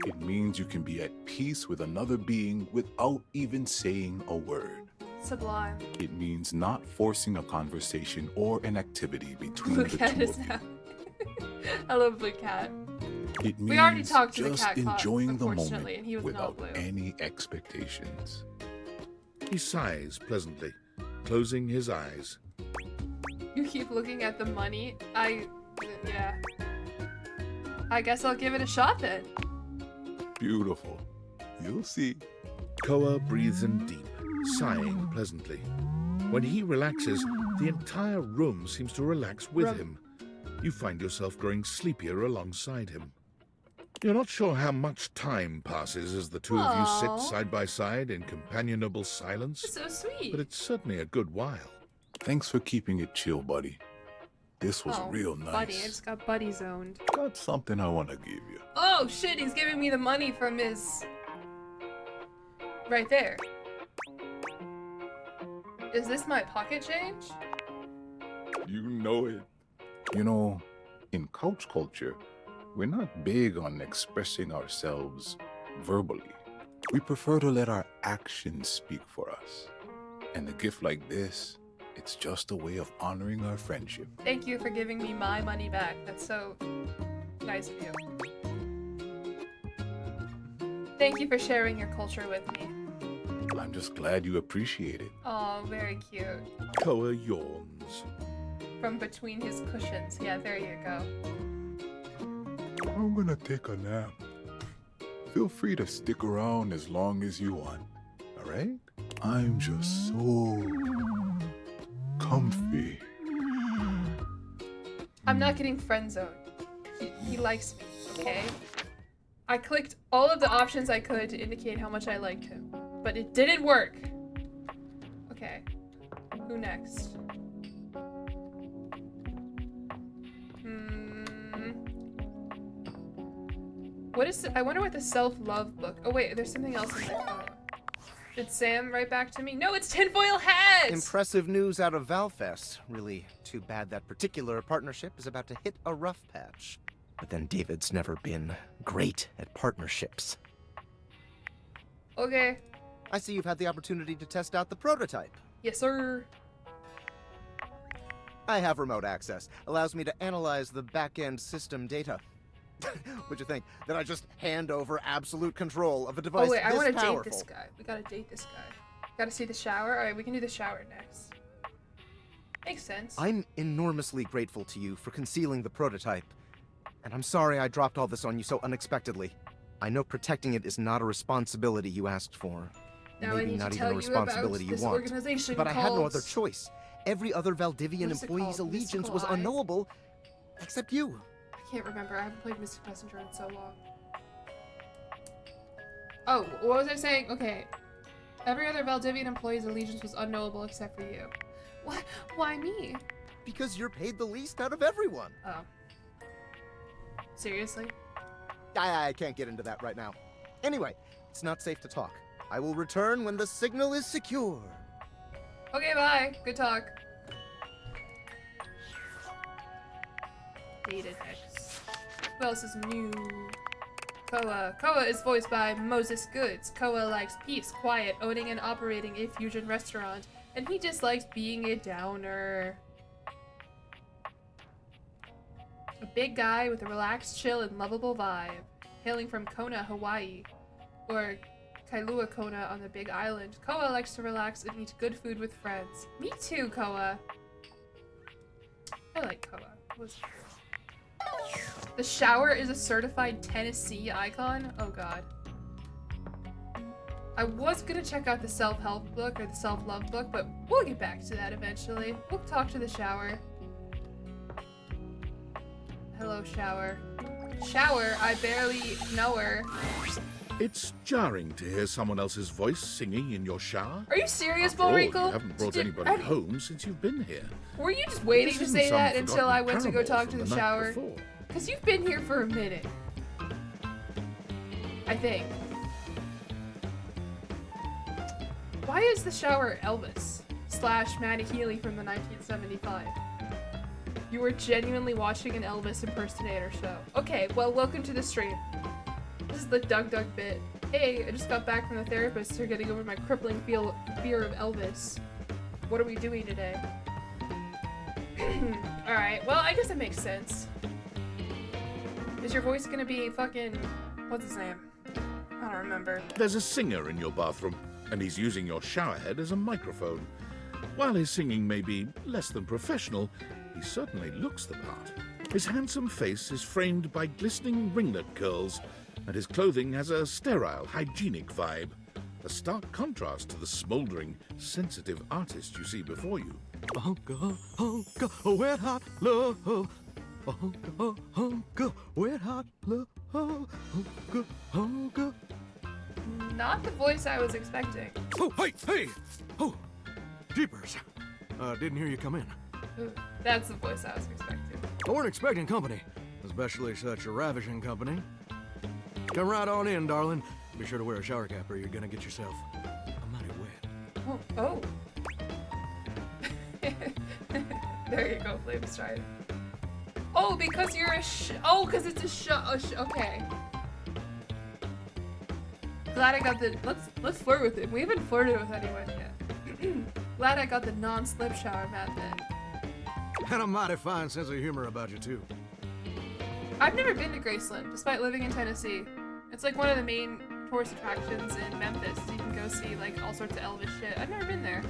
It means you can be at peace with another being without even saying a word. Sublime. It means not forcing a conversation or an activity between Blue the Cat two is of you. now. I love Blue Cat. It means We already talked to the just cat cop, enjoying the unfortunately, and he moment was not without blue. any expectations. He sighs pleasantly, closing his eyes. You keep looking at the money. Yeah. I guess I'll give it a shot then. Beautiful. You'll see. Koa breathes in deep, sighing pleasantly. When he relaxes, the entire room seems to relax with him. You find yourself growing sleepier alongside him. You're not sure how much time passes as the two of you Aw. sit side by side in companionable silence. So sweet. But it's certainly a good while. Thanks for keeping it chill, buddy. This was real nice. Buddy, I just got buddy zoned. Got something I want to give you. Oh shit, he's giving me the money from his... Right there. Is this my pocket change? You know it. You know, in couch culture, we're not big on expressing ourselves verbally. We prefer to let our actions speak for us. And a gift like this, it's just a way of honoring our friendship. Thank you for giving me my money back. That's so nice of you. Thank you for sharing your culture with me. I'm just glad you appreciate it. Oh, very cute. Koa yawns. From between his cushions. Yeah, there you go. I'm gonna take a nap. Feel free to stick around as long as you want, alright? I'm just so comfy. I'm not getting friend zoned. He likes me, okay? I clicked all of the options I could to indicate how much I liked him, but it didn't work. Okay, who next? What is I wonder what the self-love book. Oh wait, there's something else in my phone. Did Sam write back to me? No, it's tinfoil hats! Impressive news out of Valfest. Really too bad that particular partnership is about to hit a rough patch. But then David's never been great at partnerships. Okay. I see you've had the opportunity to test out the prototype. Yes, sir. I have remote access. Allows me to analyze the back-end system data. What'd you think? That I just hand over absolute control of a device Oh wait, I this want to powerful? date this guy. We gotta date this guy. Gotta see the shower? Alright, we can do the shower next. Makes sense. I'm enormously grateful to you for concealing the prototype. And I'm sorry I dropped all this on you so unexpectedly. I know protecting it is not a responsibility you asked for. Now I Maybe need not to even tell a you responsibility about you this want. organization But I had no called- other choice. Every other Valdivian What is it employee's called? allegiance Mystical was Eye? unknowable, except you. I can't remember. I haven't played Mystic Messenger in so long. Oh, what was I saying? Okay. Every other Valdivian employee's allegiance was unknowable except for you. What? Why me? Because you're paid the least out of everyone. Oh. Seriously? I can't get into that right now. Anyway, it's not safe to talk. I will return when the signal is secure. Okay, bye. Good talk. Data text. Who else is new? Koa. Koa is voiced by Moses Goods. Koa likes peace, quiet, owning and operating a fusion restaurant, and he dislikes being a downer. A big guy with a relaxed, chill, and lovable vibe. Hailing from Kona, Hawaii, or Kailua Kona on the Big Island, Koa likes to relax and eat good food with friends. Me too, Koa. I like Koa. What's it? The shower is a certified Tennessee icon? Oh god. I was gonna check out the self-help book or the self-love book, but we'll get back to that eventually. We'll talk to the shower. Hello, shower. Shower, I barely know her. It's jarring to hear someone else's voice singing in your shower. Are you serious, After all, Bullwinkle? you haven't brought anybody home since you've been here. Were you just waiting This to isn't say some that until I went to go forgotten talk to paramour the from the night shower? before. Because you've been here for a minute. I think. Why is the shower Elvis / Maddie Healy from the 1975? You were genuinely watching an Elvis impersonator show. Okay, well, welcome to the stream. This is the Doug Doug bit. Hey, I just got back from the therapist. They're getting over my crippling fear of Elvis. What are we doing today? Alright, well, I guess that makes sense. Is your voice gonna be fucking... what's his name? I don't remember. There's a singer in your bathroom, and he's using your showerhead as a microphone. While his singing may be less than professional, he certainly looks the part. His handsome face is framed by glistening ringlet curls, and his clothing has a sterile, hygienic vibe. A stark contrast to the smouldering, sensitive artist you see before you. Hunka, hunka, wet hot love. Hunka, hunka, wet hot love. Hunka, hunka. Not the voice I was expecting. Oh, hey! Oh, jeepers. Didn't hear you come in. Ooh, that's the voice I was expecting. I weren't expecting company, especially such a ravishing company. Come right on in, darling. Be sure to wear a shower cap or you're gonna get yourself a mighty wet. Oh. There you go, Flame Stride. Oh, because you're a oh, because it's a okay. Glad I got the let's flirt with it. We haven't flirted with anyone yet. Glad I got the non-slip shower mat then. And a mighty fine sense of humor about you too. I've never been to Graceland, despite living in Tennessee. It's like one of the main tourist attractions in Memphis. You can go see like all sorts of Elvis shit. I've never been there.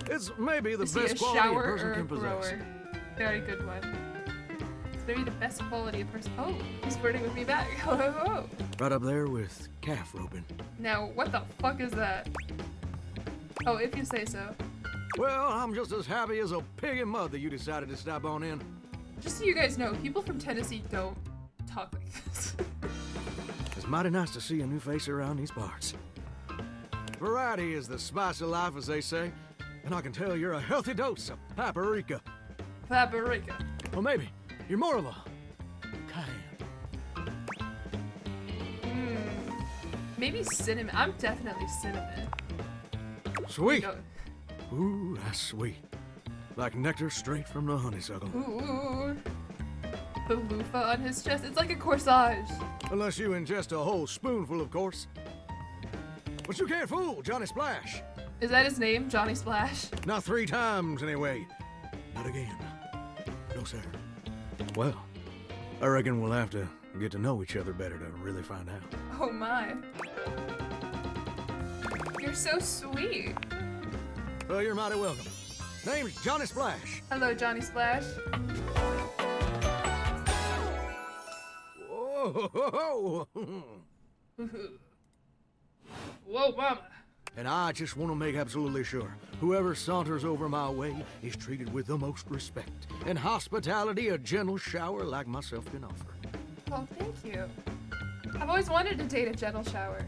It's maybe the Is he best a quality a shower person or a can possess. grower? Very good one. It's maybe the best quality a person. Oh, he's flirting with me back. Oh. Right up there with calf roping. Now, what the fuck is that? Oh, if you say so. Well, I'm just as happy as a pig in mud that you decided to stop on in. Just so you guys know, people from Tennessee don't talk like this. It's mighty nice to see a new face around these parts. Variety is the spice of life, as they say, and I can tell you're a healthy dose of paprika. Paprika. Well, maybe you're more of a Maybe cinnamon. I'm definitely cinnamon. Sweet. Ooh, that's sweet. Like nectar straight from the honeysuckle. Ooh. The loofah on his chest. It's like a corsage. Unless you ingest a whole spoonful, of course. But you can't fool Johnny Splash. Is that his name, Johnny Splash? Not 3 times, anyway. Not again. No, sir. Well, I reckon we'll have to get to know each other better to really find out. Oh my. You're so sweet. Well, you're mighty welcome. Name's Johnny Splash. Hello, Johnny Splash. Whoa! Whoa, mama. And I just want to make absolutely sure whoever saunters over my way is treated with the most respect and hospitality a gentle shower like myself can offer. Oh, thank you. I've always wanted to date a gentle shower.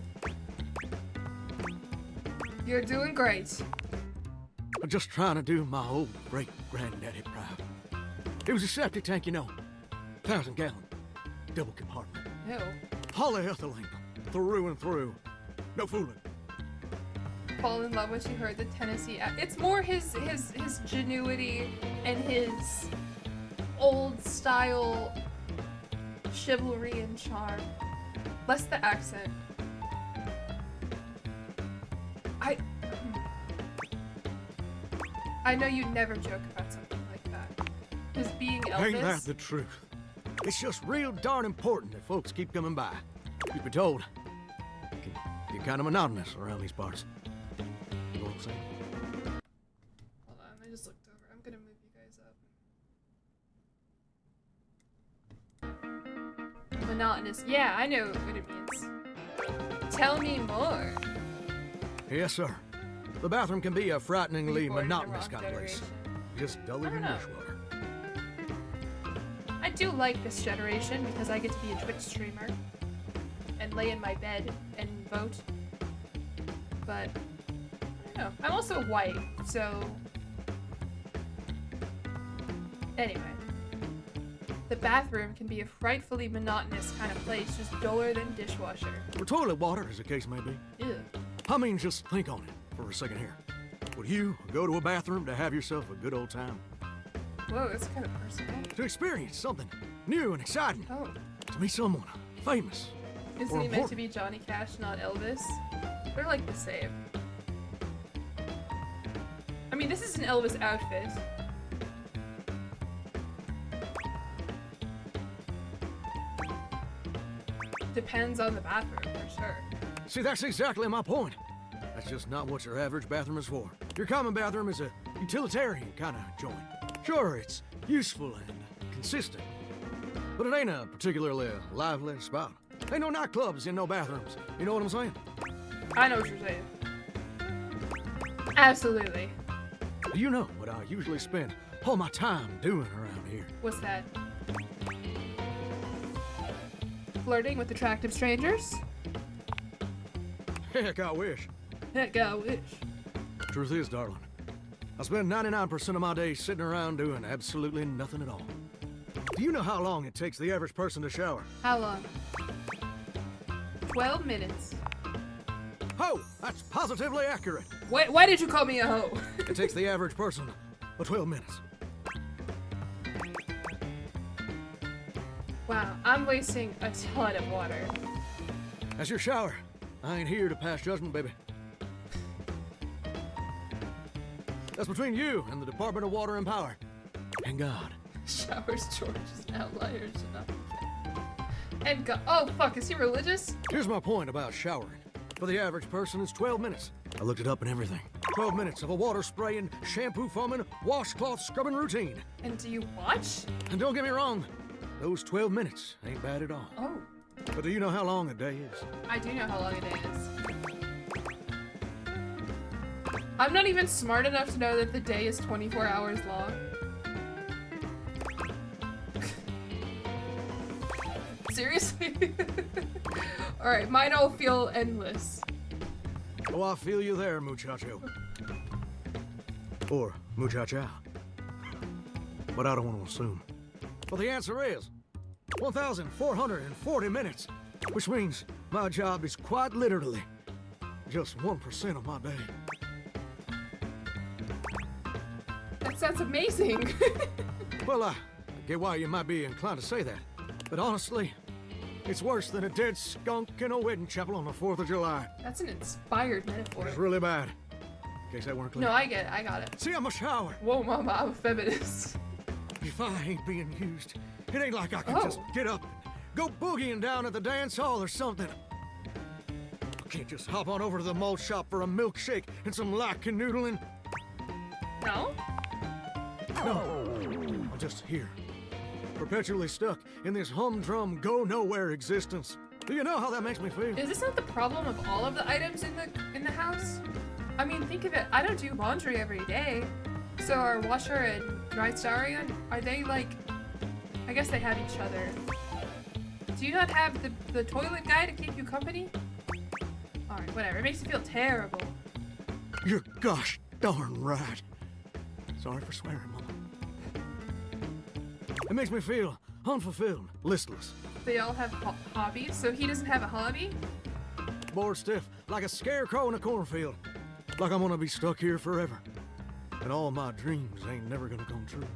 You're doing great. I'm just trying to do my old great-granddaddy proud. It was a septic tank, you know. 1,000-gallon. Double compartment. Ew. Polyethylene. Through and through. No fooling. Fall in love when she heard the Tennessee It's more his genuity and his old style chivalry and charm. Less the accent. I know you never joke about something like that. Because being Elvis... Ain't that the truth? It's just real darn important that folks keep coming by. You've been told. It can get kind of monotonous around these parts. You know what I'm saying? Hold on, I just looked over. I'm gonna move you guys up. Monotonous. Yeah, I know what it means. Tell me more. Yes, sir. The bathroom can be a frighteningly monotonous kind of place. Just duller than dishwater. I do like this generation because I get to be a Twitch streamer and lay in my bed and vote. But I don't know. I'm also white, so anyway. The bathroom can be a frightfully monotonous kind of place, just duller than dishwasher. Or toilet water, as the case may be. Ew. I mean, just think on it for a second here. Would you go to a bathroom to have yourself a good old time? Whoa, that's kind of personal. To experience something new and exciting. Oh. To meet someone famous. Isn't he meant to be Johnny Cash, not Elvis? They're like the same. I mean, this is an Elvis outfit. Depends on the bathroom, for sure. See, that's exactly my point. That's just not what your average bathroom is for. Your common bathroom is a utilitarian kind of joint. Sure, it's useful and consistent, but it ain't a particularly lively spot. Ain't no nightclubs in no bathrooms. You know what I'm saying? I know what you're saying. Absolutely. Do you know what I usually spend all my time doing around here? What's that? Flirting with attractive strangers? Heck, I wish. Heck, I wish. Truth is, darling, I spend 99% of my day sitting around doing absolutely nothing at all. Do you know how long it takes the average person to shower? How long? 12 minutes. Ho! That's positively accurate. Why did you call me a hoe? It takes the average person 12 minutes. Wow, I'm wasting a ton of water. That's your shower. I ain't here to pass judgment, baby. That's between you and the Department of Water and Power. And God. Showers George is an outlier. And God. Oh, fuck, is he religious? Here's my point about showering. For the average person, it's 12 minutes. I looked it up and everything. 12 minutes of a water spraying, shampoo foaming, washcloth scrubbing routine. And do you watch? And don't get me wrong, those 12 minutes ain't bad at all. Oh. But do you know how long a day is? I do know how long a day is. I'm not even smart enough to know that the day is 24 hours long. Seriously? Alright, mine all feel endless. Oh, I feel you there, muchacho. Or muchacha. But I don't want to assume. Well, the answer is 1,440 minutes, which means my job is quite literally just 1% of my day. That sounds amazing. Well, I get why you might be inclined to say that. But honestly, it's worse than a dead skunk in a wedding chapel on the 4th of July. That's an inspired metaphor. It's really bad. In case that weren't clear. No, I get it. I got it. See, I'm a shower. Whoa, mama, I'm a feminist. If I ain't being used, it ain't like I can just get up, go boogieing down at the dance hall or something. I can't just hop on over to the malt shop for a milkshake and some light canoodling. No? No. I'm just here, perpetually stuck in this humdrum, go-nowhere existence. Do you know how that makes me feel? Is this not the problem of all of the items in the house? I mean, think of it. I don't do laundry every day. So our washer and dry Dorian, are they like... I guess they have each other. Do you not have the toilet guy to keep you company? Alright, whatever. It makes you feel terrible. You're gosh darn right. Sorry for swearing, Mama. It makes me feel unfulfilled, listless. They all have hobbies, so he doesn't have a hobby? Bored stiff, like a scarecrow in a cornfield. Like I'm gonna be stuck here forever. And all my dreams ain't never gonna come true.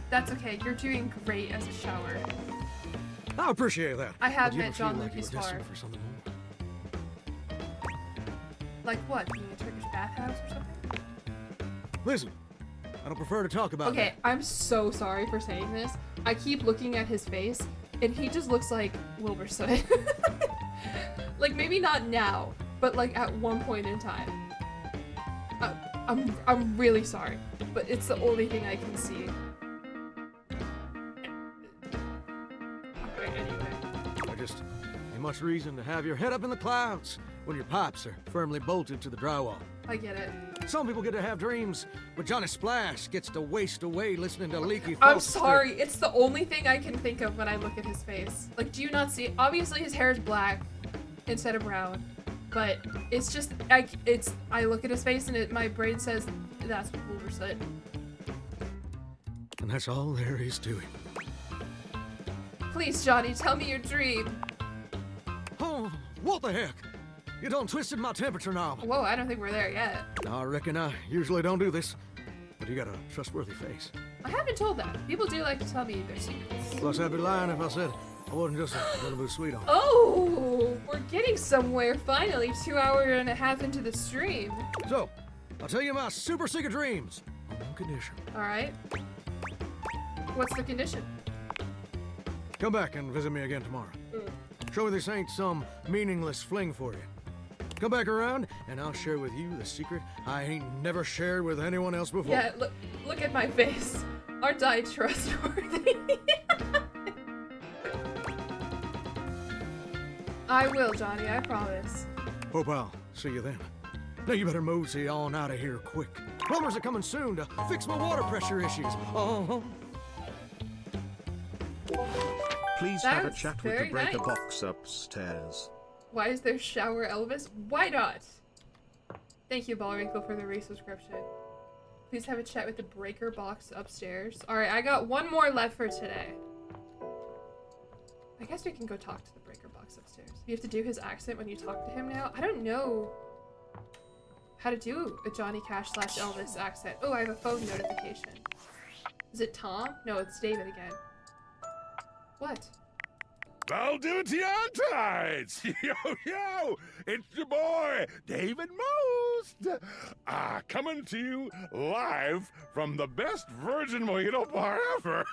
That's okay. You're doing great as a shower. I appreciate that. I have But you met ever feel John like Lucas you're far. destined for something more? Like what? Being a Turkish bathhouse or something? Listen, I don't prefer to talk about Okay, I'm so sorry for saying this. I keep looking at his face, and he just looks like Wilburson. Like, maybe not now, but like at one point in time. I'm really sorry, but it's the only thing I can see. Alright, anyway. I just ain't much reason to have your head up in the clouds when your pipes are firmly bolted to the drywall. I get it. Some people get to have dreams, but Johnny Splash gets to waste away listening to leaky I'm false sorry, it's the only thing I can think of when I look at his face. Like, do you not see? Obviously his hair is black instead of brown, but it's just, I look at his face and my brain says, that's Wilburson. And that's all there is to it. Please, Johnny, tell me your dream. Oh, what the heck? You done twisted my temperature knob. Whoa, I don't think we're there yet. I reckon I usually don't do this, but you got a trustworthy face. I haven't told that. People do like to tell me their secrets. Plus, I'd be lying if I said I wasn't just a little bit sweet on it. Oh, we're getting somewhere finally. 2 hours and a half into the stream. So, I'll tell you my super secret dreams. On one condition. All right. What's the condition? Come back and visit me again tomorrow. Show me this ain't some meaningless fling for you. Come back around, and I'll share with you the secret I ain't never shared with anyone else before. Yeah, look at my face. Aren't I trustworthy? I will, Johnny, I promise. Hope I'll see you then. Now you better mosey on out of here quick. Plumbers are coming soon to fix my water pressure issues. Please have a That's chat with the very breaker nice. box upstairs. Why is there shower Elvis? Why not? Thank you, Ballrinkle, for the resubscription. Please have a chat with the breaker box upstairs. Alright, I got one more left for today. I guess we can go talk to the breaker box upstairs. You have to do his accent when you talk to him now? I don't know how to do a Johnny Cash / Elvis accent. Oh, I have a phone notification. Is it Tom? No, it's David again. What? Valdivians! Yo! It's your boy, David Most! Coming to you live from the best virgin mojito bar ever.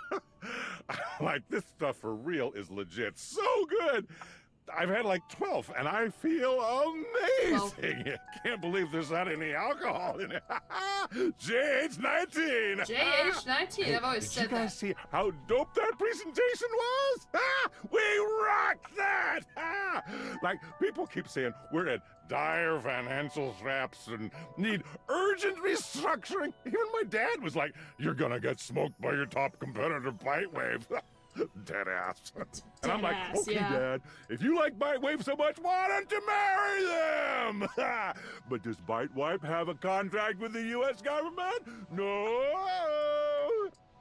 Like, this stuff for real is legit so good. I've had like 12, and I feel amazing. Can't believe there's not any alcohol in it. JH19. JH19. I've always said Did you guys that. see how dope that presentation was? We rocked that. Like, people keep saying we're at dire financial straps and need urgent restructuring. Even my dad was like, "You're gonna get smoked by your top competitor, Bitewave." Dead ass. And I'm like, Deadass, "Okay, yeah. Dad, if you like Bitewave so much, why don't you marry them?" But does Bitewave have a contract with the U.S. government? No.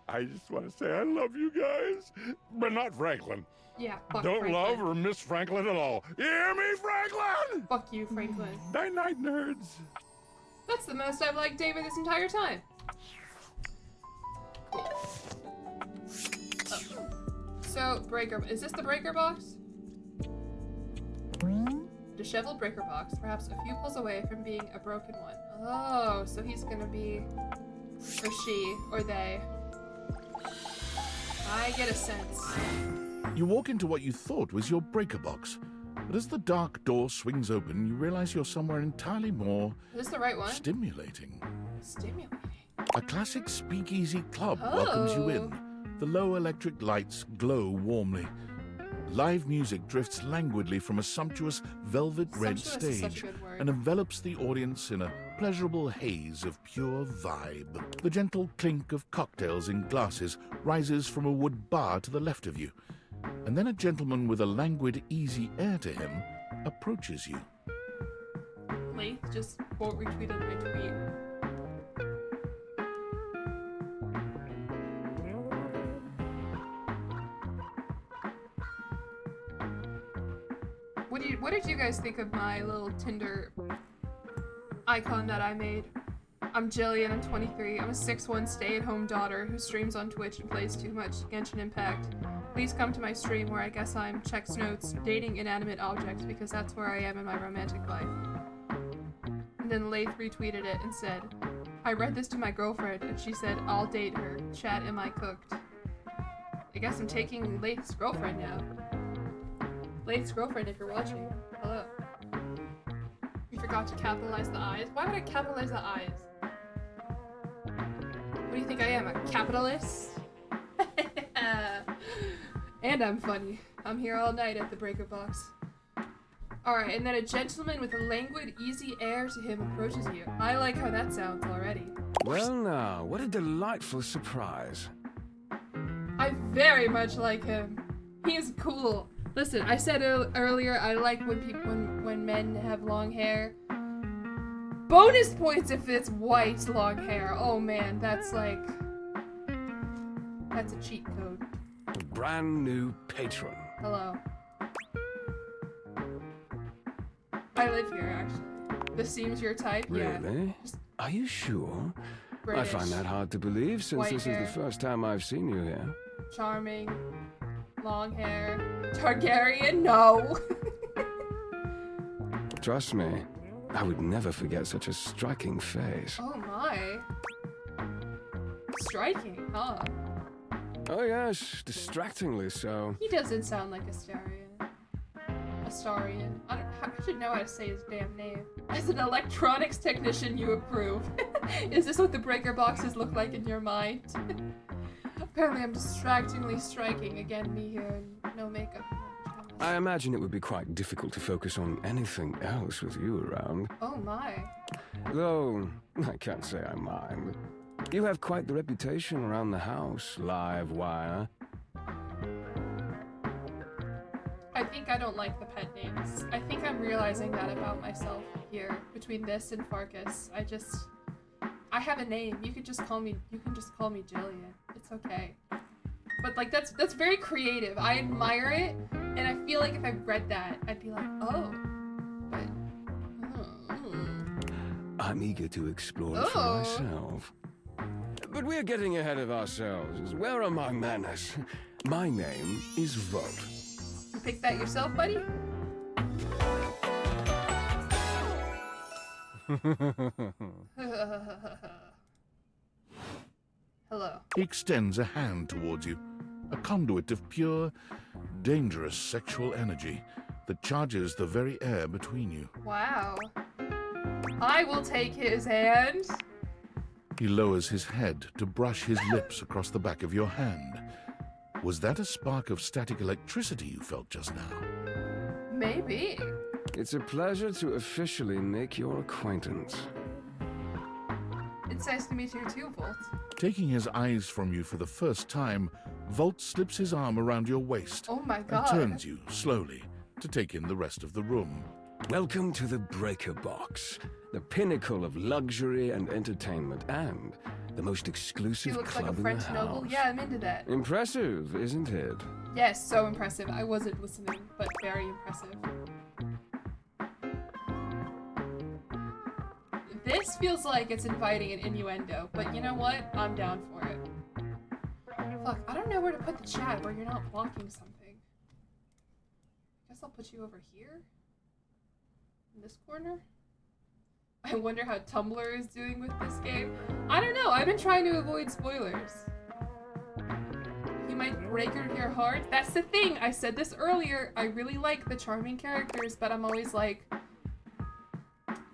I just want to say I love you guys, but not Franklin. Yeah, fuck Don't Franklin. love or miss Franklin at all. You hear me, Franklin? Fuck you, Franklin. Night-night, nerds. That's the most I've liked David this entire time. Cool. Oh. So, breaker. Is this the breaker box? Disheveled breaker box, perhaps a few pulls away from being a broken one. Oh, so he's gonna be... Or she, or they. I get a sense. You walk into what you thought was your breaker box, but as the dark door swings open, you realize you're somewhere entirely more Is this the right one? stimulating. Stimulating. A classic speakeasy club welcomes you in. The low electric lights glow warmly. Live music drifts languidly from a sumptuous velvet red Sumptuous is such a stage good word. and envelops the audience in a pleasurable haze of pure vibe. The gentle clink of cocktails in glasses rises from a wood bar to the left of you, and then a gentleman with a languid, easy air to him approaches you. Late just quote retweeted my tweet. What did you guys think of my little Tinder icon that I made? I'm Jillian, I'm 23. I'm a 6'1" stay-at-home daughter who streams on Twitch and plays too much Genshin Impact. Please come to my stream where I guess I'm checks notes, dating inanimate objects because that's where I am in my romantic life. And then Lath retweeted it and said, I read this to my girlfriend and she said, I'll date her. Chat, am I cooked? I guess I'm taking Lath's girlfriend now. Lath's girlfriend, if you're watching, hello. You forgot to capitalize the eyes? Why would I capitalize the eyes? What do you think I am, a capitalist? And I'm funny. I'm here all night at the breaker box. Alright, and then a gentleman with a languid, easy air to him approaches you. I like how that sounds already. Well now, what a delightful surprise. I very much like him. He is cool. Listen, I said earlier I like when men have long hair. Bonus points if it's white long hair. Oh man, that's like... That's a cheat code. Brand new patron. Hello. I live here, actually. This seems your type? Yeah. Really? Are you sure? British. I find that hard to believe since White this hair. is the first time I've seen you here. Charming. Long hair. Targaryen? No. Trust me, I would never forget such a striking face. Oh my. Striking, huh? Oh yes, distractingly so. He doesn't sound like Astarion. Astarion. I should know how to say his damn name. As an electronics technician, you approve. Is this what the breaker boxes look like in your mind? Apparently I'm distractingly striking. Again, me here and no makeup. I imagine it would be quite difficult to focus on anything else with you around. Oh my. Though, I can't say I mind. You have quite the reputation around the house, live wire. I think I don't like the pet names. I think I'm realizing that about myself here. Between this and Farkas. I have a name. You can just call me Jillian. It's okay. But like that's very creative. I admire it, and I feel like if I read that, I'd be like, oh. But I'm eager to explore it for Oh. myself. But we're getting ahead of ourselves. Where are my manners? My name is Volt. You picked that yourself, buddy? Hello. He extends a hand towards you, a conduit of pure, dangerous sexual energy, that charges the very air between you. Wow. I will take his hand. He lowers his head to brush his lips across the back of your hand. Was that a spark of static electricity you felt just now? Maybe. It's a pleasure to officially make your acquaintance. It's nice to meet you too, Volt. Taking his eyes from you for the first time, Volt slips his arm around your waist Oh my god. and turns you slowly to take in the rest of the room. Welcome to the Breaker Box, the pinnacle of luxury and entertainment, and the most exclusive He looks club like a in French the noble. house. Yeah, I'm into that. Impressive, isn't it? Yes, so impressive. I wasn't listening, but very impressive. This feels like it's inviting an innuendo, but you know what? I'm down for it. Fuck, I don't know where to put the chat where you're not blocking something. Guess I'll put you over here? In this corner? I wonder how Tumblr is doing with this game. I don't know, I've been trying to avoid spoilers. He might break your heart. That's the thing, I said this earlier. I really like the charming characters, but I'm always like,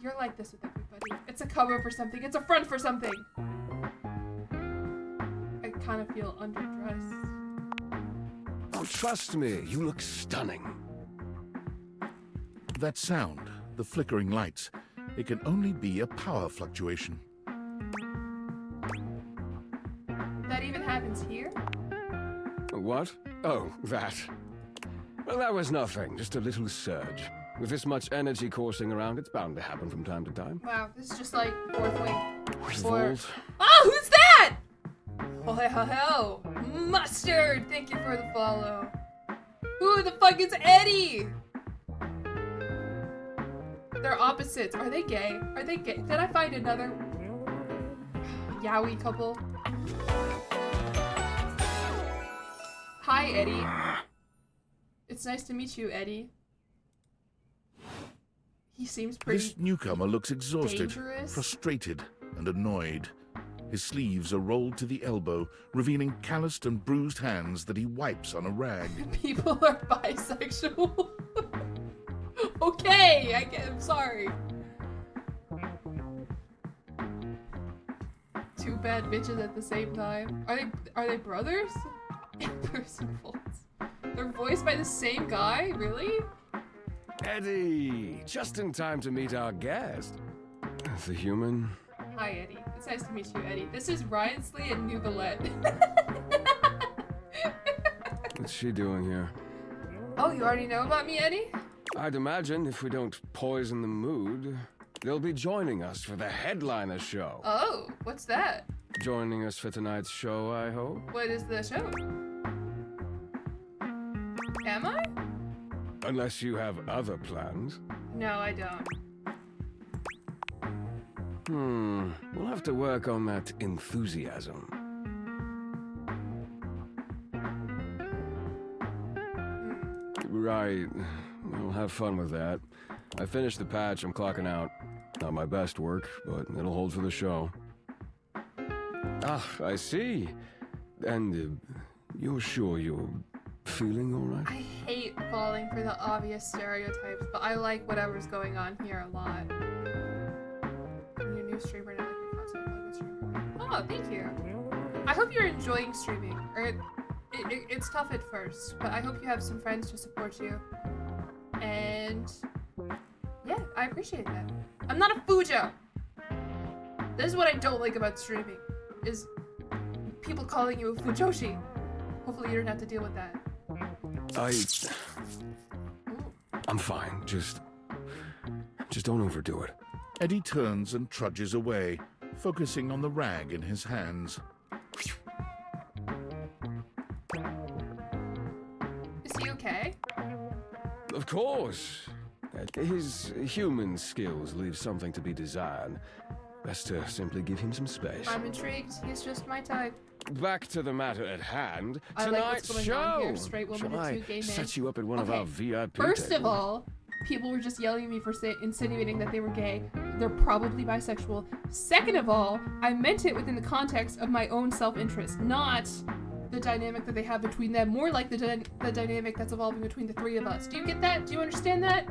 you're like this with everybody. It's a cover for something, it's a front for something. I kind of feel underdressed. Oh, trust me, you look stunning. That sound, the flickering lights, it can only be a power fluctuation. That even happens here? What? Oh, that. Well, that was nothing, just a little surge. With this much energy coursing around, it's bound to happen from time to time. Wow, this is just like fourth wing. Volt. Oh, who's that? Oh, hell. Mustard, thank you for the follow. Who the fuck is Eddie? They're opposites. Are they gay? Are they gay? Did I find another yaoi couple? Hi, Eddie. It's nice to meet you, Eddie. He seems pretty This newcomer looks exhausted, dangerous. frustrated, and annoyed. His sleeves are rolled to the elbow, revealing calloused and bruised hands that he wipes on a rag. People are bisexual. Okay, I'm sorry. Two bad bitches at the same time. Are they brothers? In-person Volts. They're voiced by the same guy? Really? Eddie, just in time to meet our guest. The human. Hi, Eddie. It's nice to meet you, Eddie. This is Ryansley and Nouvellette. What's she doing here? Oh, you already know about me, Eddie? I'd imagine if we don't poison the mood, they'll be joining us for the headliner show. Oh, what's that? Joining us for tonight's show, I hope. What is the show? Am I? Unless you have other plans. No, I don't. We'll have to work on that enthusiasm. Right. We'll have fun with that. I finished the patch, I'm clocking out. Not my best work, but it'll hold for the show. Ah, I see. And you're sure you're feeling all right? I hate falling for the obvious stereotypes, but I like whatever's going on here a lot. I'm your new streamer and I like your content. I'm a good streamer. Oh, thank you. I hope you're enjoying streaming. Or it's tough at first, but I hope you have some friends to support you. And yeah, I appreciate that. I'm not a Fujo. This is what I don't like about streaming, is people calling you a Fujoshi. Hopefully you don't have to deal with that. I'm fine. Just don't overdo it. Eddie turns and trudges away, focusing on the rag in his hands. Is he okay? Of course. His human skills leave something to be desired. Best to simply give him some space. I'm intrigued. He's just my type. Back to the matter at hand. I like what's Tonight's going on show. here. Straight woman Shall and two I gay men. set you up at one of our VIP First of tables? all, people were just yelling at me for insinuating that they were gay. They're probably bisexual. Second of all, I meant it within the context of my own self-interest, not the dynamic that they have between them, more like the dynamic that's evolving between the three of us. Do you get that? Do you understand that?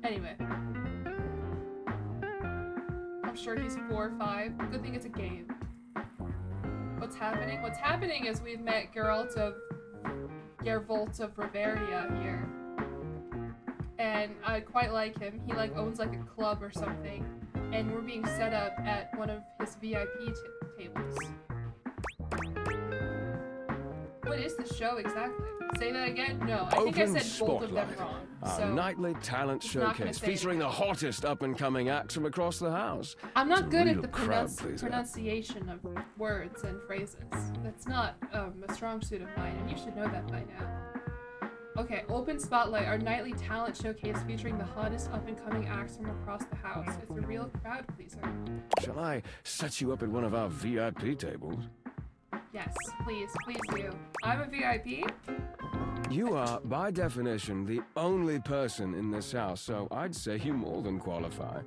Anyway. I'm sure he's 4 or 5. Good thing it's a game. What's happening? What's happening is we've met Geralt of Riveria here. And I quite like him. He like owns like a club or something. And we're being set up at one of his VIP tables. What is the show exactly? Say that again? No, I think I said both of them wrong. Our nightly talent showcase featuring the hottest up-and-coming acts from across the house. I'm not good at the crowd pleaser. pronunciation of words and phrases. That's not a strong suit of mine, and you should know that by now. Okay, Open Spotlight, our nightly talent showcase featuring the hottest up-and-coming acts from across the house. It's a real crowd pleaser. Shall I set you up at one of our VIP tables? Yes, please do. I'm a VIP? You are, by definition, the only person in this house, so I'd say you more than qualify.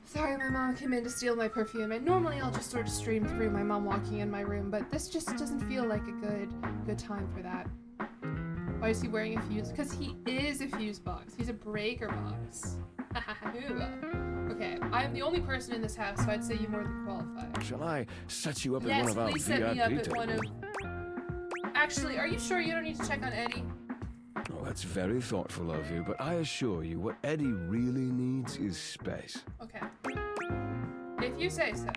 Sorry, my mom came in to steal my perfume, and normally I'll just sort of stream through my mom walking in my room, but this just doesn't feel like a good time for that. Why is he wearing a fuse? Because he is a fuse box. He's a breaker box. Okay, I'm the only person in this house, so I'd say you more than qualify. Shall I set you up at Yes, one of our please VIP set me up tables? at one of... Actually, are you sure you don't need to check on Eddie? Oh, that's very thoughtful of you, but I assure you, what Eddie really needs is space. Okay. If you say so.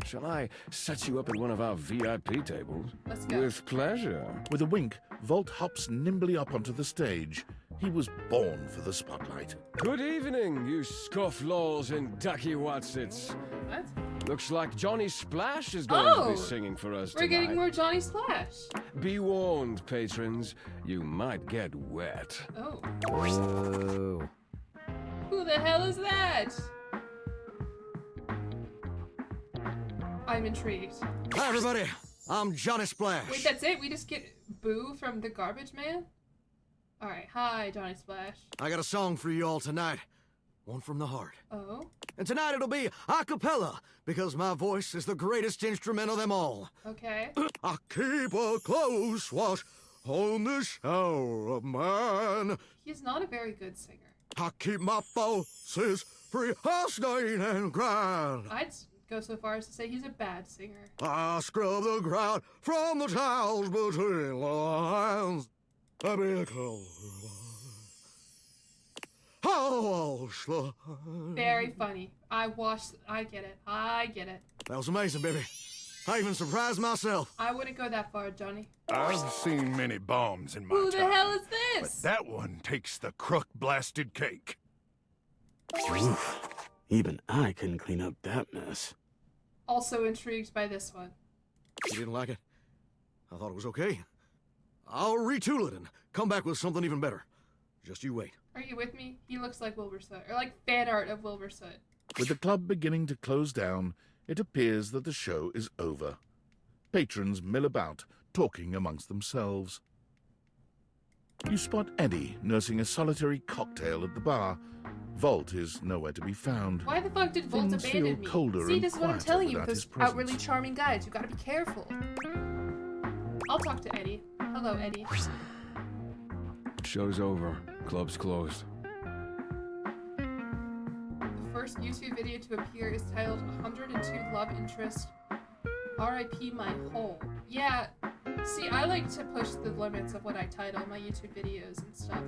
Shall I set you up at one of our VIP tables? Let's go. With pleasure. With a wink, Volt hops nimbly up onto the stage. He was born for the spotlight. Good evening, you scofflaws and ducky watsits. What? Looks like Johnny Splash is going to be singing for us tonight. We're getting more Johnny Splash. Be warned, patrons. You might get wet. Oh. Whoa. Who the hell is that? I'm intrigued. Hi, everybody. I'm Johnny Splash. Wait, that's it? We just get Boo from the Garbage Man? Alright, hi, Johnny Splash. I got a song for you all tonight. One from the heart. Oh? And tonight it'll be a cappella, because my voice is the greatest instrument of them all. Okay. I keep a close watch on this shower of mine. He's not a very good singer. I keep my forces free, I stain and grind. I'd go so far as to say he's a bad singer. I scrub the ground from the tiles between the lines. I be a cold. Very funny. I get it. I get it. That was amazing, baby. I even surprised myself. I wouldn't go that far, Johnny. I've seen many bombs in my Who the time, hell is this? but that one takes the crook-blasted cake. Oof. Even I couldn't clean up that mess. Also intrigued by this one. You didn't like it? I thought it was okay. I'll retool it and come back with something even better. Just you wait. Are you with me? He looks like Wilbur Soot, or like fan art of Wilbur Soot. With the club beginning to close down, it appears that the show is over. Patrons mill about, talking amongst themselves. You spot Eddie nursing a solitary cocktail at the bar. Volt is nowhere to be found. Why the fuck did Volt Things abandon feel me? colder See, and this is what I'm quieter telling you without with his those presence. outwardly charming guys. You gotta be careful. I'll talk to Eddie. Hello, Eddie. Show's over. Club's closed. The first YouTube video to appear is titled 102 Love Interest R.I.P. My Hole. Yeah, see, I like to push the limits of what I title my YouTube videos and stuff.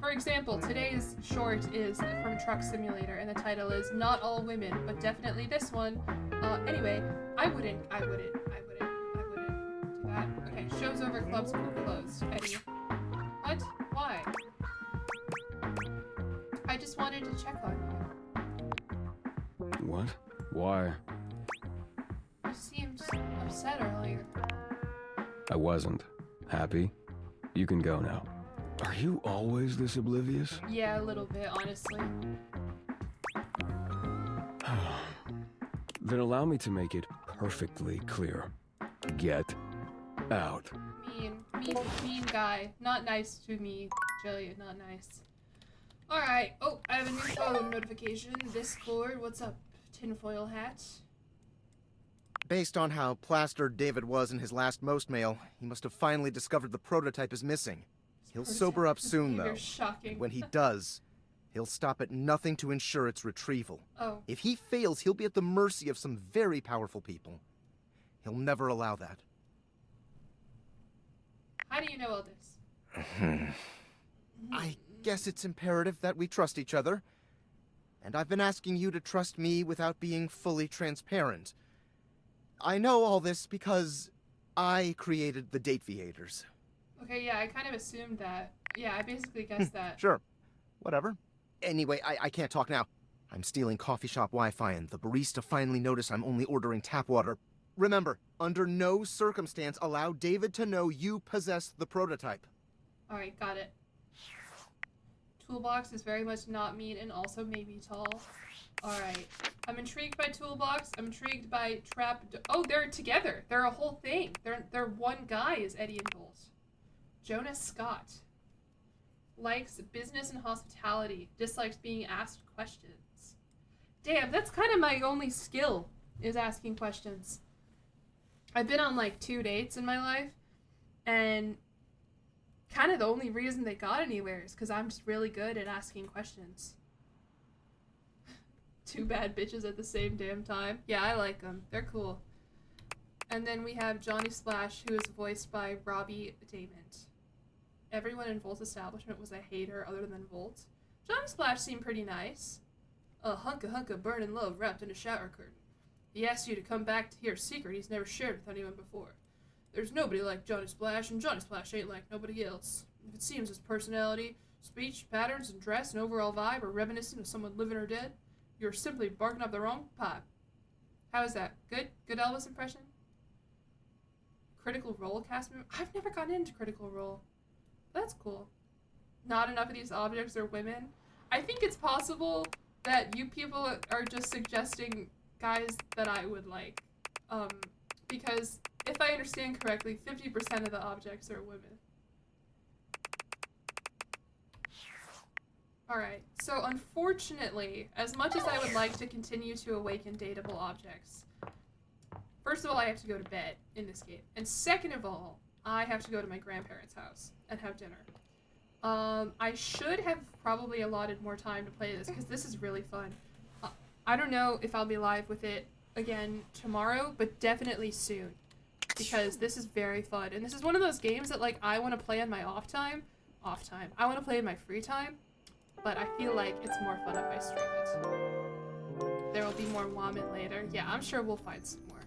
For example, today's short is from Truck Simulator, and the title is Not All Women, but definitely this one. Anyway, I wouldn't do that. Okay, show's over, club's closed. Eddie. What? Why? I just wanted to check on you. What? Why? You seemed upset earlier. I wasn't. Happy? You can go now. Are you always this oblivious? Yeah, a little bit, honestly. Then allow me to make it perfectly clear. Get out. Mean guy. Not nice to me, Jillian, not nice. Alright, oh, I have a new phone notification. Discord, what's up, tinfoil hat? Based on how plastered David was in his last most mail, he must have finally discovered the prototype is missing. He'll sober up soon, though. Shocking. And when he does, he'll stop at nothing to ensure its retrieval. Oh. If he fails, he'll be at the mercy of some very powerful people. He'll never allow that. How do you know all this? I guess it's imperative that we trust each other. And I've been asking you to trust me without being fully transparent. I know all this because I created the dateviators. Okay, yeah, I kind of assumed that. Yeah, I basically guessed that. Sure. Whatever. Anyway, I can't talk now. I'm stealing coffee shop Wi-Fi and the barista finally noticed I'm only ordering tap water. Remember, under no circumstance allow David to know you possess the prototype. Alright, got it. Toolbox is very much not mean and also maybe tall. Alright. I'm intrigued by Toolbox. I'm intrigued by Oh, they're together. They're a whole thing. They're one guy is Eddie and Bolt. Jonas Scott. Likes business and hospitality. Dislikes being asked questions. Damn, that's kind of my only skill, is asking questions. I've been on like 2 dates in my life, and kind of the only reason they got anywhere is because I'm just really good at asking questions. 2 bad bitches at the same damn time. Yeah, I like them. They're cool. And then we have Johnny Splash, who is voiced by Robbie Damon. Everyone in Volt's establishment was a hater other than Volt. Johnny Splash seemed pretty nice. A hunka burning love wrapped in a shower curtain. He asks you to come back to hear a secret he's never shared with anyone before. There's nobody like Johnny Splash, and Johnny Splash ain't like nobody else. If it seems his personality, speech, patterns, and dress and overall vibe are reminiscent of someone living or dead, you're simply barking up the wrong pipe. How is that? Good? Good Elvis impression? Critical Role cast member? I've never gotten into Critical Role. That's cool. Not enough of these objects are women. I think it's possible that you people are just suggesting guys that I would like. Because if I understand correctly, 50% of the objects are women. Alright, so unfortunately, as much as I would like to continue to awaken dateable objects, first of all, I have to go to bed in this game. And second of all, I have to go to my grandparents' house and have dinner. I should have probably allotted more time to play this, because this is really fun. I don't know if I'll be live with it again tomorrow, but definitely soon. Because this is very fun. And this is one of those games that, like, I want to play on my off time. I want to play in my free time. But I feel like it's more fun if I stream it. There will be more Womit later. Yeah, I'm sure we'll find some more.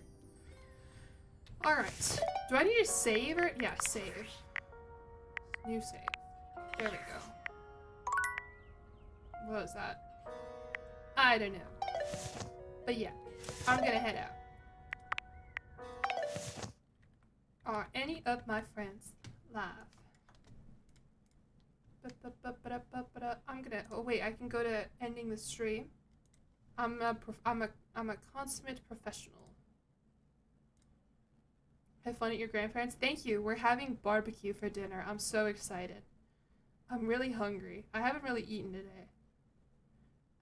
Alright. Do I need to save or? Yeah, save. New save. There we go. What was that? I don't know. But yeah, I'm gonna head out. Are any of my friends live? I'm gonna. Oh wait, I can go to ending the stream. I'm a consummate professional. Have fun at your grandparents. Thank you. We're having barbecue for dinner. I'm so excited. I'm really hungry. I haven't really eaten today.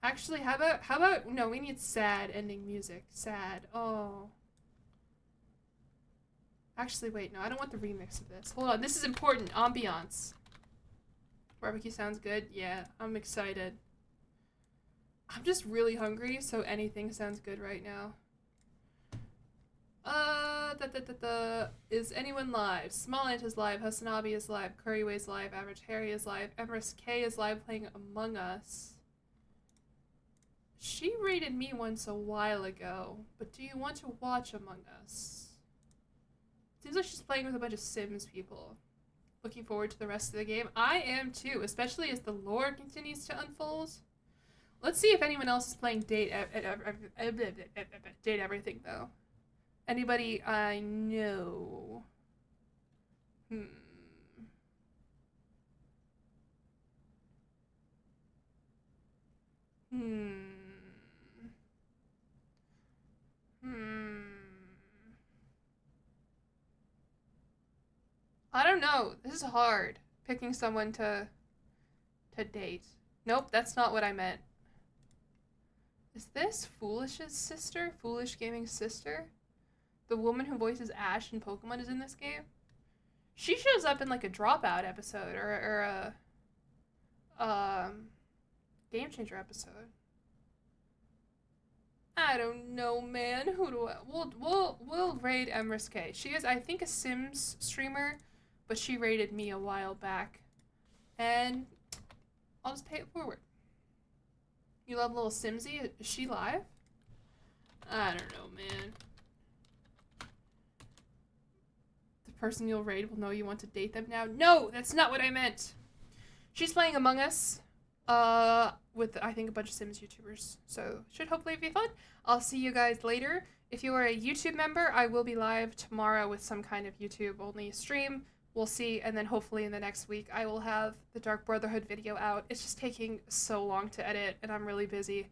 Actually, how about no, we need sad ending music. Sad. Oh. Actually, wait, no, I don't want the remix of this. Hold on, this is important. Ambiance. Barbecue sounds good. Yeah, I'm excited. I'm just really hungry, so anything sounds good right now. Is anyone live? Small Ant is live, Hasanabi is live, Curryway is live, Average Harry is live, Emrys K is live playing Among Us. She rated me once a while ago, but do you want to watch Among Us? Seems like she's playing with a bunch of Sims people. Looking forward to the rest of the game. I am too, especially as the lore continues to unfold. Let's see if anyone else is playing Date Everything, though. Anybody I know? I don't know. This is hard. Picking someone to date. Nope, that's not what I meant. Is this Foolish's sister? Foolish Gaming's sister? The woman who voices Ash in Pokemon is in this game? She shows up in like a Dropout episode or a Game Changer episode. I don't know, man. Who do I... We'll raid Emrys K. She is, I think, a Sims streamer, but she raided me a while back. And I'll just pay it forward. You love little Simsy? Is she live? I don't know, man. The person you'll raid will know you want to date them now. No, that's not what I meant. She's playing Among Us. With, I think, a bunch of Sims YouTubers. So, should hopefully be fun. I'll see you guys later. If you are a YouTube member, I will be live tomorrow with some kind of YouTube-only stream. We'll see. And then hopefully in the next week, I will have the Dark Brotherhood video out. It's just taking so long to edit, and I'm really busy.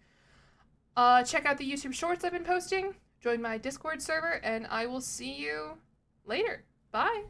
Check out the YouTube shorts I've been posting. Join my Discord server, and I will see you later. Bye!